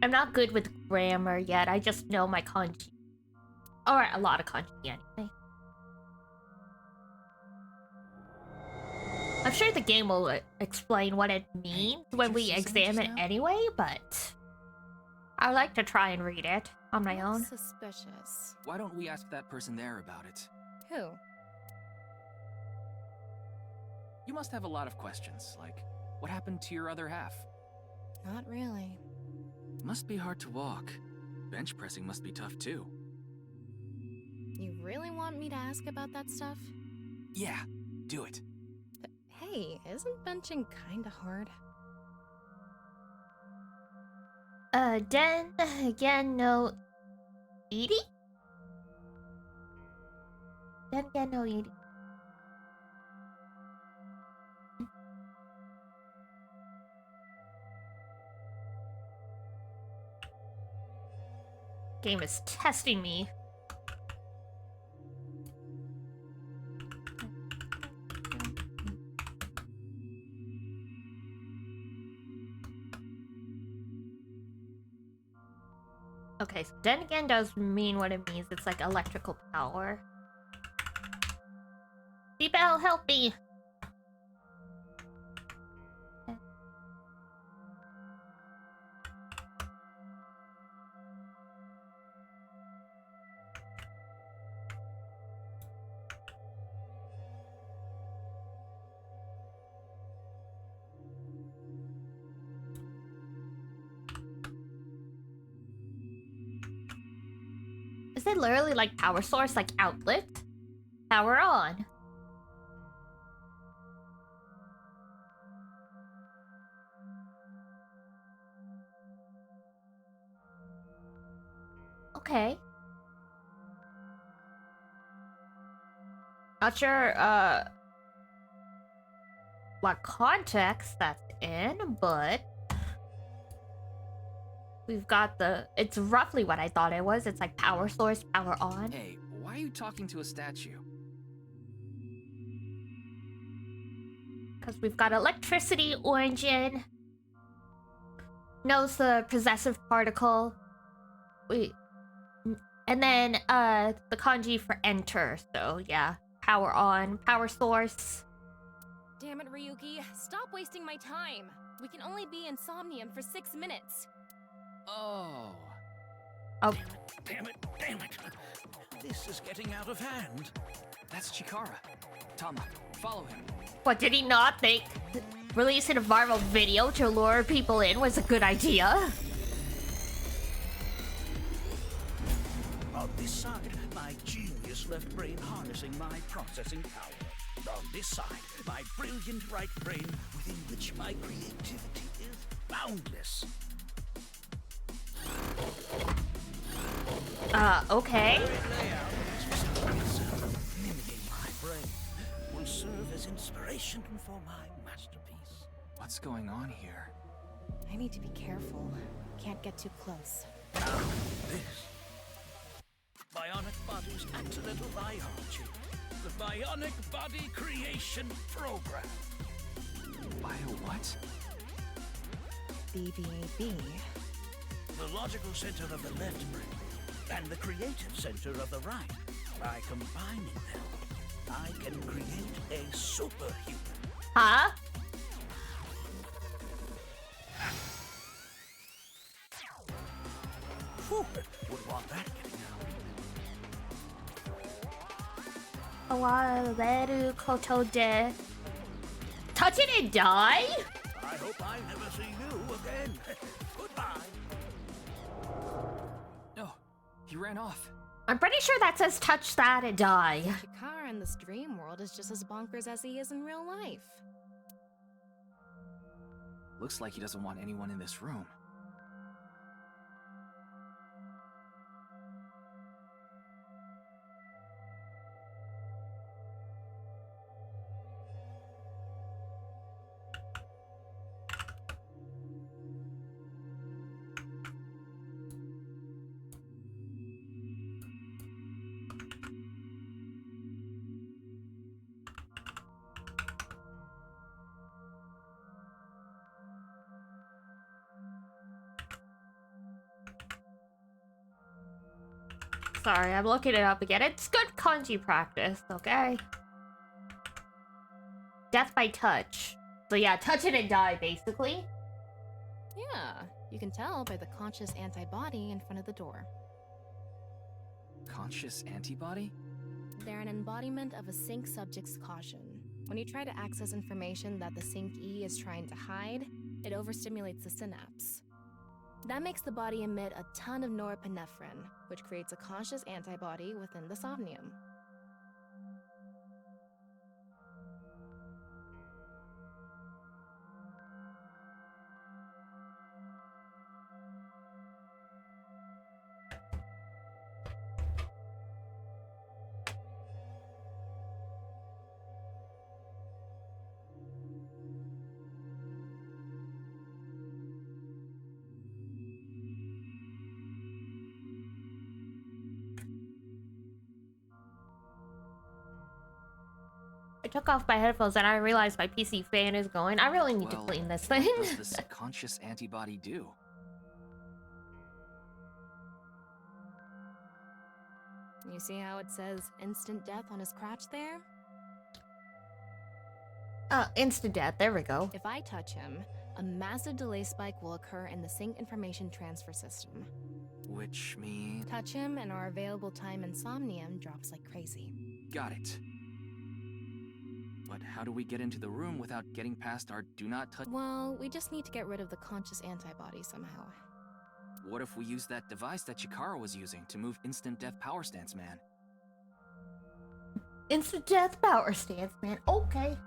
I'm not good with grammar yet. I just know my kanji. Or a lot of kanji anyway. I'm sure the game will explain what it means when we examine anyway, but I like to try and read it on my own. Suspicious. Why don't we ask that person there about it? Who? You must have a lot of questions, like, what happened to your other half? Not really. Must be hard to walk. Bench pressing must be tough too. You really want me to ask about that stuff? Yeah, do it. But hey, isn't benching kinda hard? Den again no Edie? Den again no Edie. Game is testing me. Okay, so then again does mean what it means. It's like electrical power. Bell, help me! Is it literally like power source, like outlet? Power on. Okay. Not sure, what context that's in, but we've got it's roughly what I thought it was. It's like power source, power on. Hey, why are you talking to a statue? Because we've got electricity, origin. Knows the possessive particle. And then, the kanji for enter. So, yeah. Power on, power source. Damn it, Ryuki. Stop wasting my time. We can only be in Somnium for 6 minutes. Oh. Oh. Damn it, damn it. This is getting out of hand. That's Chikara. Tama, follow him. What, did he not think releasing a viral video to lure people in was a good idea? On this side, my genius left brain harnessing my processing power. On this side, my brilliant right brain within which my creativity is boundless. Okay. Mimicking my brain will serve as inspiration for my masterpiece. What's going on here? I need to be careful. Can't get too close. Now, this. Bionic Body's accidental biology. The Bionic Body Creation Program. Bio what? BBAB. The logical center of the left brain and the creative center of the right. By combining them, I can create a superhuman. Huh? Whew, would want that getting out. Awareru koto de... Touch it and die? I hope I never see you again. Goodbye. No, he ran off. I'm pretty sure that says touch that and die. Chikara in this dream world is just as bonkers as he is in real life. Looks like he doesn't want anyone in this room. Sorry, I'm looking it up again. It's good kanji practice, okay? Death by touch. So yeah, touch it and die, basically. Yeah, you can tell by the conscious antibody in front of the door. Conscious antibody? They're an embodiment of a sync subject's caution. When you try to access information that the sync E is trying to hide, it overstimulates the synapse. That makes the body emit a ton of norepinephrine, which creates a conscious antibody within the somnium. I took off my headphones and I realized my PC fan is going. I really need to clean this thing. What does this conscious antibody do? You see how it says instant death on his crotch there? Instant death. There we go. If I touch him, a massive delay spike will occur in the sync information transfer system. Which means... Touch him and our available time in Somnium drops like crazy. Got it. But how do we get into the room without getting past our do not touch? Well, we just need to get rid of the conscious antibody somehow. What if we use that device that Chikara was using to move instant death power stance man? Instant death power stance man. Okay.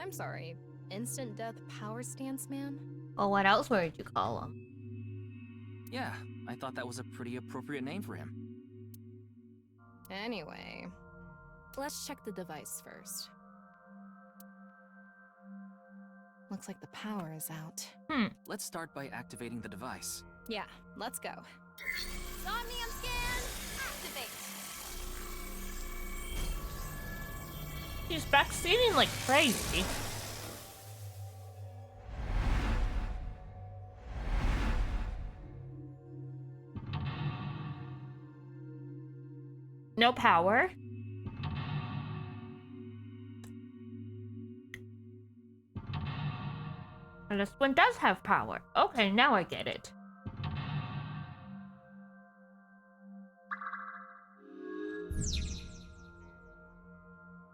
I'm sorry, instant death power stance man? Well, what else would you call him? Yeah, I thought that was a pretty appropriate name for him. Anyway, let's check the device first. Looks like the power is out. Let's start by activating the device. Yeah, let's go. Somnium scan, activate. She's backstabbing like crazy. No power. And this one does have power. Okay, now I get it.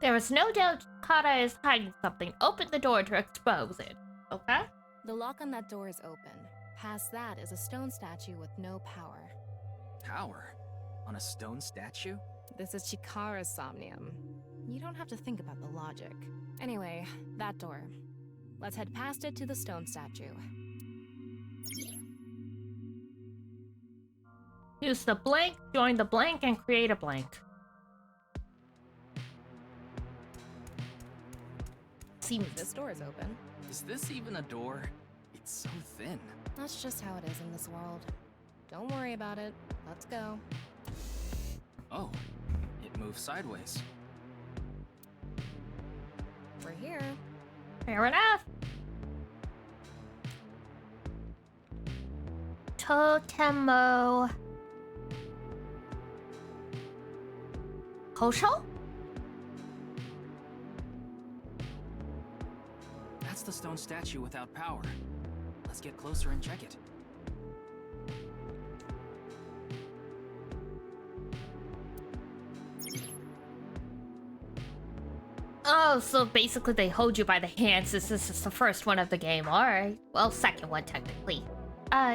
There is no doubt Kata is hiding something. Open the door to expose it. Okay? The lock on that door is open. Past that is a stone statue with no power. Power? On a stone statue? This is Chikara's Somnium. You don't have to think about the logic. Anyway, that door. Let's head past it to the stone statue. Use the blank, join the blank, and create a blank. Seems this door is open. Is this even a door? It's so thin. That's just how it is in this world. Don't worry about it. Let's go. Oh, it moves sideways. We're here. Fair enough. Totemo. Kosho? That's the stone statue without power. Let's get closer and check it. Oh, so basically they hold you by the hands since this is the first one of the game. Alright. Well, second one, technically.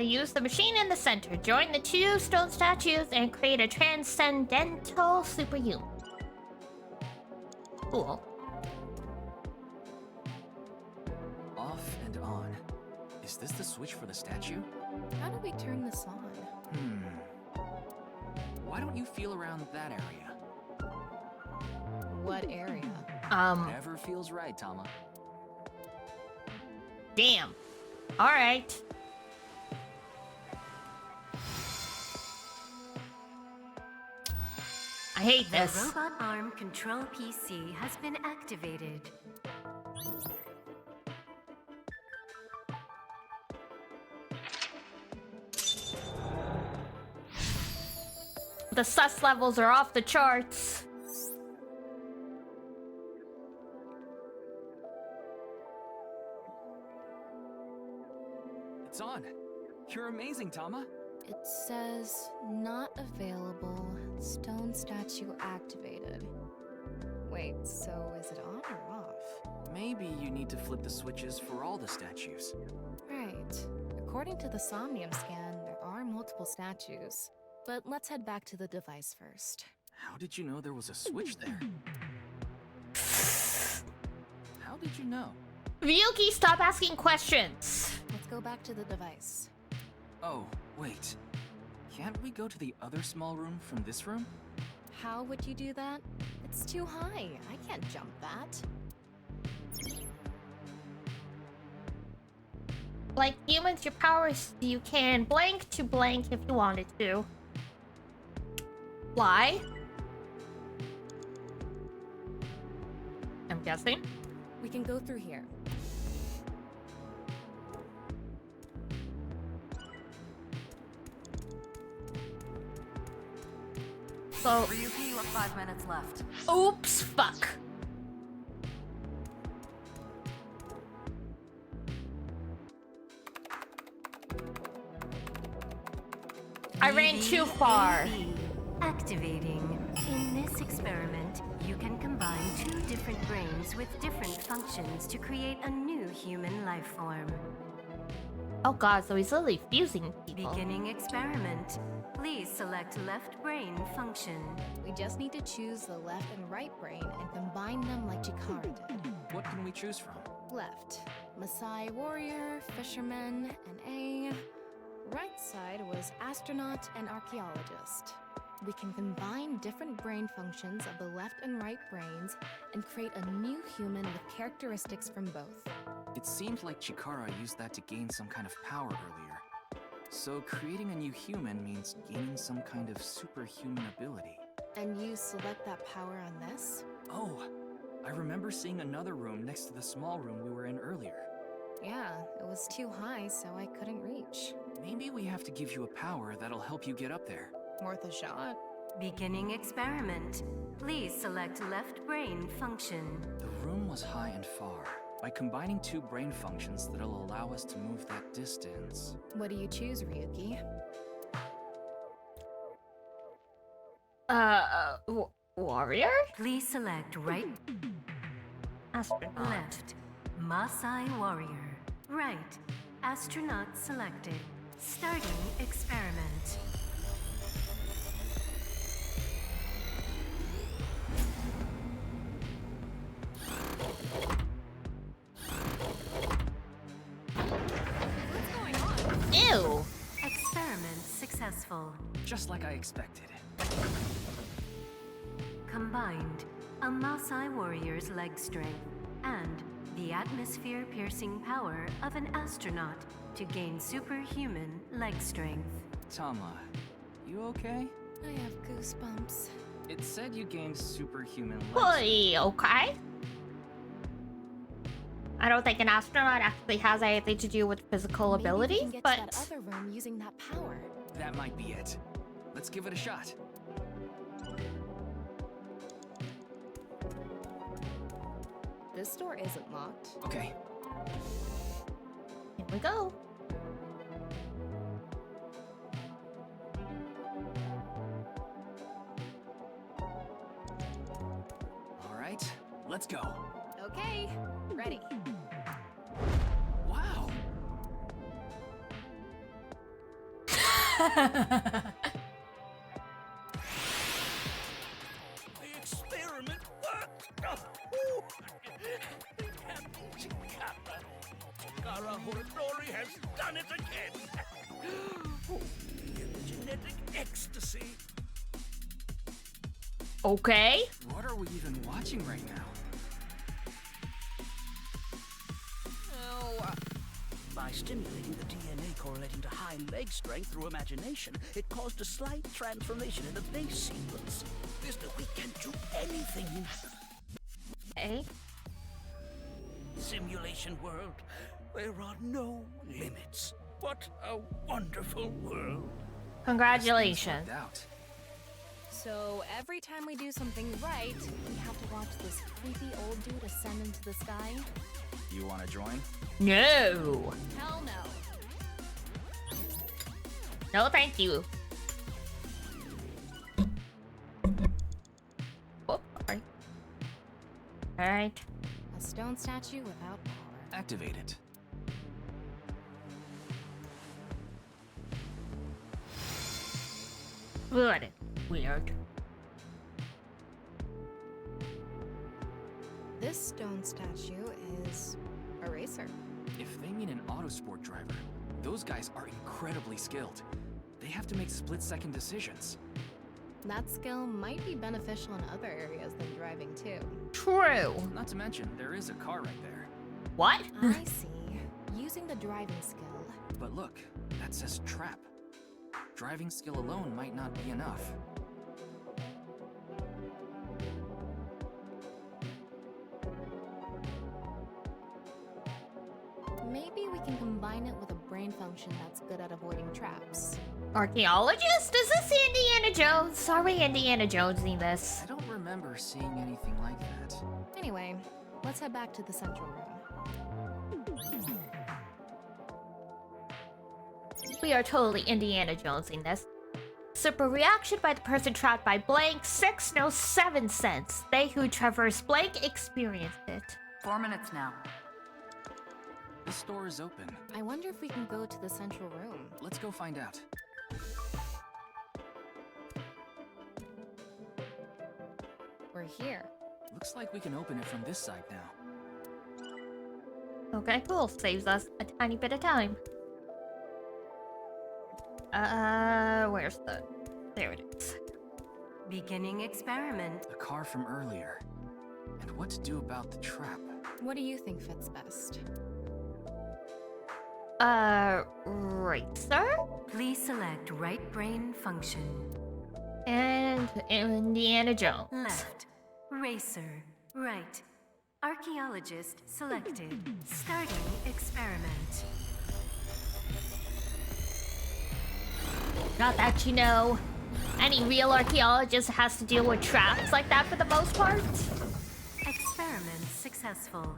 Use the machine in the center. Join the two stone statues and create a transcendental superhuman. Cool. Off and on. Is this the switch for the statue? How do we turn this on? Why don't you feel around that area? What area? Whatever feels right, Tama. Damn. Alright. I hate this. The robot arm control PC has been activated. The sus levels are off the charts. It's on. You're amazing, Tama. It says not available. Stone statue activated. Wait, so is it on or off? Maybe you need to flip the switches for all the statues. Right. According to the Somnium scan, there are multiple statues. But let's head back to the device first. How did you know there was a switch there? How did you know? Ryuki, stop asking questions. Let's go back to the device. Oh, wait. Can't we go to the other small room from this room? How would you do that? It's too high. I can't jump that. Like humans, your powers, you can blank to blank if you wanted to. Fly? I'm guessing. We can go through here. Oh. Ryuki, you have 5 minutes left. Oops, fuck. I ran too far. Activating. In this experiment, you can combine 2 different brains with different functions to create a new human life form. Oh god, so he's literally fusing people. Beginning experiment. Please select left brain function. We just need to choose the left and right brain and combine them like Chikara did. What can we choose from? Left, Maasai warrior, fisherman, and A. Right side was astronaut and archaeologist. We can combine different brain functions of the left and right brains and create a new human with characteristics from both. It seemed like Chikara used that to gain some kind of power earlier. So creating a new human means gaining some kind of superhuman ability. And you select that power on this? Oh, I remember seeing another room next to the small room we were in earlier. Yeah, it was too high, so I couldn't reach. Maybe we have to give you a power that'll help you get up there. Worth a shot. Beginning experiment. Please select left brain function. The room was high and far. By combining 2 brain functions that'll allow us to move that distance. What do you choose, Ryuki? Warrior? Please select right. Astronaut. Left. Maasai warrior. Right. Astronaut selected. Starting experiment. Ew! Experiment successful. Just like I expected. Combined, a Maasai warrior's leg strength and the atmosphere-piercing power of an astronaut to gain superhuman leg strength. Tama, you okay? I have goosebumps. It said you gained superhuman leg Boy, okay. I don't think an astronaut actually has anything to do with physical Maybe we ability, can get but to that other room using that power. That might be it. Let's give it a shot. This door isn't locked. Okay. here we go. All right, let's go. Okay, ready. Wow. The experiment worked! Oh, Captain Chikara Horodori has done it again! Oh, the genetic ecstasy! Okay. What are we even watching right now? By stimulating the DNA correlating to high leg strength through imagination, it caused a slight transformation in the base sequence. Mister, we can do anything. Hey. Simulation world, there are no limits. What a wonderful world. Congratulations. So every time we do something right, we have to watch this creepy old dude ascend into the sky? You want to join? No. Hell no. No, thank you. Oh, sorry. Alright. A stone statue without power. Activate it. Good. Weird. This stone statue is a racer. If they mean an autosport driver, those guys are incredibly skilled. They have to make split-second decisions. That skill might be beneficial in other areas than driving too. True. Not to mention, there is a car right there. What? I see. Using the driving skill. But look, that says trap. Driving skill alone might not be enough. Maybe we can combine it with a brain function that's good at avoiding traps. Archaeologist? Is this Indiana Jones? Sorry, Indiana Jonesing this. I don't remember seeing anything like that. Anyway, let's head back to the central room. We are totally Indiana Jonesing this. Super reaction by the person trapped by blank. 6 no 7 cents. They who traverse blank experience it. 4 minutes now. This door is open. I wonder if we can go to the central room. Let's go find out. We're here. Looks like we can open it from this side now. Okay, cool. Saves us a tiny bit of time. Where's the... There it is. Beginning experiment. The car from earlier. And what to do about the trap? What do you think fits best? Right, sir? Please select right brain function. And Indiana Jones. Left. Racer. Right. Archaeologist selected. Starting experiment. Not that you know. Any real archaeologist has to deal with traps like that for the most part. Experiment successful.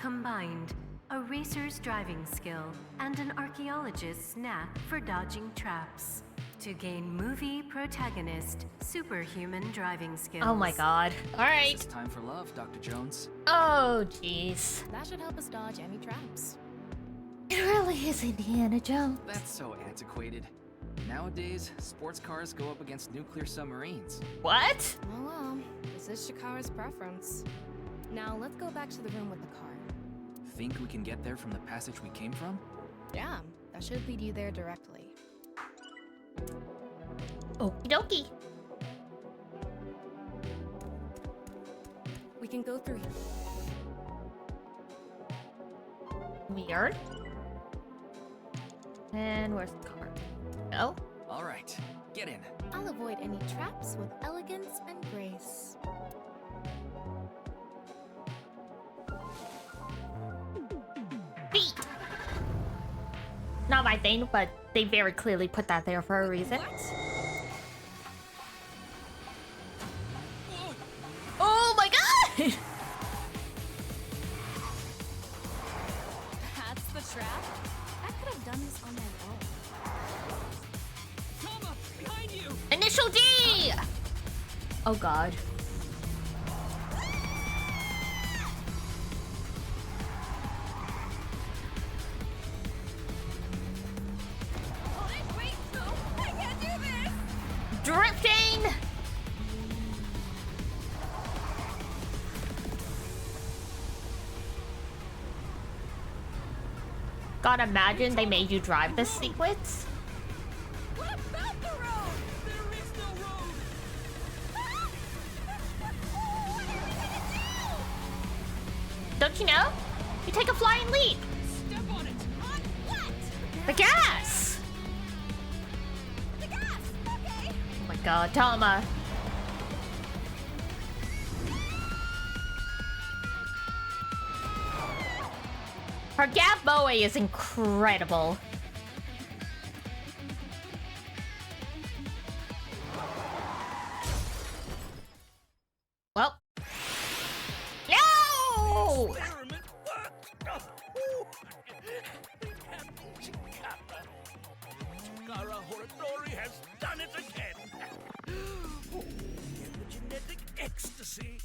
Combined, a racer's driving skill and an archaeologist's knack for dodging traps. To gain movie protagonist superhuman driving skills. Oh my god. Alright. It's time for love, Dr. Jones. Oh, jeez. That should help us dodge any traps. It really is Indiana Jones. That's so antiquated. Nowadays, sports cars go up against nuclear submarines. What? Oh well, this is Shikara's preference. Now let's go back to the room with the car. Think we can get there from the passage we came from? Yeah, that should lead you there directly. Okie dokie. We can go through here. Weird. And where's the car? No? All right, get in. I'll avoid any traps with elegance and grace. Feet! Not my thing, but they very clearly put that there for a reason. Oh my god! That's the trap? I could have done this on my own. Toma, behind you! Initial D! Oh god. Wait, no! I can't do this! Drifting! God, imagine they made you drive this sequence. What about the road? There is no road! What are we gonna Don't you know? You take a flying leap. Step on it! do? On what? The gas! The gas! Okay! Oh my god, Tama. Her gap boa is incredible. Well. No! Experiment worked! Chikara Horadori has done it again! Genetic ecstasy!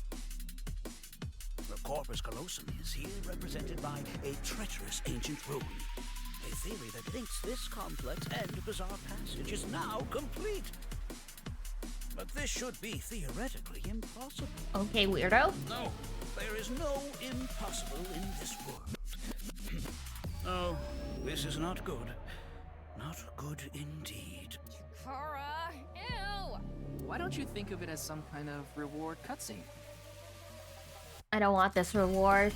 The corpus callosum is here represented by a treacherous ancient rune. A theory that thinks this complex and bizarre passage is now complete. But this should be theoretically impossible. Okay, weirdo. No, there is no impossible in this world. Oh, this is not good. Not good indeed. Kara, ew! Why don't you think of it as some kind of reward cutscene? I don't want this reward.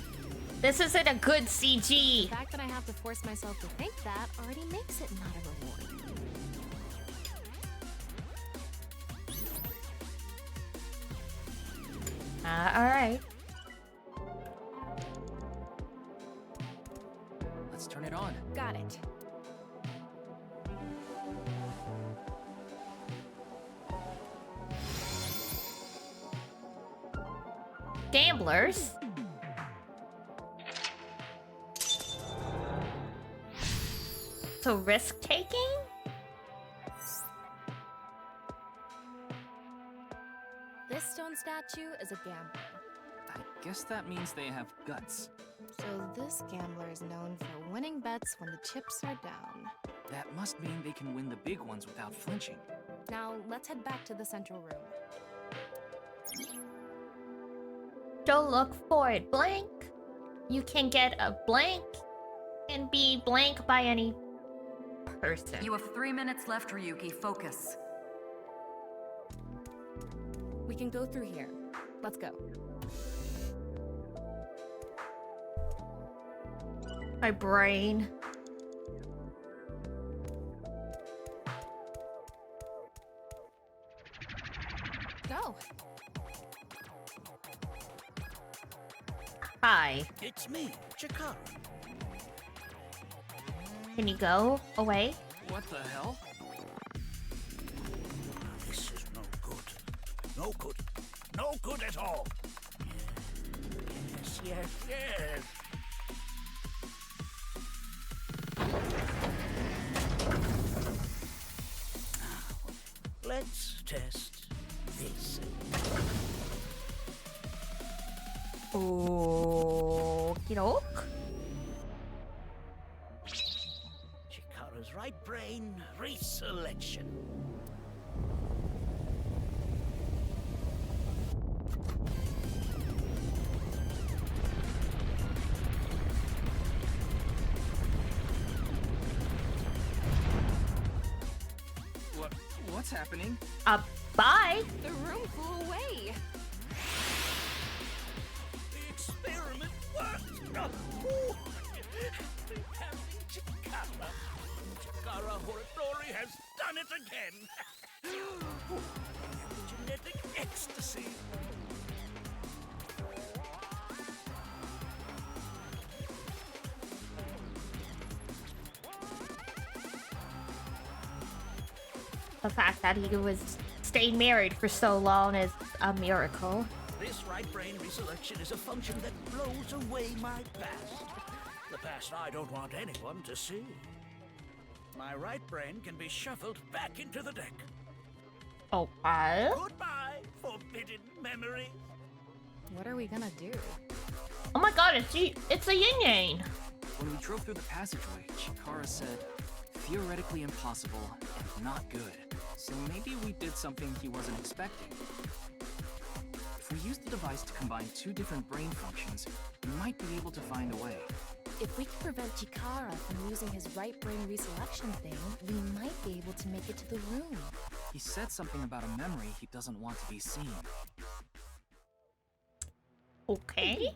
This isn't a good CG. The fact that I have to force myself to think that already makes it not a reward. Alright. Let's turn it on. Got it. Gamblers? So risk-taking? This stone statue is a gambler. I guess that means they have guts. So this gambler is known for winning bets when the chips are down. That must mean they can win the big ones without flinching. Now, let's head back to the central room. Don't look for it blank. You can get a blank and be blank by any person. You have 3 minutes left, Ryuki. Focus. We can go through here. Let's go. My brain. Go. Hi. It's me, Chikara. Can you go away? What the hell? This is no good. No good. No good at all. Yes, yes, yes. Now, let's test this. Okie doke. Chikara's right brain reselection. What's happening? Bye. The room flew away. The experiment worked. Oh, having Chikara. Chikara Horatori has done it again. Genetic ecstasy. The fact that he was stayed married for so long is a miracle. This right brain reselection is a function that blows away my past. The past I don't want anyone to see. My right brain can be shuffled back into the deck. Okay. Goodbye, forbidden memories. What are we gonna do? Oh my god, it's a yin-yang. When we drove through the passageway, Chikara said, theoretically impossible and not good. So maybe we did something he wasn't expecting. If we use the device to combine 2 different brain functions, we might be able to find a way. If we can prevent Chikara from using his right brain reselection thing, we might be able to make it to the room. He said something about a memory he doesn't want to be seen. Okay.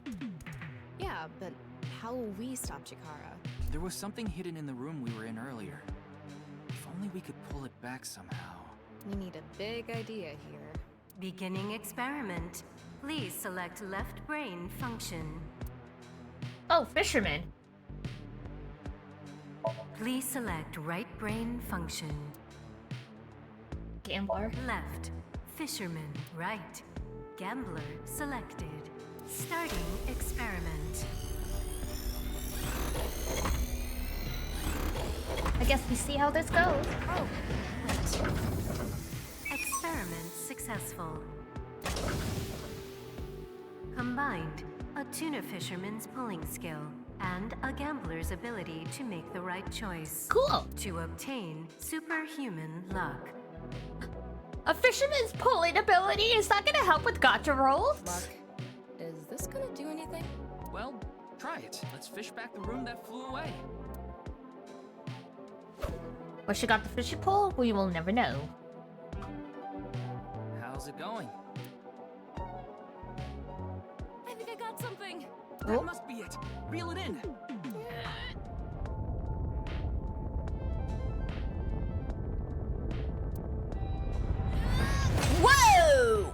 Yeah, but how will we stop Chikara? There was something hidden in the room we were in earlier. If only we could pull it back somehow. We need a big idea here. Beginning experiment. Please select left brain function. Oh, fisherman. Please select right brain function. Gambler. Left. Fisherman. Right. Gambler selected. Starting experiment. I guess we see how this goes. Oh, wait. Experiment successful. Combined, a tuna fisherman's pulling skill and a gambler's ability to make the right choice. Cool. To obtain superhuman luck. A fisherman's pulling ability? Is that gonna help with gacha rolls? Luck. Is this gonna do anything? Well, try it. Let's fish back the room that flew away. Where she got the fishy pole? We will never know. How's it going? I think I got something. That must be it. Reel it in. Whoa!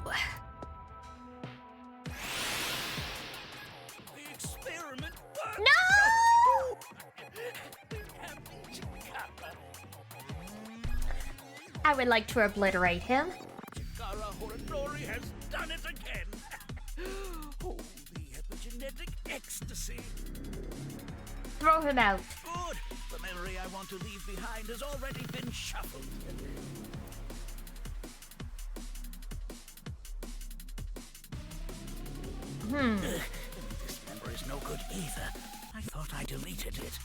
The experiment worked. No! I would like to obliterate him. Chikara Horadori has done it again. Oh, the epigenetic ecstasy. Throw him out. Good. The memory I want to leave behind has already been shuffled. This memory is no good either. I thought I deleted it.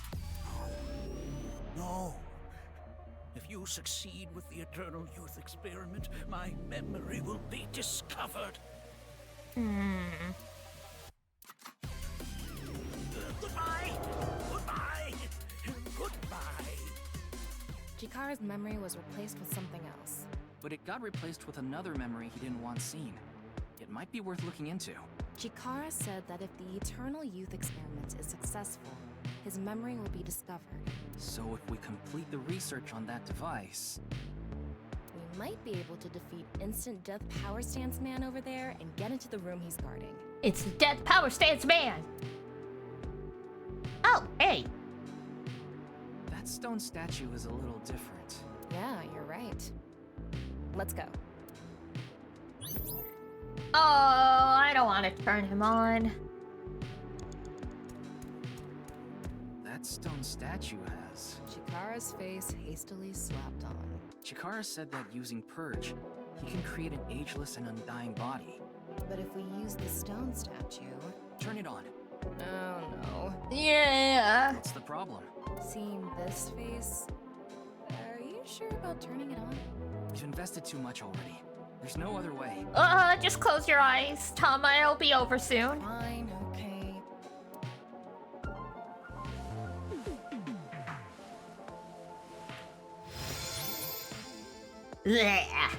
No. If you succeed with the Eternal Youth experiment, my memory will be discovered. Goodbye! Goodbye! Goodbye! Chikara's memory was replaced with something else. But it got replaced with another memory he didn't want seen. It might be worth looking into. Chikara said that if the Eternal Youth experiment is successful, his memory will be discovered. So if we complete the research on that device... We might be able to defeat Instant Death Power Stance Man over there and get into the room he's guarding. It's the Death Power Stance Man! Oh, hey! That stone statue is a little different. Yeah, you're right. Let's go. Oh, I don't want to turn him on. That stone statue has... Chikara's face hastily slapped on. Chikara said that using Purge, he can create an ageless and undying body. But if we use the stone statue... Turn it on. Oh no. Yeah. What's the problem? Seeing this face... Are you sure about turning it on? You've invested too much already. There's no other way. Just close your eyes, Tama. It'll be over soon. Fine, okay. Blech.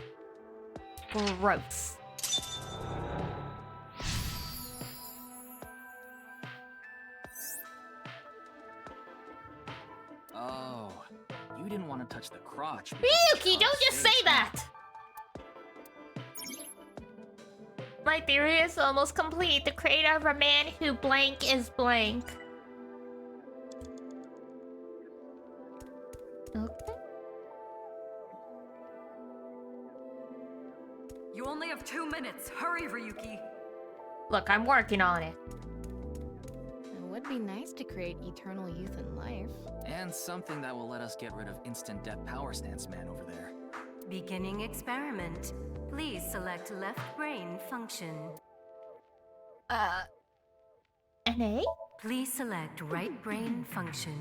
Gross. Oh, you didn't want to touch the crotch. Miyuki, don't just say that! My theory is almost complete. The creator of a man who blank is blank. Okay. You only have 2 minutes. Hurry, Ryuki. Look, I'm working on it. It would be nice to create eternal youth in life. And something that will let us get rid of Instant Death Power Stance Man over there. Beginning experiment. Please select left brain function. NA? Please select right brain function.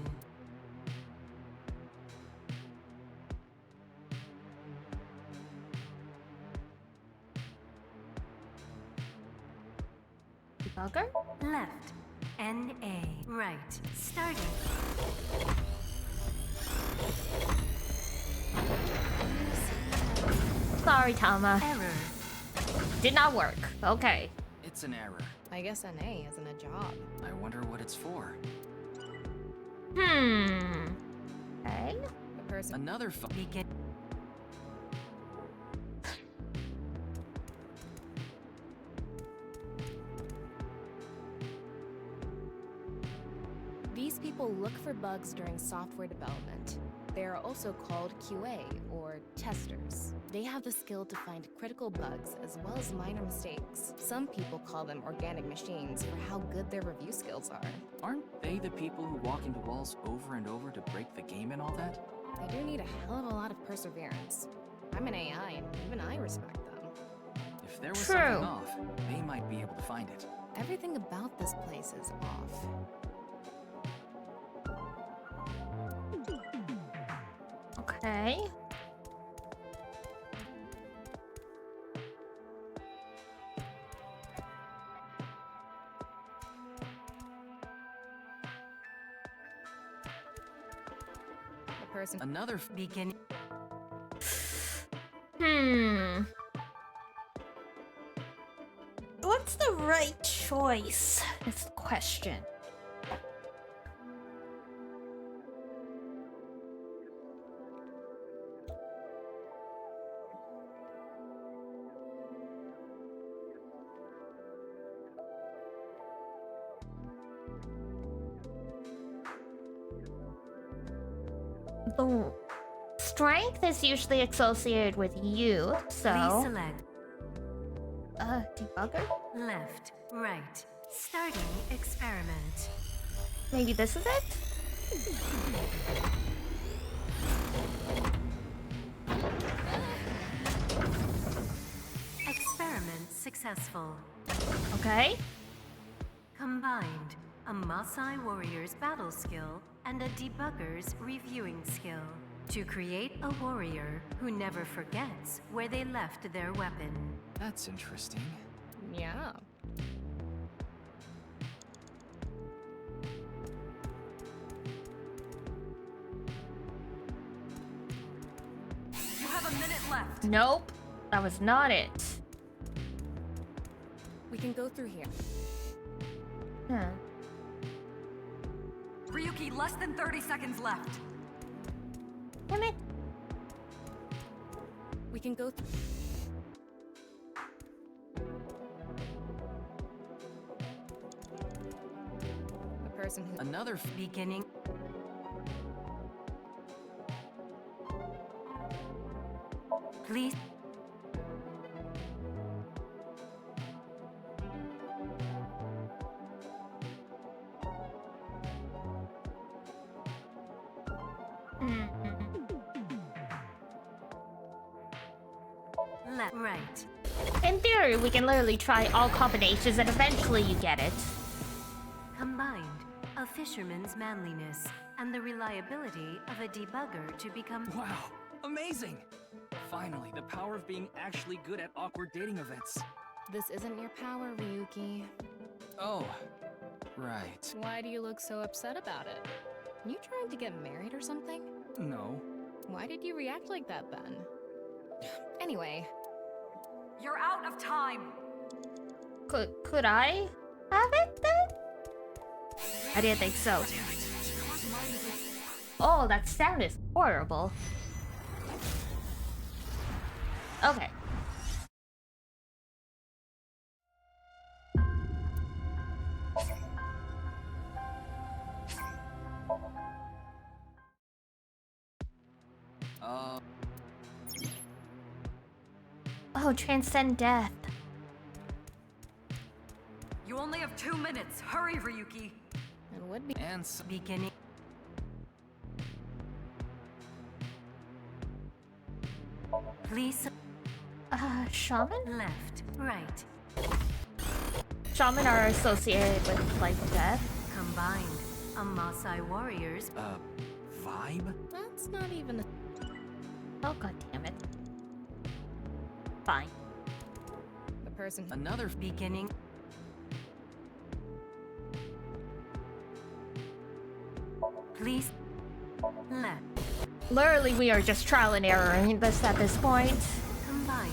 Debugger? Left. NA. Right. Starting. Sorry, Tama. Error. Did not work. Okay. It's an error. I guess NA isn't a job. I wonder what it's for. Okay. The person... Another Begin. These people look for bugs during software development. They are also called QA, or testers. They have the skill to find critical bugs as well as minor mistakes. Some people call them organic machines for how good their review skills are. Aren't they the people who walk into walls over and over to break the game and all that? They do need a hell of a lot of perseverance. I'm an AI, and even I respect them. If there was something off, they might be able to find it. Everything about this place is off. Okay. The person... Another Begin. What's the right choice? Is the question. strength is usually associated with you, so. Please select Debugger? left, right. Starting experiment. Maybe this is it? Experiment successful. Okay. Combined, a Maasai warrior's battle skill and a debugger's reviewing skill to create a warrior who never forgets where they left their weapon. That's interesting. Yeah. You have a minute left. Nope. That was not it. We can go through here. Huh. Ryuki, less than 30 seconds left. Damn it. We can go through. The person who. Another beginning. Please. Left, right. In theory, we can literally try all combinations and eventually you get it. Combined, a fisherman's manliness and the reliability of a debugger to become. Wow, amazing! Finally, the power of being actually good at awkward dating events. This isn't your power, Ryuki. Oh, right. Why do you look so upset about it? You trying to get married or something? No. Why did you react like that then? Anyway. You're out of time. Could I have it then? I didn't think so. Oh, that sound is horrible. Okay. Oh, transcend death. You only have 2 minutes. Hurry, Ryuki. It would be. And beginning. Please. Shaman? Left, right. Shaman are associated with, like, death. Combined, a Maasai warrior's. Vibe? That's not even a. Oh, god damn it. Fine. The person. Another beginning. Please. Left. Literally, we are just trial and erroring this at this point. Combined,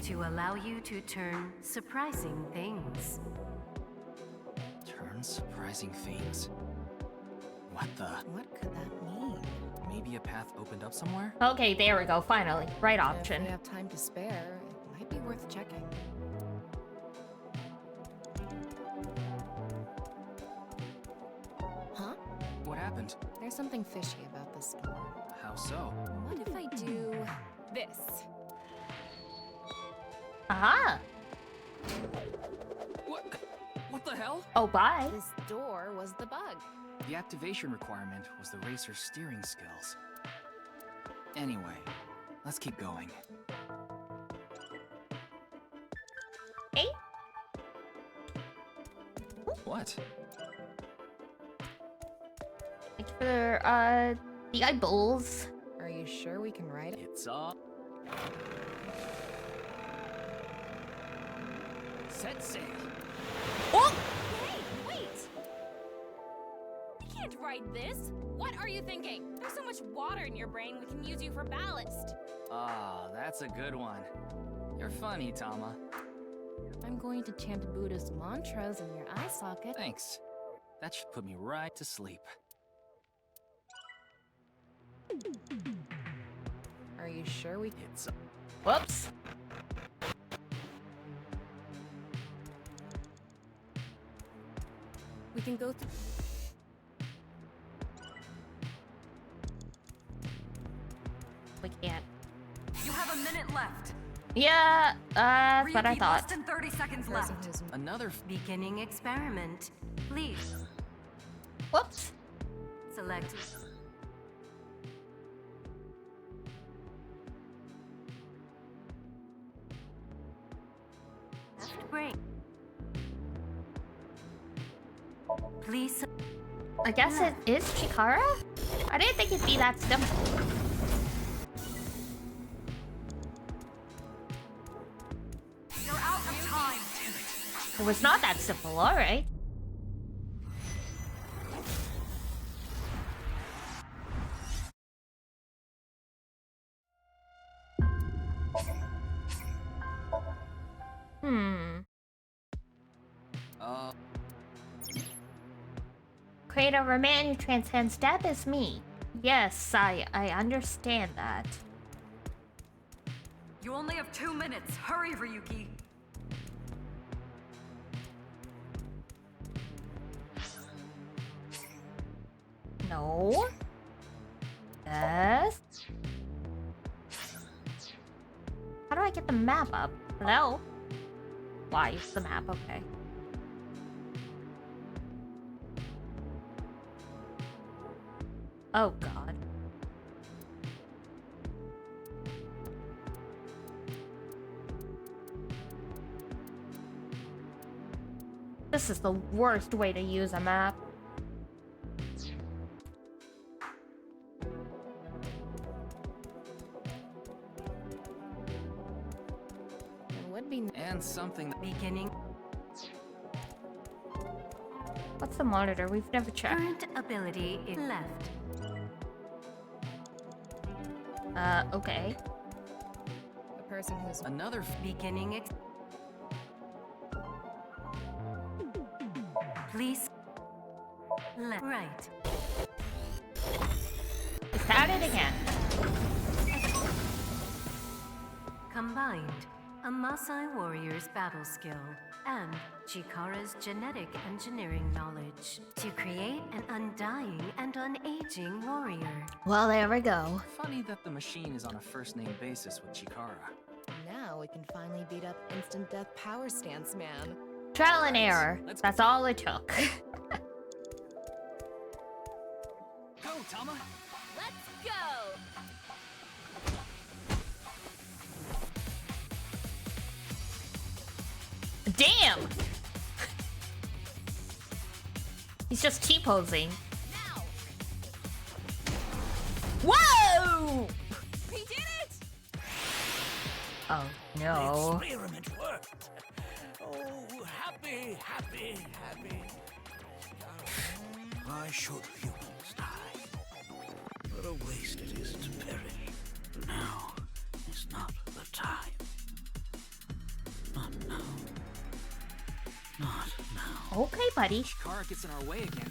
to allow you to turn surprising things. Turn surprising things? What the? What could that mean? Maybe a path opened up somewhere? Okay, there we go. Finally. Right option. If we have time to spare, it might be worth checking. Huh? What happened? There's something fishy about this door. How so? What if I do this? Aha! What the hell? Oh, bye. This door was the bug. The activation requirement was the racer's steering skills. Anyway, let's keep going. Hey? What? Thank you for, the eyeballs. Are you sure we can ride it? It's up. Set sail. Oh! Hey, wait! We can't ride this. What are you thinking? There's so much water in your brain we can use you for ballast. Ah, that's a good one. You're funny, Tama. I'm going to chant Buddhist mantras in your eye socket. Thanks. That should put me right to sleep. Are you sure we can? It's Whoops. We can go through. left. Yeah, that's what I Repeat, thought. Less than 30 seconds left. Another Beginning experiment. Please. Whoops. Select. Left brain. Please. I guess it is Chikara? I didn't think it'd be that simple. You're out of time. It was not that simple, alright. Create a man who transcends death is me. Yes, I understand that. You only have 2 minutes. Hurry, Ryuki. No. Yes. How do I get the map up? Hello? Why is the map okay? Oh god. This is the worst way to use a map. It would be. And something. Beginning. What's the monitor? We've never checked. Current ability is left. Okay. The person who's Another. Beginning. Please. Left. Right. Start it again. Combined. A Maasai warrior's battle skill and Chikara's genetic engineering knowledge to create an undying and unaging warrior. Well, there we go. Funny that the machine is on a first-name basis with Chikara. now we can finally beat up instant death power stance man. Trial and error. That's all it took. Go, Tama! Let's go! Damn! He's just T-posing. Whoa! We did it! Oh no. The experiment worked. Oh, happy, happy, happy. Why should humans die? What a waste it is to perish. Now is not the time. Not now. Not now. Okay, buddy. Chikara gets in our way again.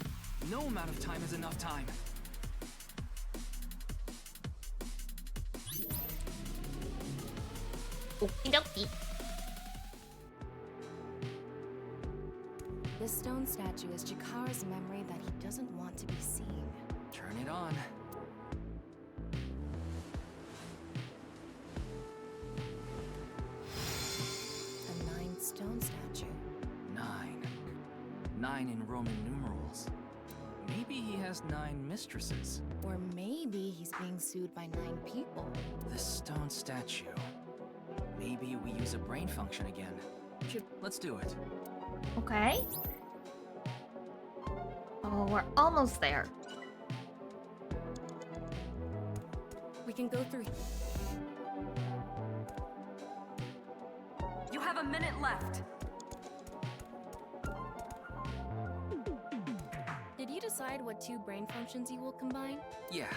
No amount of time is enough time. Okie dokie. This stone statue is Chikara's memory that he doesn't want to be seen. Turn it on. A 9 stone statue. 9. 9 in Roman numerals. Maybe he has 9 mistresses. Or maybe he's being sued by 9 people. This stone statue. Maybe we use a brain function again. Let's do it. Okay. Oh, we're almost there. We can go through. You have a minute left. Did you decide what 2 brain functions you will combine? Yeah.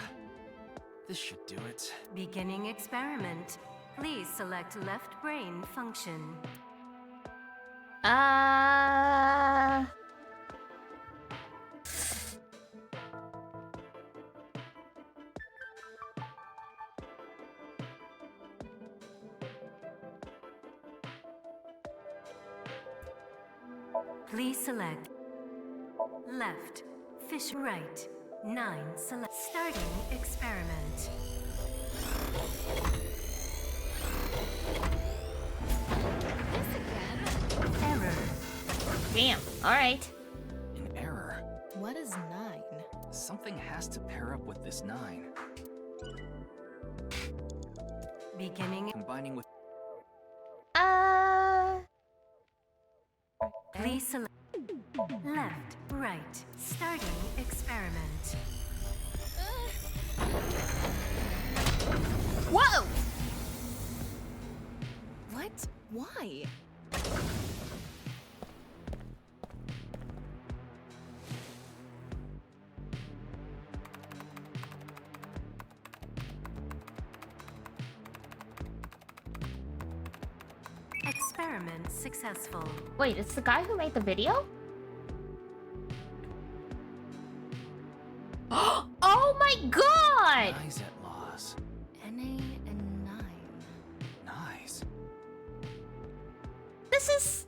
This should do it. Beginning experiment. Please select left brain function. Please select left, fish right, 9 select. Starting experiment. Damn. Alright. An error. What is 9? Something has to pair up with this 9. Beginning. Combining with. Please select left, right. Starting experiment. Whoa! What? Why? Experiment successful. Wait, it's the guy who made the video? Oh my god! Nice at loss. NA and 9. Nice. This is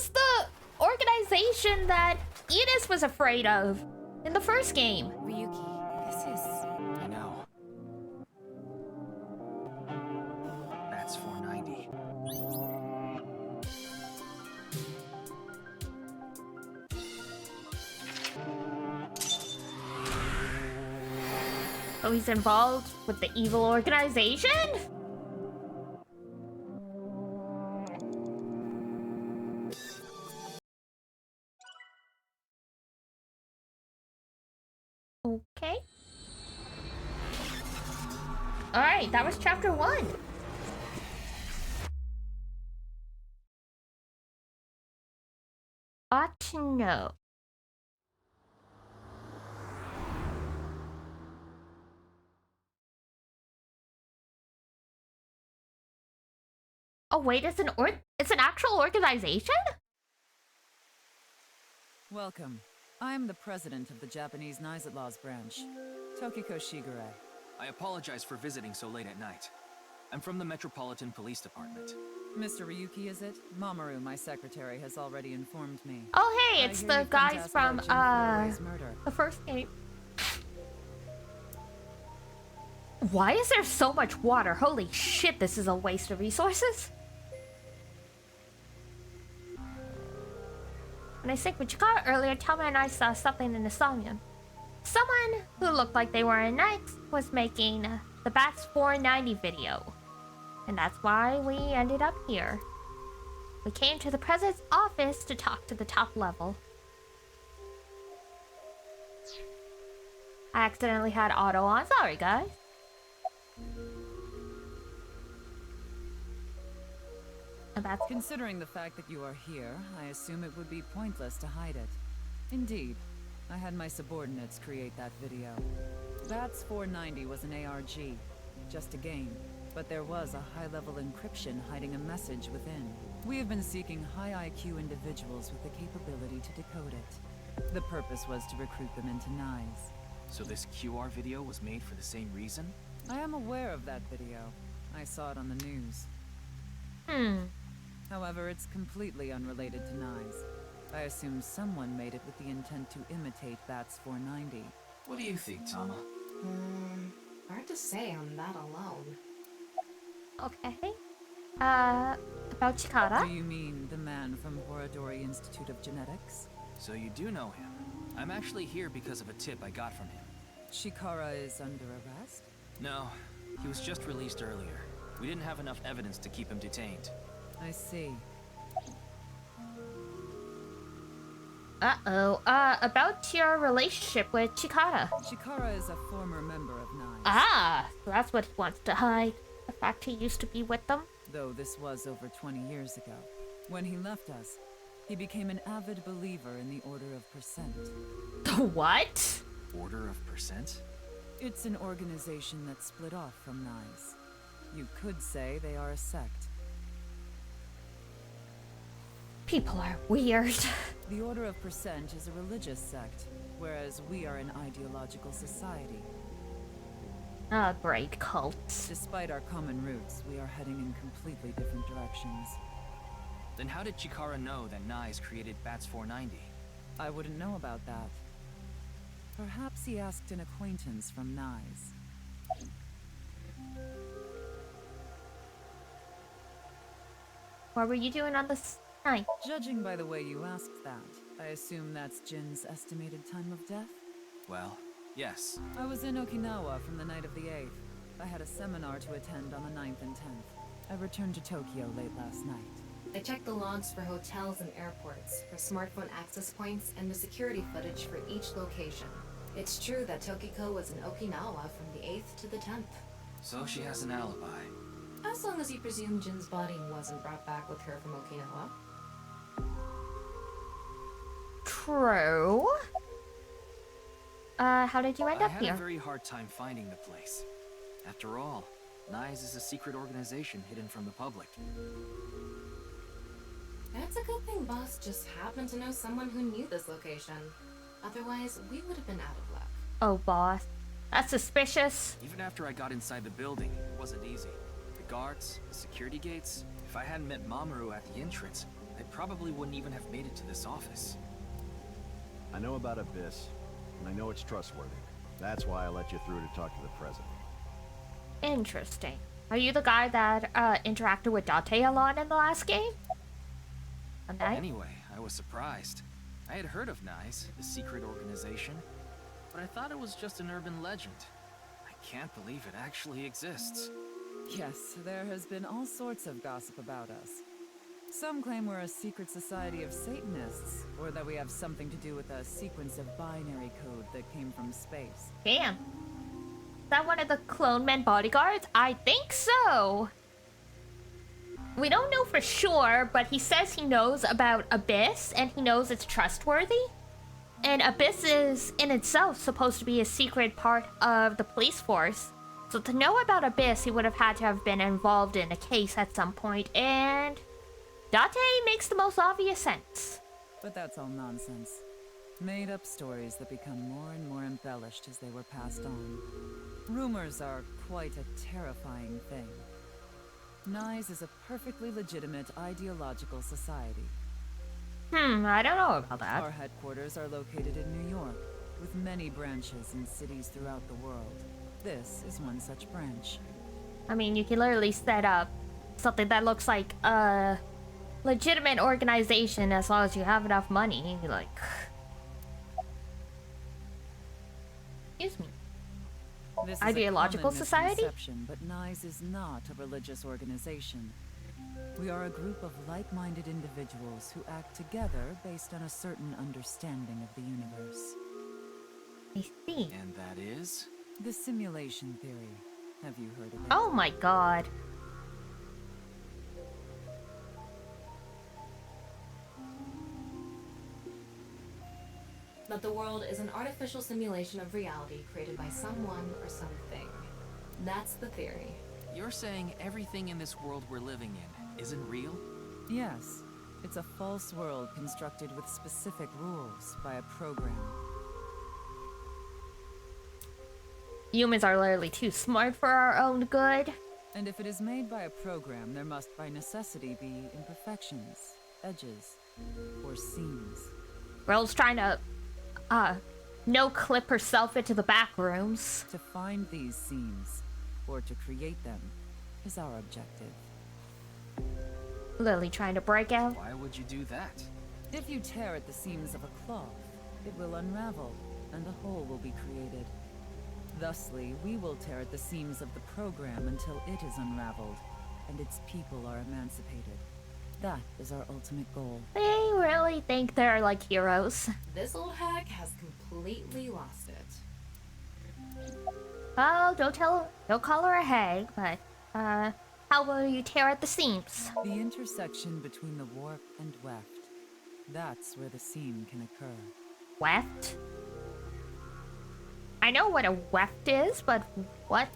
the organization that Edis was afraid of in the first game. Ryuki, this is... I know. That's 490. Oh, he's involved with the evil organization? Okay. Alright, that was chapter 1. Ought to know. Oh wait, it's an actual organization? Welcome. I'm the president of the Japanese Knights Laws branch, Tokiko Shigure. I apologize for visiting so late at night. I'm from the Metropolitan Police Department. Mr. Ryuki, is it? Mamoru, my secretary, has already informed me. Oh hey, I it's hear the you've come to guys ask from about Jin Furue's murder. the first game. Why is there so much water? Holy shit, this is a waste of resources. When I sync with Chikara earlier, Tama and I saw something in the Somnium. Someone who looked like they were a knight was making the Bats 490 video. And that's why we ended up here. We came to the president's office to talk to the top level. I accidentally had auto on. Sorry, guys. Considering the fact that you are here, I assume it would be pointless to hide it. Indeed, I had my subordinates create that video. Bats 490 was an ARG, just a game, but there was a high-level encryption hiding a message within. We have been seeking high IQ individuals with the capability to decode it. The purpose was to recruit them into Knives. So this QR video was made for the same reason? I am aware of that video. I saw it on the news. However, it's completely unrelated to Knives. I assume someone made it with the intent to imitate Bats 490. What do you think, Tama? Hard to say on that alone. Okay. About Chikara? Do you mean the man from Horadori Institute of Genetics? So you do know him. I'm actually here because of a tip I got from him. Chikara is under arrest? No, he was just released earlier. We didn't have enough evidence to keep him detained. I see. Uh-oh. About your relationship with Chikara. Chikara is a former member of Knives. Ah, so that's what he wants to hide. The fact he used to be with them. Though this was over 20 years ago. When he left us, he became an avid believer in the Order of Percent. What? Order of Percent? It's an organization that split off from Knives. You could say they are a sect. People are weird. The Order of Percent is a religious sect, whereas we are an ideological society. Ah, great cults. Despite our common roots, we are heading in completely different directions. Then how did Chikara know that Knives created Bats 490? I wouldn't know about that. Perhaps he asked an acquaintance from Knives. What were you doing on this Hi. Judging by the way you asked that, I assume that's Jin's estimated time of death? Well, yes. I was in Okinawa from the night of the 8th. I had a seminar to attend on the 9th and 10th. I returned to Tokyo late last night. I checked the logs for hotels and airports, for smartphone access points, and the security footage for each location. It's true that Tokiko was in Okinawa from the 8th to the 10th. So she has an alibi. As long as you presume Jin's body wasn't brought back with her from Okinawa. True. How did you end up I had here? a very hard time finding the place. After all, NICE is a secret organization hidden from the public. It's a good thing Boss just happened to know someone who knew this location. Otherwise, we would have been out of luck. Oh, boss. That's suspicious. Even after I got inside the building, it wasn't easy. The guards, the security gates. If I hadn't met Mamoru at the entrance, I probably wouldn't even have made it to this office. I know about Abyss, and I know it's trustworthy. That's why I let you through to talk to the president. Interesting. Are you the guy that interacted with Date a lot in the last game? Anyway, I was surprised. I had heard of NICE, the secret organization, but I thought it was just an urban legend. I can't believe it actually exists. Yes, there has been all sorts of gossip about us. Some claim we're a secret society of Satanists, or that we have something to do with a sequence of binary code that came from space. Damn. Is that one of the Clone Men bodyguards? I think so. We don't know for sure, but he says he knows about Abyss, and he knows it's trustworthy. And Abyss is, in itself, supposed to be a secret part of the police force. So to know about Abyss, he would have had to have been involved in a case at some point, and Date makes the most obvious sense. But that's all nonsense. Made-up stories that become more and more embellished as they were passed on. Rumors are quite a terrifying thing. NICE is a perfectly legitimate ideological society. I don't know about that. Our headquarters are located in New York, with many branches in cities throughout the world. This is one such branch. I mean, you can literally set up something that looks like a legitimate organization as long as you have enough money. Like, excuse me. This is Ideological a common society? misconception, but NICE is not a religious organization. We are a group of like-minded individuals who act together based on a certain understanding of the universe. I see. And that is? The simulation theory. Have you heard of it? Oh my god. That the world is an artificial simulation of reality created by someone or something. That's the theory. You're saying everything in this world we're living in isn't real? Yes. It's a false world constructed with specific rules by a program. Humans are literally too smart for our own good. And if it is made by a program, there must by necessity be imperfections, edges, or seams. Girl's trying to, no-clip herself into the back rooms. To find these seams, or to create them, is our objective. Lily trying to break out. Why would you do that? If you tear at the seams of a cloth, it will unravel, and a hole will be created. Thusly, we will tear at the seams of the program until it is unraveled, and its people are emancipated. That is our ultimate goal. They really think they're like heroes. This old hack has completely lost it. Oh, don't call her a hag, but, how will you tear at the seams? The intersection between the warp and weft. That's where the seam can occur. Weft? I know what a weft is, but what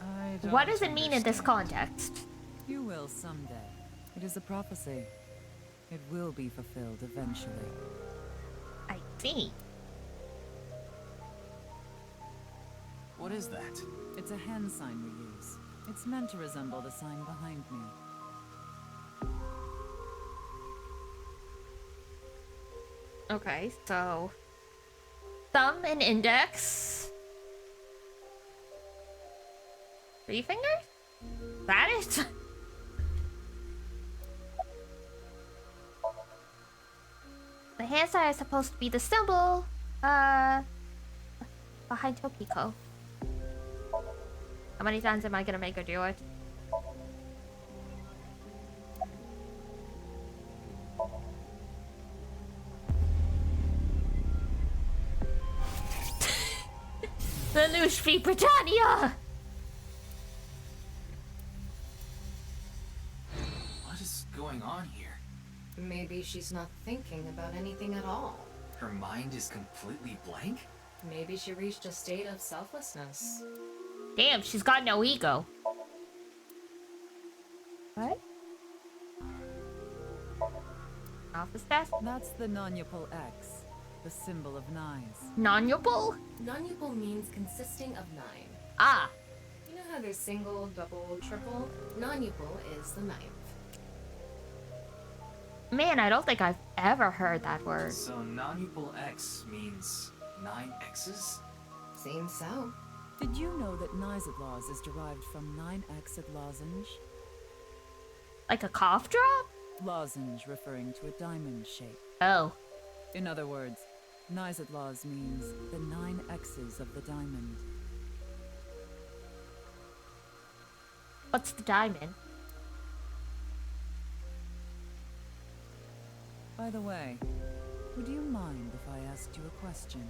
does it mean in this context? You will someday. It is a prophecy. It will be fulfilled eventually. I see. What is that? It's a hand sign we use. It's meant to resemble the sign behind me. Okay, so thumb and index. 3 fingers? That is. The hand sign is supposed to be the symbol, behind Tokiko. How many times am I gonna make her do it? The Lushfi Britannia! What is going on here? Maybe she's not thinking about anything at all. Her mind is completely blank? Maybe she reached a state of selflessness. Damn, she's got no ego. What? Office desk? That's the non-Yupal X, the symbol of knives. Non-Yupal? Non-Yupal means consisting of 9. Ah. You know how there's single, double, triple? Non-Yupal is the 9th. Man, I don't think I've ever heard that word. So non-Yupal X means 9 X's? Seems so. Did you know that Nizadlaws is derived from 9-exed lozenge? Like a cough drop? Lozenge referring to a diamond shape. Oh. In other words, Nizadlaws means the 9 X's of the diamond. What's the diamond? By the way, would you mind if I asked you a question?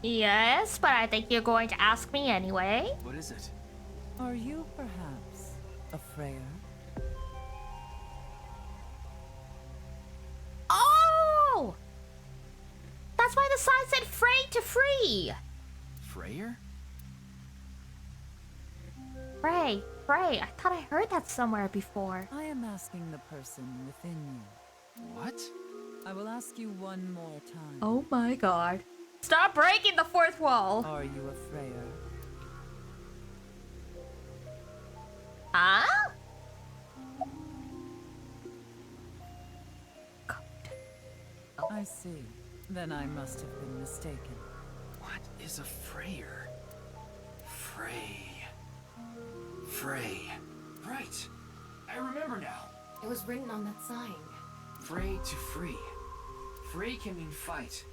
Yes, but I think you're going to ask me anyway. What is it? Are you perhaps a Freyer? Oh! That's why the sign said Frey to free. Freyer? Frey. I thought I heard that somewhere before. I am asking the person within you. What? I will ask you one more time. Oh my god. Stop breaking the fourth wall. Are you a Freyer? Huh? I see. Then I must have been mistaken. What is a Freyer? Frey. Right. I remember now. It was written on that sign. Frey to free. Frey can mean fight,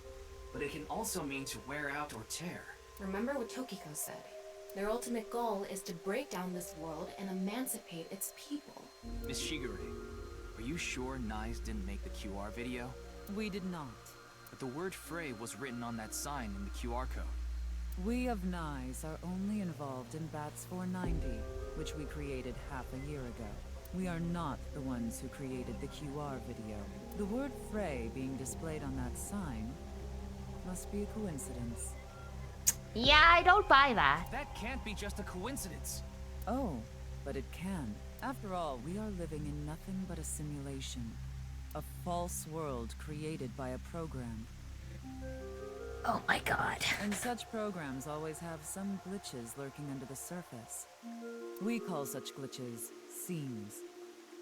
but it can also mean to wear out or tear. Remember what Tokiko said. Their ultimate goal is to break down this world and emancipate its people. Miss Shigure, are you sure Nyes didn't make the QR video? We did not. But the word Frey was written on that sign in the QR code. We of Nyes are only involved in Bats 490, which we created half a year ago. We are not the ones who created the QR video. The word Frey being displayed on that sign must be a coincidence. Yeah, I don't buy that. That can't be just a coincidence. Oh, but it can. After all, we are living in nothing but a simulation. A false world created by a program. Oh my god. And such programs always have some glitches lurking under the surface. We call such glitches seams.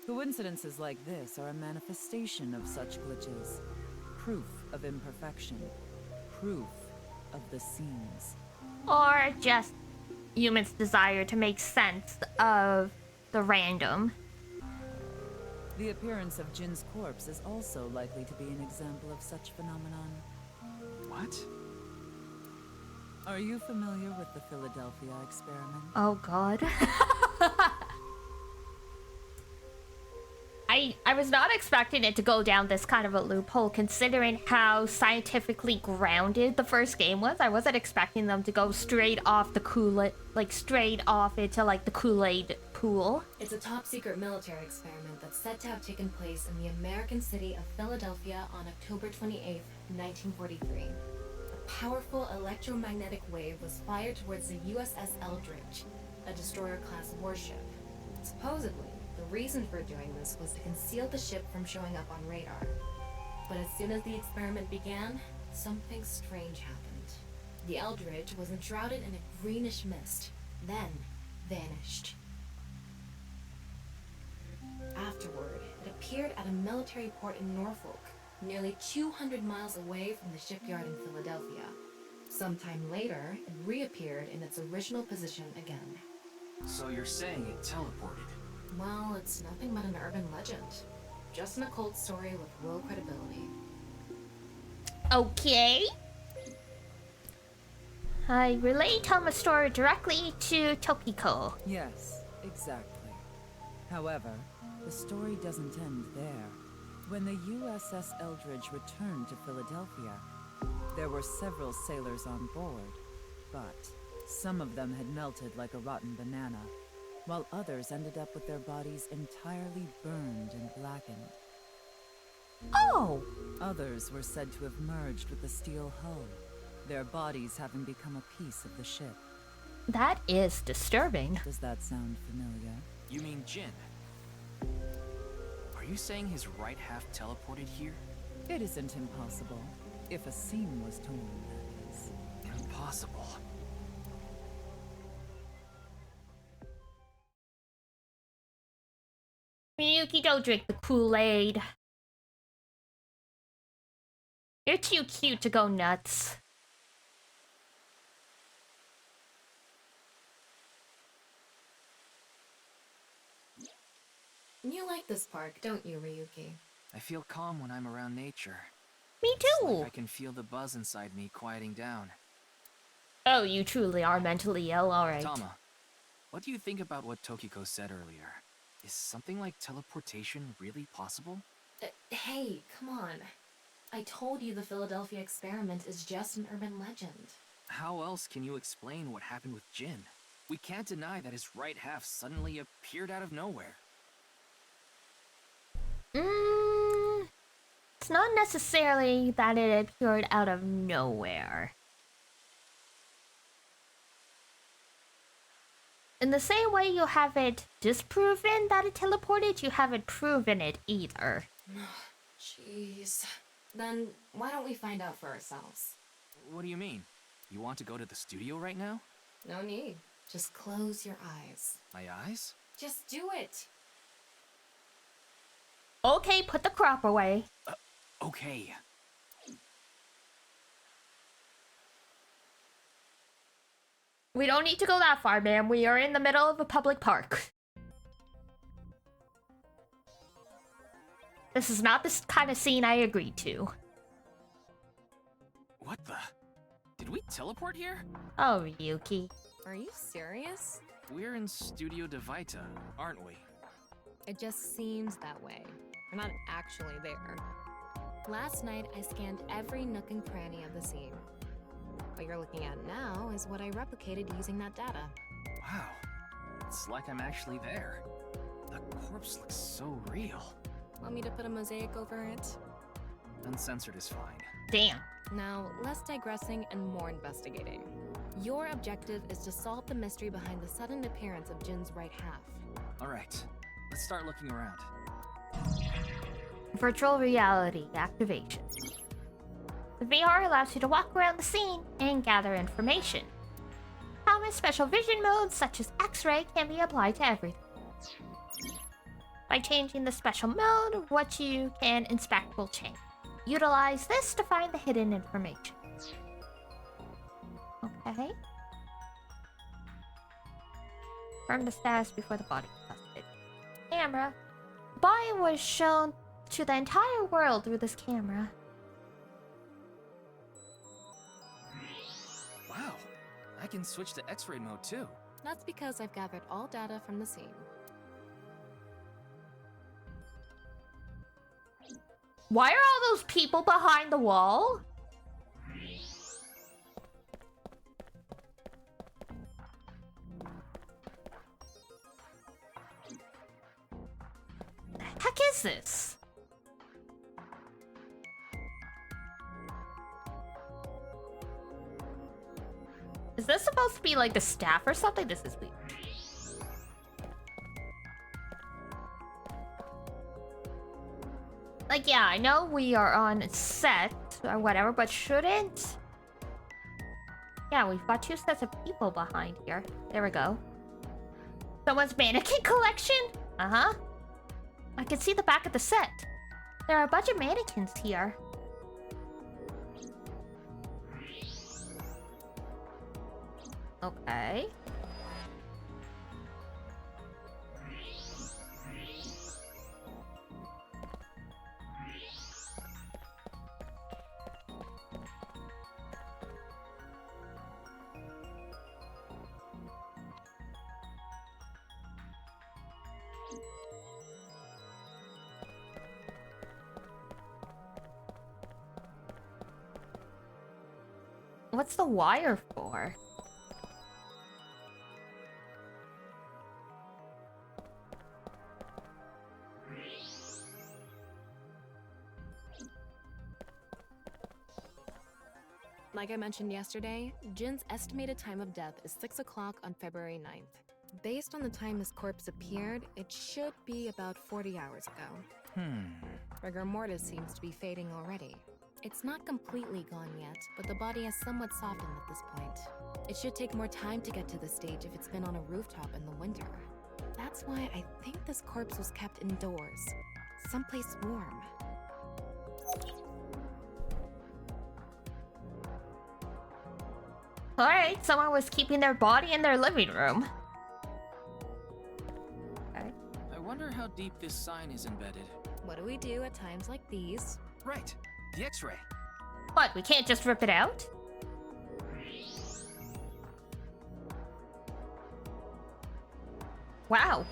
Coincidences like this are a manifestation of such glitches. Proof of imperfection. Proof of the seams. Or just humans' desire to make sense of the random. The appearance of Jin's corpse is also likely to be an example of such phenomenon. What? Are you familiar with the Philadelphia experiment? Oh god. I was not expecting it to go down this kind of a loophole, considering how scientifically grounded the first game was. I wasn't expecting them to go straight off the Kool-Aid, like straight off into like the Kool-Aid pool. It's a top-secret military experiment that's said to have taken place in the American city of Philadelphia on October 28, 1943. A powerful electromagnetic wave was fired towards the USS Eldridge, a destroyer-class warship. Supposedly, the reason for doing this was to conceal the ship from showing up on radar. But as soon as the experiment began, something strange happened. The Eldridge was enshrouded in a greenish mist, then vanished. Afterward, it appeared at a military port in Norfolk, nearly 200 miles away from the shipyard in Philadelphia. Sometime later, it reappeared in its original position again. So you're saying it teleported? Well, it's nothing but an urban legend. Just an occult story with low credibility. Okay. I relay Toma's story directly to Tokiko. Yes, exactly. However, the story doesn't end there. When the USS Eldridge returned to Philadelphia, there were several sailors on board, but some of them had melted like a rotten banana, while others ended up with their bodies entirely burned and blackened. Oh! Others were said to have merged with the steel hull, their bodies having become a piece of the ship. That is disturbing. Does that sound familiar? You mean Jin? Are you saying his right half teleported here? It isn't impossible. If a seam was torn, that is. Impossible. Miyuki, don't drink the Kool-Aid. You're too cute to go nuts. You like this park, don't you, Ryuki? I feel calm when I'm around nature. Me too! It's like I can feel the buzz inside me quieting down. Oh, you truly are mentally ill, alright. Tama, what do you think about what Tokiko said earlier? Is something like teleportation really possible? Hey, come on. I told you the Philadelphia experiment is just an urban legend. How else can you explain what happened with Jin? We can't deny that his right half suddenly appeared out of nowhere. It's not necessarily that it appeared out of nowhere. In the same way you haven't disproven that it teleported, you haven't proven it either. Jeez. Then why don't we find out for ourselves? What do you mean? You want to go to the studio right now? No need. Just close your eyes. My eyes? Just do it! Okay, put the crop away. Okay. We don't need to go that far, ma'am. We are in the middle of a public park. This is not the kind of scene I agreed to. What the? Did we teleport here? Oh, Yuki. Are you serious? We're in Studio Devita, aren't we? It just seems that way. We're not actually there. Last night, I scanned every nook and cranny of the scene. What you're looking at now is what I replicated using that data. Wow. It's like I'm actually there. The corpse looks so real. Want me to put a mosaic over it? Uncensored is fine. Damn. Now, less digressing and more investigating. Your objective is to solve the mystery behind the sudden appearance of Jin's right half. Alright, let's start looking around. Virtual reality activation. The VR allows you to walk around the scene and gather information. Common special vision modes such as X-ray can be applied to everything. By changing the special mode, what you can inspect will change. Utilize this to find the hidden information. Okay. Confirm the status before the body is busted. Camera. The body was shown to the entire world through this camera. Wow, I can switch to X-ray mode too. That's because I've gathered all data from the scene. Why are all those people behind the wall? The heck is this? Is this supposed to be like the staff or something? This is weird. Like, yeah, I know we are on set or whatever, but shouldn't... Yeah, we've got 2 sets of people behind here. There we go. Someone's mannequin collection? Uh-huh. I can see the back of the set. There are a bunch of mannequins here. Okay. What's the wire for? Like I mentioned yesterday, Jin's estimated time of death is 6 o'clock on February 9th. Based on the time his corpse appeared, it should be about 40 hours ago. Rigor mortis seems to be fading already. It's not completely gone yet, but the body has somewhat softened at this point. It should take more time to get to this stage if it's been on a rooftop in the winter. That's why I think this corpse was kept indoors, someplace warm. Alright, someone was keeping their body in their living room. Okay. I wonder how deep this sign is embedded. What do we do at times like these? Right, the X-ray. What, we can't just rip it out? Wow.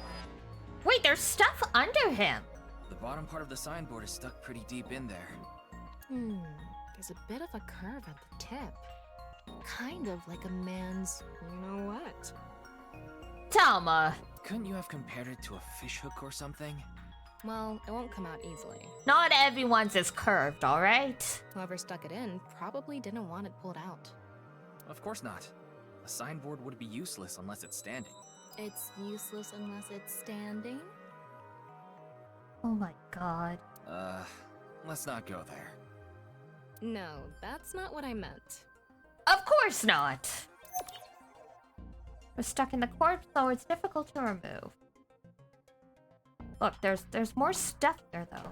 Wait, there's stuff under him. The bottom part of the signboard is stuck pretty deep in there. There's a bit of a curve at the tip. Kind of like a man's, you know what? Thelma. Couldn't you have compared it to a fishhook or something? Well, it won't come out easily. Not everyone's is curved, alright? Whoever stuck it in probably didn't want it pulled out. Of course not. A signboard would be useless unless it's standing. It's useless unless it's standing? Oh my god. Let's not go there. No, that's not what I meant. Of course not! We're stuck in the corpse, so it's difficult to remove. Look, there's more stuff there, though.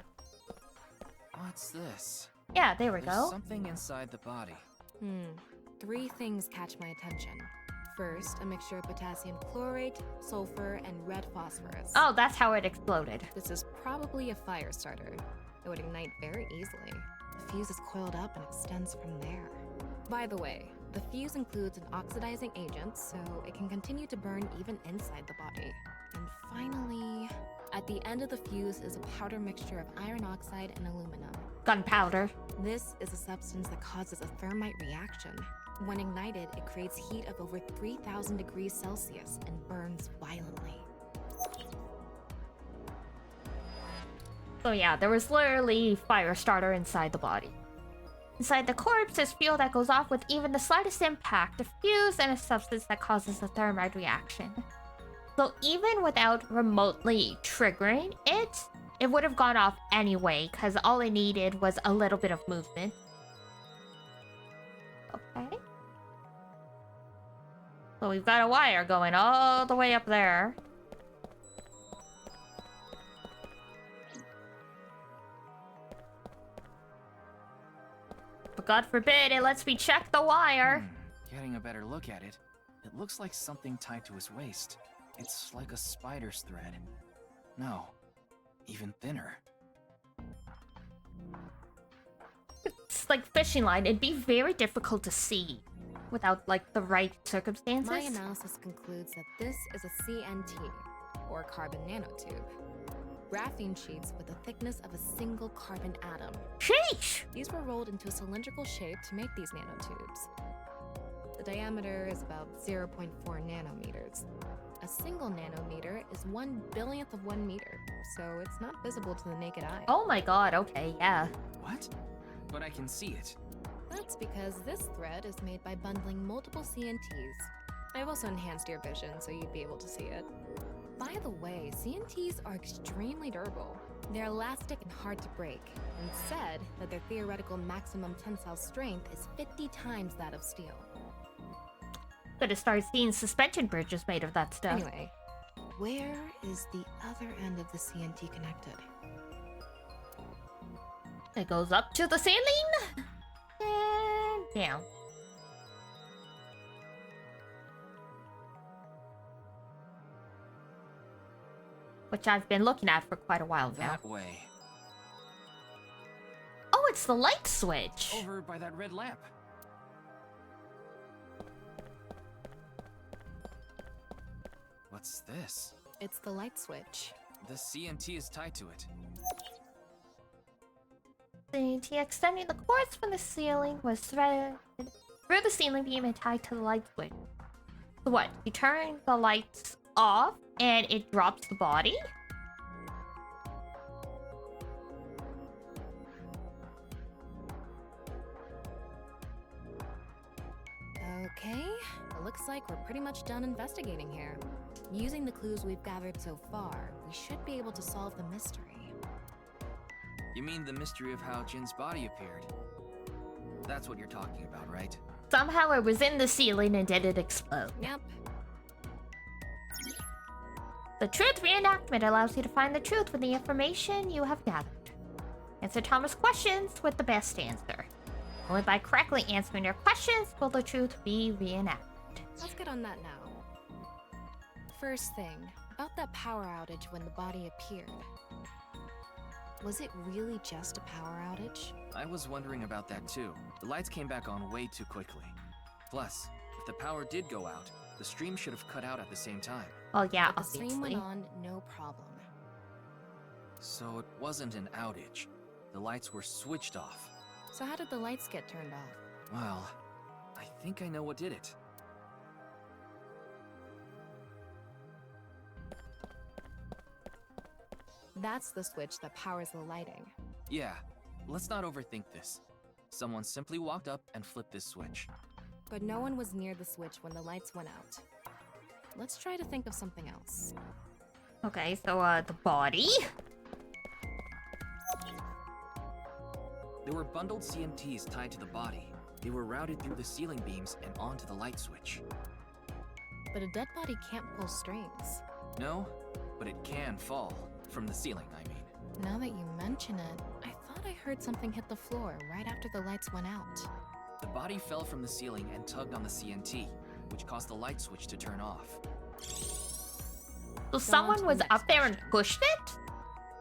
What's this? Yeah, there we There's go. something inside the body. 3 things catch my attention. First, a mixture of potassium chlorate, sulfur, and red phosphorus. Oh, that's how it exploded. This is probably a fire starter. It would ignite very easily. The fuse is coiled up and extends from there. By the way, the fuse includes an oxidizing agent, so it can continue to burn even inside the body. And finally, at the end of the fuse is a powder mixture of iron oxide and aluminum. Gunpowder. This is a substance that causes a thermite reaction. When ignited, it creates heat of over 3,000 degrees Celsius and burns violently. So yeah, there was literally fire starter inside the body. Inside the corpse is fuel that goes off with even the slightest impact, a fuse, and a substance that causes a thermite reaction. So even without remotely triggering it, it would have gone off anyway, because all it needed was a little bit of movement. Okay. So we've got a wire going all the way up there. But God forbid it lets me check the wire. Getting a better look at it, it looks like something tied to his waist. It's like a spider's thread. No, even thinner. It's like fishing line. It'd be very difficult to see without like the right circumstances. My analysis concludes that this is a CNT, or carbon nanotube. Graphene sheets with the thickness of a single carbon atom. Sheesh! These were rolled into a cylindrical shape to make these nanotubes. The diameter is about 0.4 nanometers. A single nanometer is 1/1000th of 1 meter, so it's not visible to the naked eye. Oh my god, okay, yeah. What? But I can see it. That's because this thread is made by bundling multiple CNTs. I've also enhanced your vision so you'd be able to see it. By the way, CNTs are extremely durable. They're elastic and hard to break, and said that their theoretical maximum tensile strength is 50 times that of steel. Gotta start seeing suspension bridges made of that stuff. Anyway, where is the other end of the CNT connected? It goes up to the ceiling and down. Which I've been looking at for quite a while now. That way. Oh, it's the light switch. Over by that red lamp. What's this? It's the light switch. The CNT is tied to it. CNT extending the cords from the ceiling was threaded through the ceiling beam and tied to the light switch. So what? You turn the lights off and it drops the body? Okay, it looks like we're pretty much done investigating here. Using the clues we've gathered so far, we should be able to solve the mystery. You mean the mystery of how Jin's body appeared? That's what you're talking about, right? Somehow it was in the ceiling and didn't explode. Yep. The truth reenactment allows you to find the truth with the information you have gathered. Answer Thomas' questions with the best answer. Only by correctly answering their questions will the truth be reenacted. Let's get on that now. First thing, about that power outage when the body appeared. Was it really just a power outage? I was wondering about that too. The lights came back on way too quickly. Plus, if the power did go out, the stream should have cut out at the same time. Oh yeah, but the stream went on, no problem. So it wasn't an outage. The lights were switched off. So how did the lights get turned off? Well, I think I know what did it. That's the switch that powers the lighting. Yeah, let's not overthink this. Someone simply walked up and flipped this switch. But no one was near the switch when the lights went out. Let's try to think of something else. Okay, so the body? There were bundled CMTs tied to the body. They were routed through the ceiling beams and onto the light switch. But a dead body can't pull strings. No, but it can fall. From the ceiling, I mean. Now that you mention it, I thought I heard something hit the floor right after the lights went out. The body fell from the ceiling and tugged on the CNT, which caused the light switch to turn off. So someone was up there and pushed it?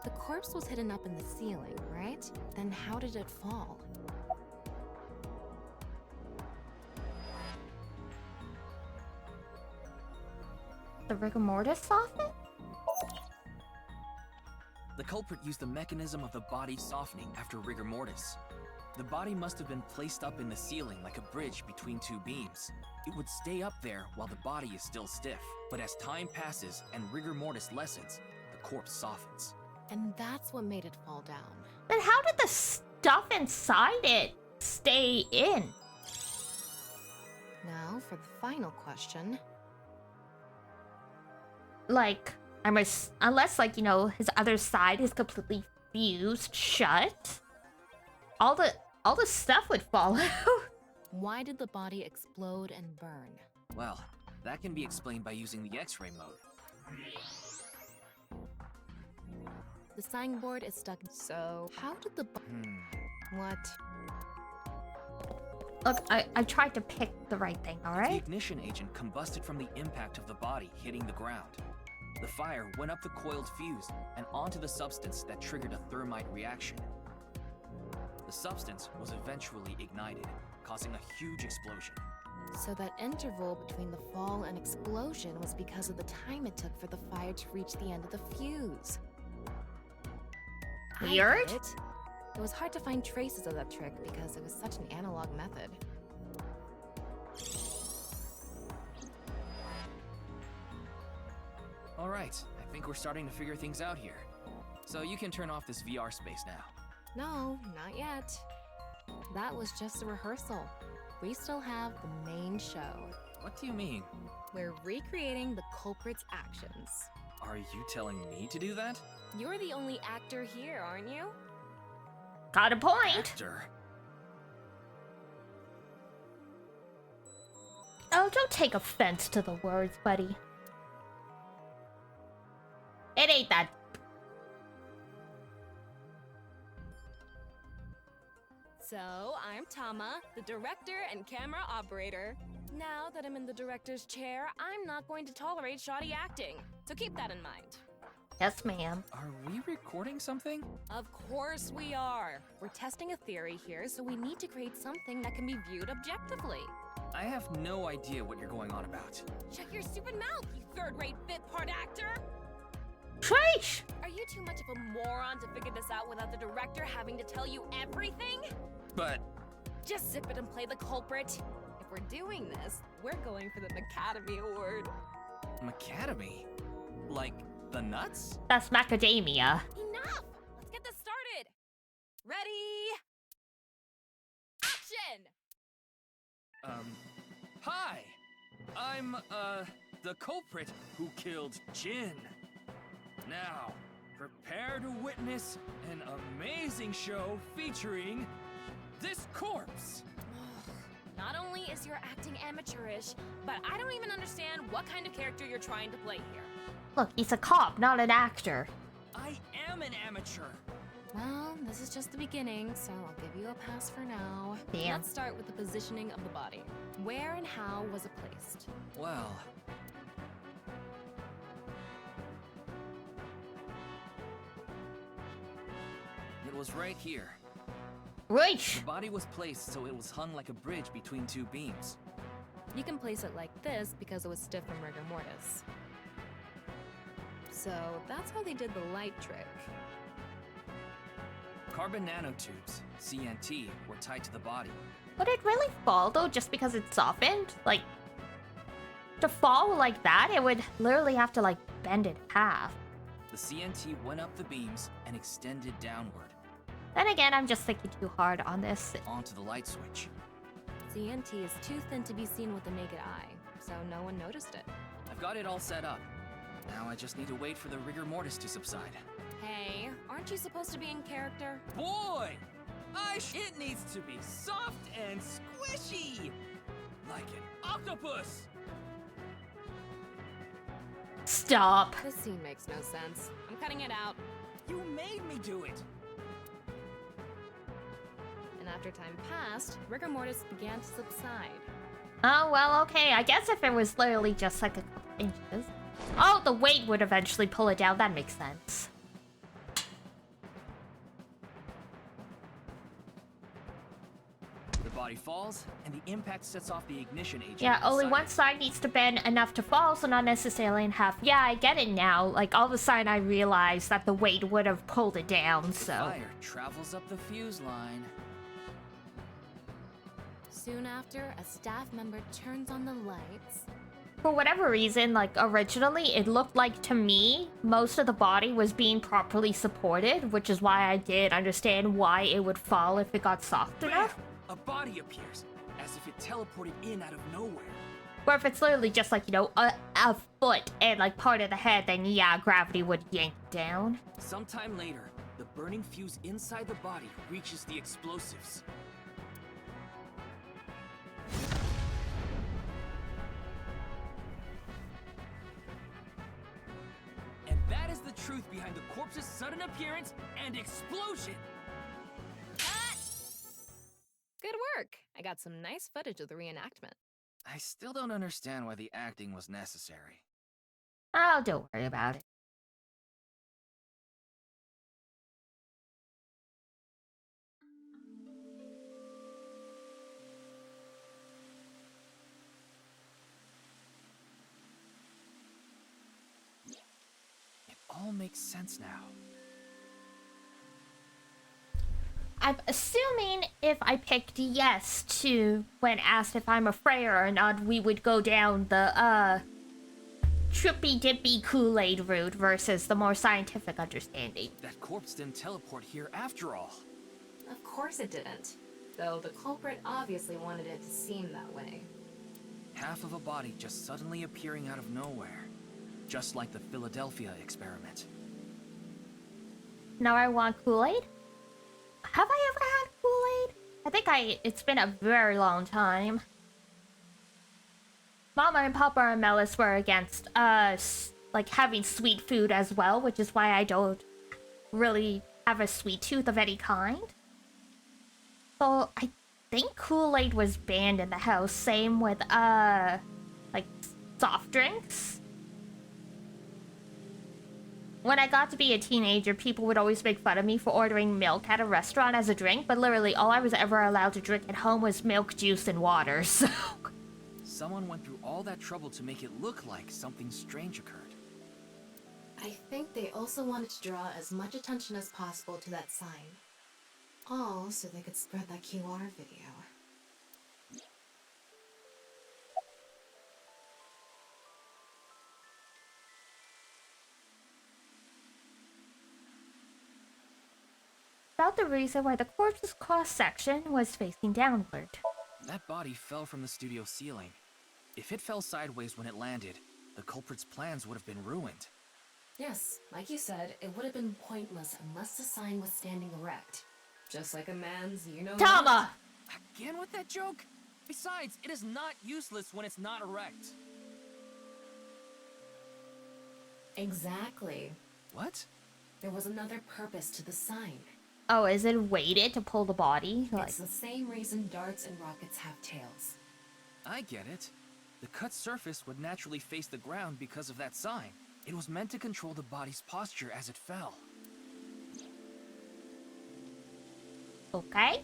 The corpse was hidden up in the ceiling, right? Then how did it fall? The rigor mortis softened? The culprit used the mechanism of the body softening after rigor mortis. The body must have been placed up in the ceiling like a bridge between two beams. It would stay up there while the body is still stiff, but as time passes and rigor mortis lessens, the corpse softens. And that's what made it fall down. Then how did the stuff inside it stay in? Now for the final question. Like, unless, like, you know, his other side is completely fused shut, all the stuff would fall out. Why did the body explode and burn? Well, that can be explained by using the X-ray mode. The signboard is stuck, so how did the What? Look, I tried to pick the right thing, alright? The ignition agent combusted from the impact of the body hitting the ground. The fire went up the coiled fuse and onto the substance that triggered a thermite reaction. The substance was eventually ignited, causing a huge explosion. So that interval between the fall and explosion was because of the time it took for the fire to reach the end of the fuse. Weird? It was hard to find traces of that trick because it was such an analog method. All right, I think we're starting to figure things out here. So you can turn off this VR space now. No, not yet. That was just a rehearsal. We still have the main show. What do you mean? We're recreating the culprit's actions. Are you telling me to do that? You're the only actor here, aren't you? Got a point. Actor? Oh, don't take offense to the words, buddy. It ain't that. So, I'm Tama, the director and camera operator. Now that I'm in the director's chair, I'm not going to tolerate shoddy acting. So keep that in mind. Yes, ma'am. Are we recording something? Of course we are. We're testing a theory here, so we need to create something that can be viewed objectively. I have no idea what you're going on about. Shut your stupid mouth, you third-rate bit part actor! Trash! Are you too much of a moron to figure this out without the director having to tell you everything? But... Just zip it and play the culprit. If If we're doing this, we're going for the Macadamy Award. Macadamy? Like the nuts? That's macadamia. Enough! Let's get this started! Ready? Action! Hi! I'm, the culprit who killed Jin. Now, prepare to witness an amazing show featuring this corpse. Not only is your acting amateurish, but I don't even understand what kind of character you're trying to play here. Look, he's a cop, not an actor. I am an amateur. Well, this is just the beginning, so I'll give you a pass for now. Damn. Let's start with the positioning of the body. Where and how was it placed? Well... it was right here. Right. The body was placed so it was hung like a bridge between two beams. You can place it like this because it was stiff from rigor mortis. So that's how they did the light trick. Carbon nanotubes, CNT, were tied to the body. Would it really fall though just because it's softened? Like, to fall like that, it would literally have to like bend it half. The CNT went up the beams and extended downward. Then again, I'm just thinking too hard on this. Onto the light switch. CNT is too thin to be seen with the naked eye, so no one noticed it. I've got it all set up. Now I just need to wait for the rigor mortis to subside. Hey, aren't you supposed to be in character? Boy! It needs to be soft and squishy! Like an octopus! Stop. This scene makes no sense. I'm cutting it out. You made me do it! And after time passed, rigor mortis began to subside. Oh, well, okay. I guess if it was literally just like a couple inches. Oh, the weight would eventually pull it down. That makes sense. The body falls, and the impact sets off the ignition agent. Yeah, only inside one it. side needs to bend enough to fall, so not necessarily in half. Yeah, I get it now. Like, all of a sudden I realized that the weight would have pulled it down, so... Fire travels up the fuse line. Soon after, a staff member turns on the lights. For whatever reason, like, originally, it looked like, to me, most of the body was being properly supported, which is why I did understand why it would fall if it got soft enough. A body appears, as if it teleported in out of nowhere. Or if it's literally just, like, you know, a foot and, like, part of the head, then yeah, gravity would yank down. Sometime later, the burning fuse inside the body reaches the explosives. And that is the truth behind the corpse's sudden appearance and explosion! Good work! I got some nice footage of the reenactment. I still don't understand why the acting was necessary. Oh, don't worry about it. It all makes sense now. I'm assuming if I picked yes to when asked if I'm a Freya or not, we would go down the, trippy dippy Kool-Aid route versus the more scientific understanding. That corpse didn't teleport here after all. Of course it didn't. Though the culprit obviously wanted it to seem that way. Half of a body just suddenly appearing out of nowhere. Just like the Philadelphia experiment. Now I want Kool-Aid? Have I ever had Kool-Aid? I think it's been a very long time. Mama and Papa and Melis were against us, like, having sweet food as well, which is why I don't really have a sweet tooth of any kind. So, I think Kool-Aid was banned in the house. Same with, like, soft drinks. When I got to be a teenager, people would always make fun of me for ordering milk at a restaurant as a drink, but literally all I was ever allowed to drink at home was milk, juice, and water, so... Someone went through all that trouble to make it look like something strange occurred. I think they also wanted to draw as much attention as possible to that sign. All so they could spread that QR video. about the reason why the corpse's cross-section was facing downward. That body fell from the studio ceiling. If it fell sideways when it landed, the culprit's plans would have been ruined. Yes, like you said, it would have been pointless unless the sign was standing erect. Just like a man's, you know. Tama! Again with that joke? Besides, it is not useless when it's not erect. Exactly. What? There was another purpose to the sign. Oh, is it weighted to pull the body? It's the same reason darts and rockets have tails. I get it. The cut surface would naturally face the ground because of that sign. It was meant to control the body's posture as it fell. Okay.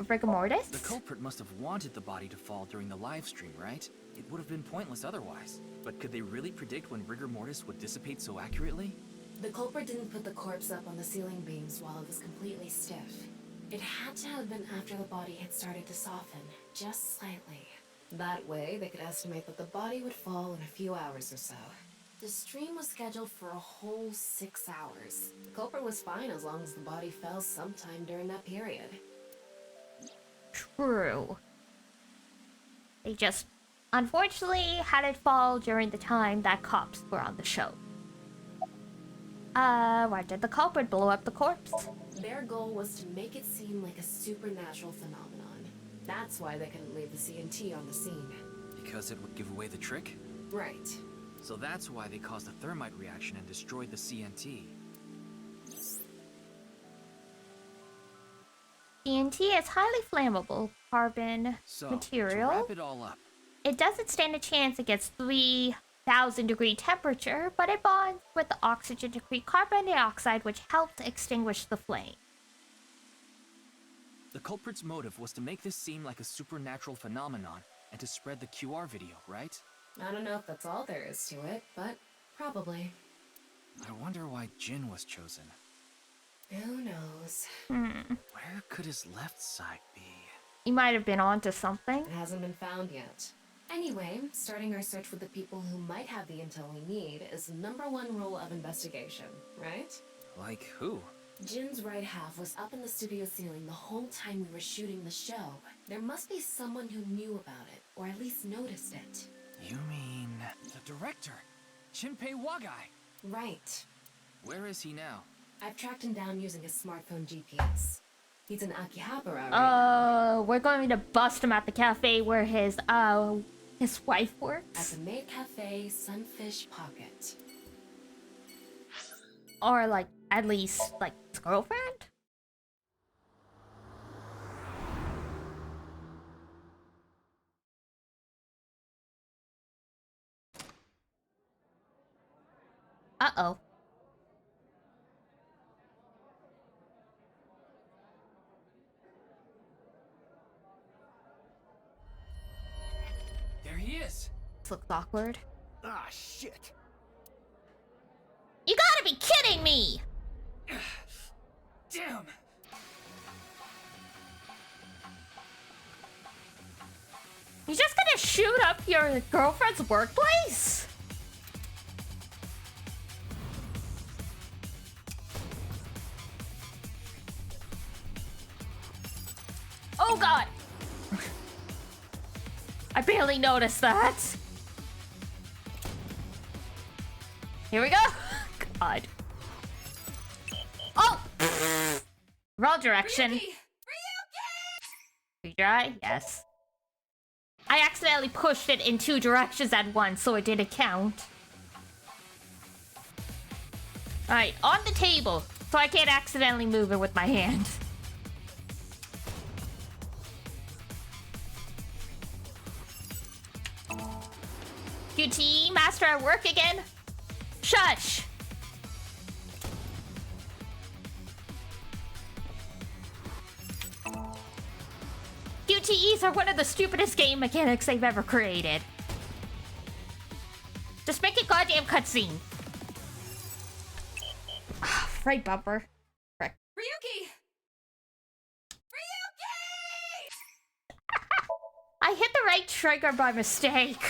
Rigor mortis? The culprit must have wanted the body to fall during the live stream, right? It would have been pointless otherwise. But could they really predict when rigor mortis would dissipate so accurately? The culprit didn't put the corpse up on the ceiling beams while it was completely stiff. It had to have been after the body had started to soften, just slightly. That way, they could estimate that the body would fall in a few hours or so. The stream was scheduled for a whole 6 hours. The culprit was fine as long as the body fell sometime during that period. True. They just, unfortunately, had it fall during the time that cops were on the show. Why did the culprit blow up the corpse? Their goal was to make it seem like a supernatural phenomenon. That's why they couldn't leave the CNT on the scene. Because it would give away the trick? Right. So that's why they caused a thermite reaction and destroyed the CNT. TNT is highly flammable carbon material. To wrap it all up. It doesn't stand a chance against 3,000 degree temperature, but it bonds with the oxygen to create carbon dioxide, which helps extinguish the flame. The culprit's motive was to make this seem like a supernatural phenomenon and to spread the QR video, right? I don't know if that's all there is to it, but probably. I wonder why Jin was chosen. Who knows? Where could his left side be? He might have been onto something. It hasn't been found yet. Anyway, starting our search with the people who might have the intel we need is the #1 rule of investigation, right? Like who? Jin's right half was up in the studio ceiling the whole time we were shooting the show. There must be someone who knew about it, or at least noticed it. You mean... the director? Shinpei Wagai? Right. Where is he now? I've tracked him down using his smartphone GPS. He's in Akihabara right now. We're going to bust him at the cafe where his wife works. At the maid cafe, Sunfish Pocket. Or, like, at least, like, his girlfriend? Uh-oh. There he is. This looks awkward. Ah, shit. You gotta be kidding me! Damn! You just gonna shoot up your girlfriend's workplace? Oh god! I barely noticed that. Here we go. God. Oh! Wrong direction. Retry? Yes. I accidentally pushed it in 2 directions at once, so it didn't count. Alright, on the table, so I can't accidentally move it with my hand. QTE master at work again? Shush! QTEs are one of the stupidest game mechanics they've ever created. Just make a goddamn cutscene. Right bumper. Frick. Ryuki! I hit the right trigger by mistake.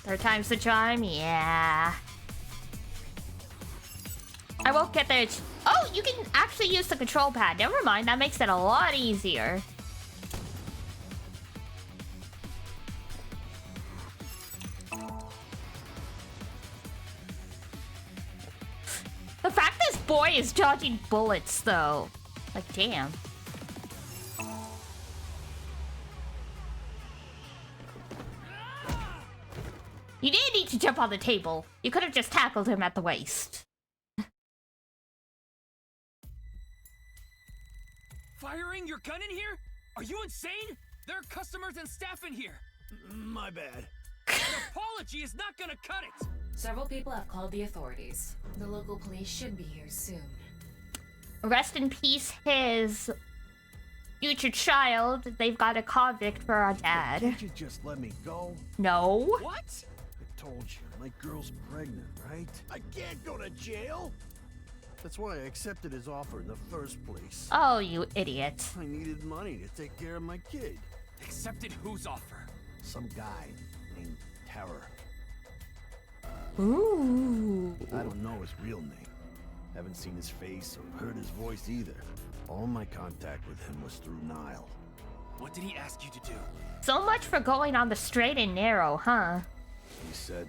Third time's the charm? Yeah. I won't get there. Oh, you can actually use the control pad. Never mind, that makes it a lot easier. The fact this boy is dodging bullets, though. Like, damn. You didn't need to jump on the table. You could have just tackled him at the waist. Firing your gun in here? Are you insane? There are customers and staff in here. My bad. An apology is not gonna cut it. Several people have called the authorities. The local police should be here soon. Rest in peace, his future child. They've got a convict for a dad. Can't you just let me go? No. What? I told you, my girl's pregnant, right? I can't go to jail. That's why I accepted his offer in the first place. Oh, you idiot. I needed money to take care of my kid. Accepted whose offer? Some guy named Terror. Ooh. I don't know his real name. Haven't seen his face or heard his voice either. All my contact with him was through Nile. What did he ask you to do? So much for going on the straight and narrow, huh? He said,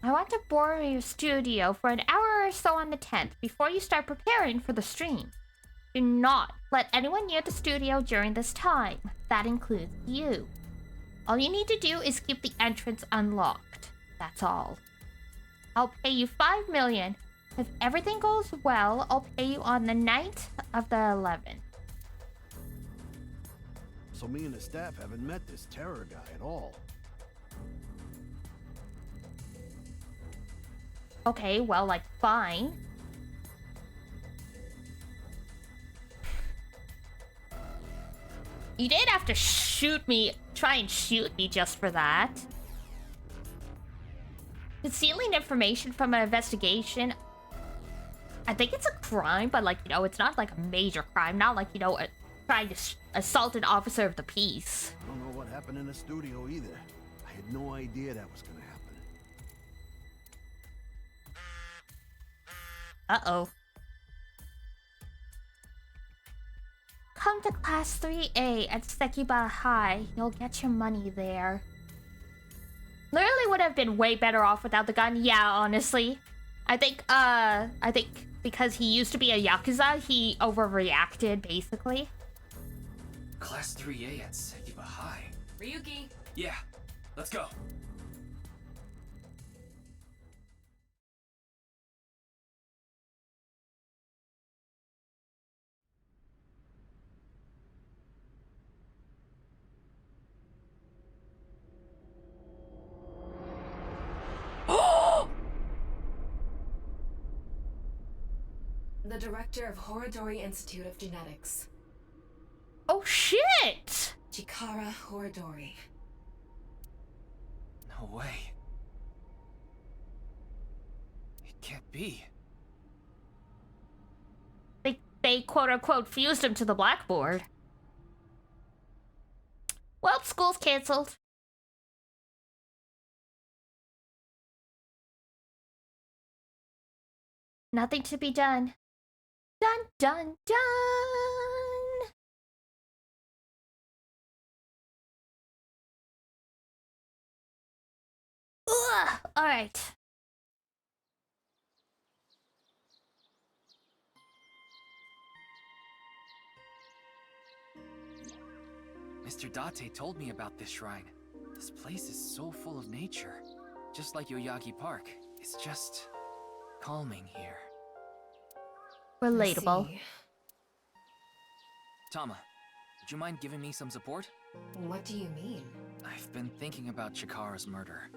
I want to borrow your studio for an hour or so on the 10th before you start preparing for the stream. Do not let anyone near the studio during this time. That includes you. All you need to do is keep the entrance unlocked. That's all. I'll pay you 5 million. If everything goes well, I'll pay you on the night of the 11th. so me and the staff haven't met this Terror guy at all. Okay, well, like, fine. You did have to shoot me, try and shoot me just for that. Concealing information from an investigation, I think it's a crime, but like, you know, it's not like a major crime. Not like, you know, trying to assault an officer of the peace. I don't know what happened in the studio either. I had no idea that was gonna happen. Uh-oh. Come to Class 3A at Sekiba High. You'll get your money there. Literally would have been way better off without the gun. Yeah, honestly. I think because he used to be a Yakuza, he overreacted, basically. Class 3A at Sekiba High. Ryuki! Yeah, let's go. The director of Horodori Institute of Genetics. Oh shit! Chikara Horodori. No way. It can't be. They quote-unquote fused him to the blackboard. Well, school's cancelled. Nothing to be done. Dun dun dun! Ugh! Alright. Mr. Date told me about this shrine. This place is so full of nature. Just like Yoyagi Park. It's just calming here. Relatable. Tama, would you mind giving me some support? What do you mean? I've been thinking about Chikara's murder.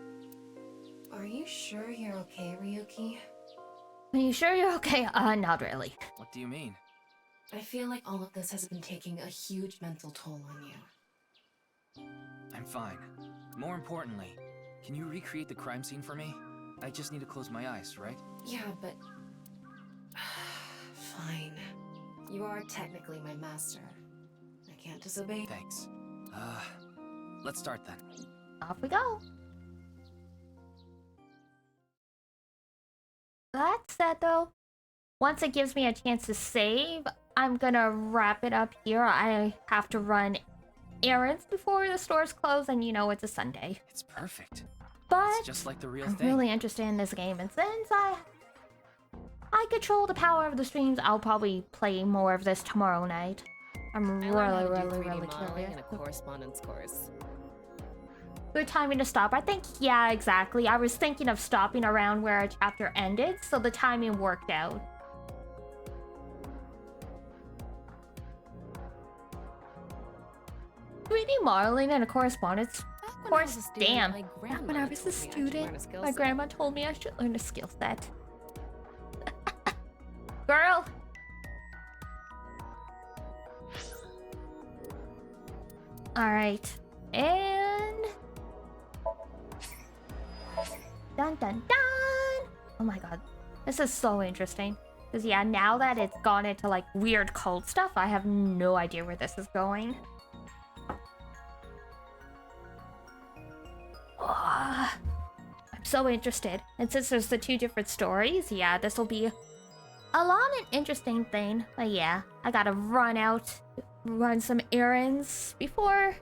Are you sure you're okay, Ryuki? Are you sure you're okay? Not really. What do you mean? I feel like all of this has been taking a huge mental toll on you. I'm fine. More importantly, can you recreate the crime scene for me? I just need to close my eyes, right? Yeah, but... Fine. You are technically my master. I can't disobey. Thanks. Let's start then. Off we go. That said though, once it gives me a chance to save, I'm gonna wrap it up here. I have to run errands before the stores close, and you know it's a Sunday. It's perfect. But It's just like the real I'm thing. really interested in this game, and since I control the power of the streams, I'll probably play more of this tomorrow night. I'm I learned how really, to do really, 3D really modeling curious. in a correspondence course. Good timing to stop. I think, yeah, exactly. I was thinking of stopping around where a chapter ended, so the timing worked out. Modeling and a correspondence course. Damn. Back when I was a student, my grandma told me I should learn a skill set. Girl. All right, and dun dun dun. Oh my god, this is so interesting. Because yeah, now that it's gone into like weird cult stuff, I have no idea where this is going. Oh, I'm so interested. And since there's the two different stories, yeah, this will be a lot of interesting thing. But yeah, I gotta run some errands before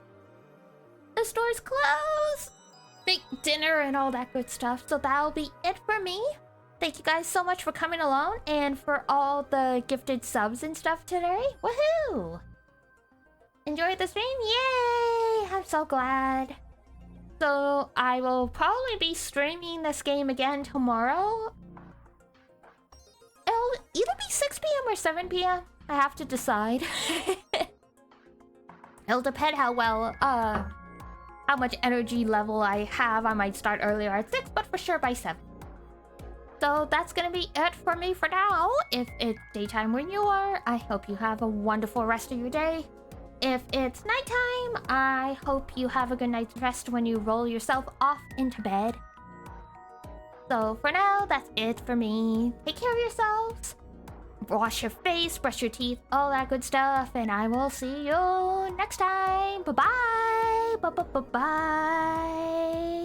the stores close. Make dinner and all that good stuff. So that'll be it for me. Thank you guys so much for coming along and for all the gifted subs and stuff today. Woohoo! Enjoyed the stream? Yay! I'm so glad. So I will probably be streaming this game again tomorrow. It'll either be 6 p.m. or 7 p.m. I have to decide. It'll depend how much energy level I have. I might start earlier at 6, but for sure by 7. So that's gonna be it for me for now. If it's daytime where you are, I hope you have a wonderful rest of your day. If it's nighttime, I hope you have a good night's rest when you roll yourself off into bed. So for now, that's it for me. Take care of yourselves. Wash your face, brush your teeth, all that good stuff. And I will see you next time. Bye-bye. Bye-bye-bye-bye.